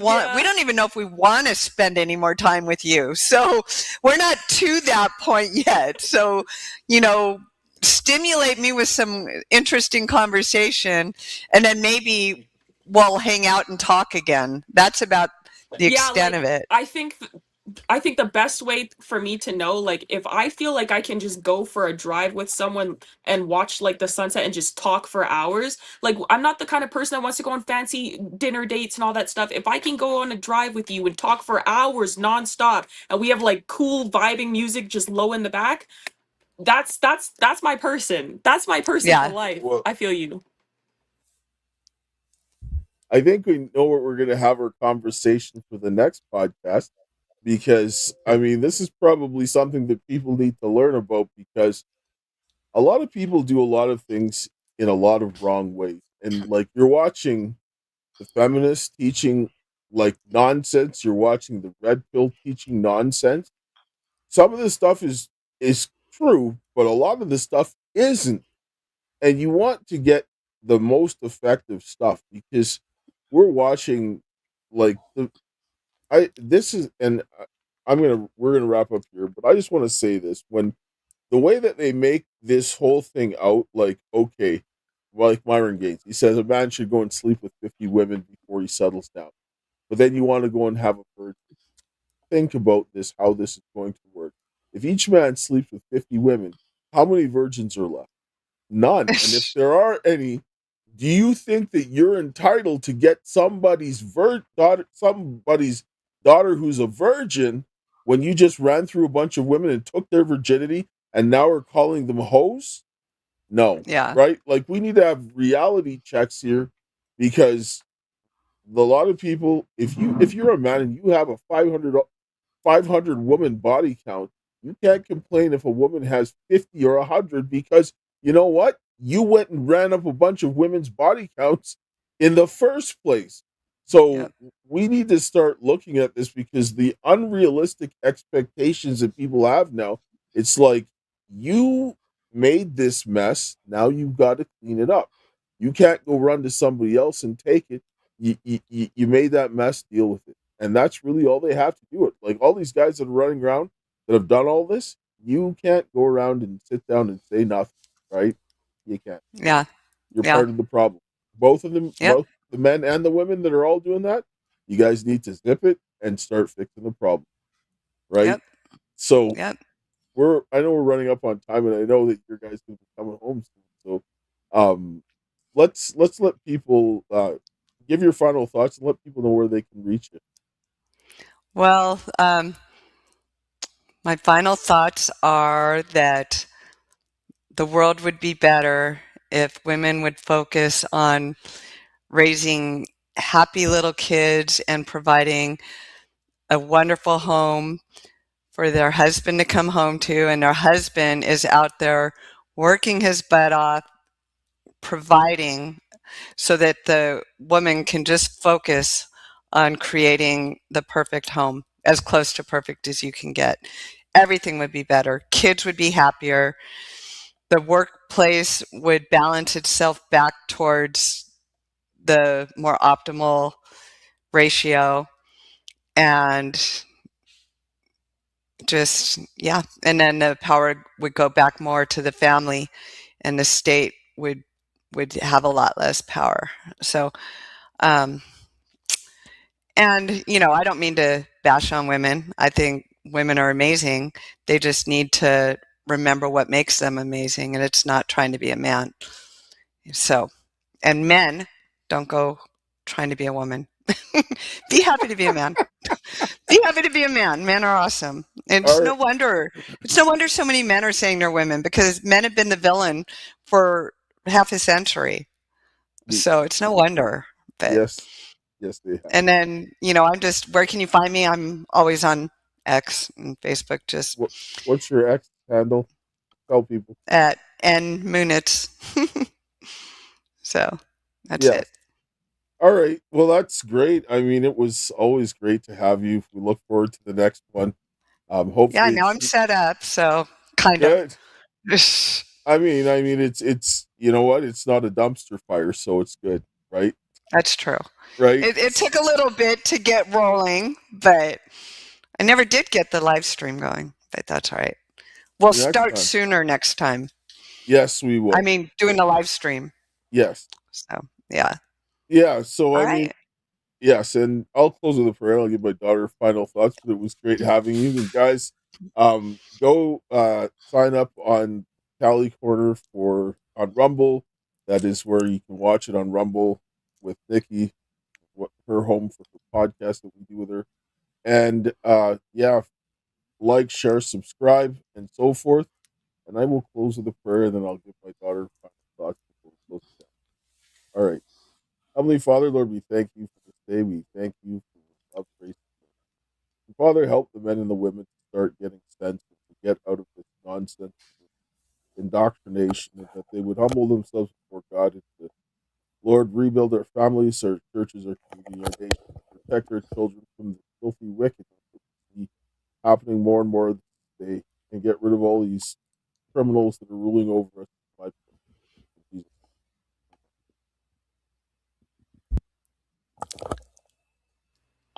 know if we want to spend any more time with you. So we're not to that point yet. So, you know, stimulate me with some interesting conversation, and then maybe we'll hang out and talk again. That's about the extent of it. I think the best way for me to know, like, if I feel like I can just go for a drive with someone and watch like the sunset and just talk for hours, like, I'm not the kind of person that wants to go on fancy dinner dates and all that stuff. If I can go on a drive with you and talk for hours nonstop, and we have like cool vibing music just low in the back, that's my person. That's my person for life. Well, I feel you. I think we know what we're going to have our conversation for the next podcast, because, I mean, this is probably something that people need to learn about, because a lot of people do a lot of things in a lot of wrong ways. And like, you're watching the feminists teaching like nonsense, you're watching the red pill teaching nonsense. Some of this stuff is true, but a lot of the stuff isn't. And you want to get the most effective stuff, because we're watching like we're gonna wrap up here, but I just want to say this: when the way that they make this whole thing out, like, okay, like Myron Gates, he says a man should go and sleep with 50 women before he settles down, but then you want to go and have a virgin. Think about this, how this is going to work. If each man sleeps with 50 women, how many virgins are left? None. And if there are any, do you think that you're entitled to get somebody's daughter who's a virgin, when you just ran through a bunch of women and took their virginity and now are calling them hoes? No. Yeah. Right? Like, we need to have reality checks here, because a lot of people, if you're a man and you have a 500 woman body count, you can't complain if a woman has 50 or 100, because you know what? You went and ran up a bunch of women's body counts in the first place. So we need to start looking at this, because the unrealistic expectations that people have now, it's like, you made this mess, now you've got to clean it up. You can't go run to somebody else and take it. You made that mess, deal with it. And that's really all they have to do it. Like, all these guys that are running around that have done all this, you can't go around and sit down and say nothing, right? You can't. Yeah. You're part of the problem. Both of them, both the men and the women that are all doing that, you guys need to zip it and start fixing the problem. Right? So I know we're running up on time, and I know that your guys can be coming home soon. So let's let people give your final thoughts and let people know where they can reach you. Well, my final thoughts are that the world would be better if women would focus on raising happy little kids and providing a wonderful home for their husband to come home to, and their husband is out there working his butt off, providing, so that the woman can just focus on creating the perfect home, as close to perfect as you can get. Everything would be better. Kids would be happier. The workplace would balance itself back towards the more optimal ratio, and just, yeah. And then the power would go back more to the family, and the state would have a lot less power. So, and I don't mean to bash on women. I think women are amazing. They just need to remember what makes them amazing, and it's not trying to be a man. So, and men, don't go trying to be a woman. Be happy to be a man. Be happy to be a man. Men are awesome. And it's no wonder so many men are saying they're women, because men have been the villain for half a century. So it's no wonder. But Yes, they have. and then, I'm just, where can you find me? I'm always on X and Facebook. Just What's your X handle? Tell people. at N Munitz. So that's it. All right. Well, that's great. I mean, it was always great to have you. We look forward to the next one. Hopefully, Yeah, now I'm set up, so kind of. I mean, it's you know what? It's not a dumpster fire, so it's good, right? That's true. Right. It took a little bit to get rolling, but I never did get the live stream going. But that's all right. We'll start sooner next time. Yes, we will. I mean, doing a live stream. Yes. So yeah. Yeah. So All I mean, yes, and I'll close with a prayer. I'll give my daughter final thoughts, but it was great having you. And guys, go sign up on Cali Corner on Rumble. That is where you can watch it on Rumble with Nikki, her home for the podcast that we do with her. And like, share, subscribe, and so forth. And I will close with a prayer, and then I'll give my daughter final thoughts before we close it down. All right. Heavenly Father, Lord, we thank you for this day. We thank you for your love, grace, and Father, help the men and the women to start getting sense and to get out of this nonsense indoctrination, and that they would humble themselves before God and to, Lord, rebuild our families, our churches, our community, our nation, protect our children from the filthy wickedness that we see happening more and more day, and get rid of all these criminals that are ruling over us.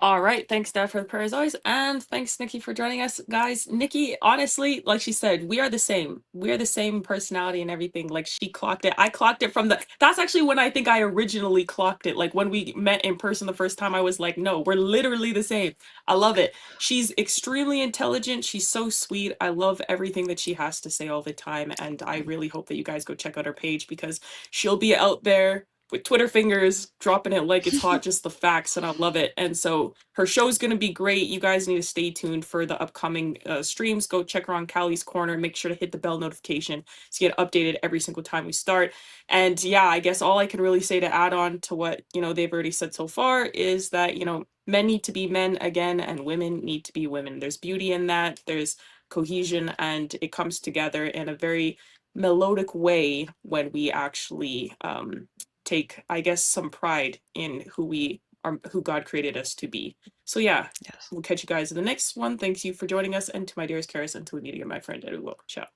All right. Thanks, Dad, for the prayer as always. And thanks, Nikki, for joining us. Guys, Nikki, honestly, like she said, we are the same. We are the same personality and everything. Like, she clocked it. I clocked it that's actually when I think I originally clocked it. Like, when we met in person the first time, I was like, no, we're literally the same. I love it. She's extremely intelligent. She's so sweet. I love everything that she has to say all the time. And I really hope that you guys go check out her page, because she'll be out there with Twitter fingers, dropping it like it's hot, just the facts, and I love it. And so her show's going to be great. You guys need to stay tuned for the upcoming streams. Go check her on Callie's Corner. Make sure to hit the bell notification to get updated every single time we start. And yeah, I guess all I can really say to add on to what, they've already said so far is that, men need to be men again, and women need to be women. There's beauty in that. There's cohesion, and it comes together in a very melodic way when we actually take, I guess, some pride in who God created us to be. So yeah, we'll catch you guys in the next one. Thank you for joining us, and to my dearest Karis, until we meet again, my friend, and we will. Ciao.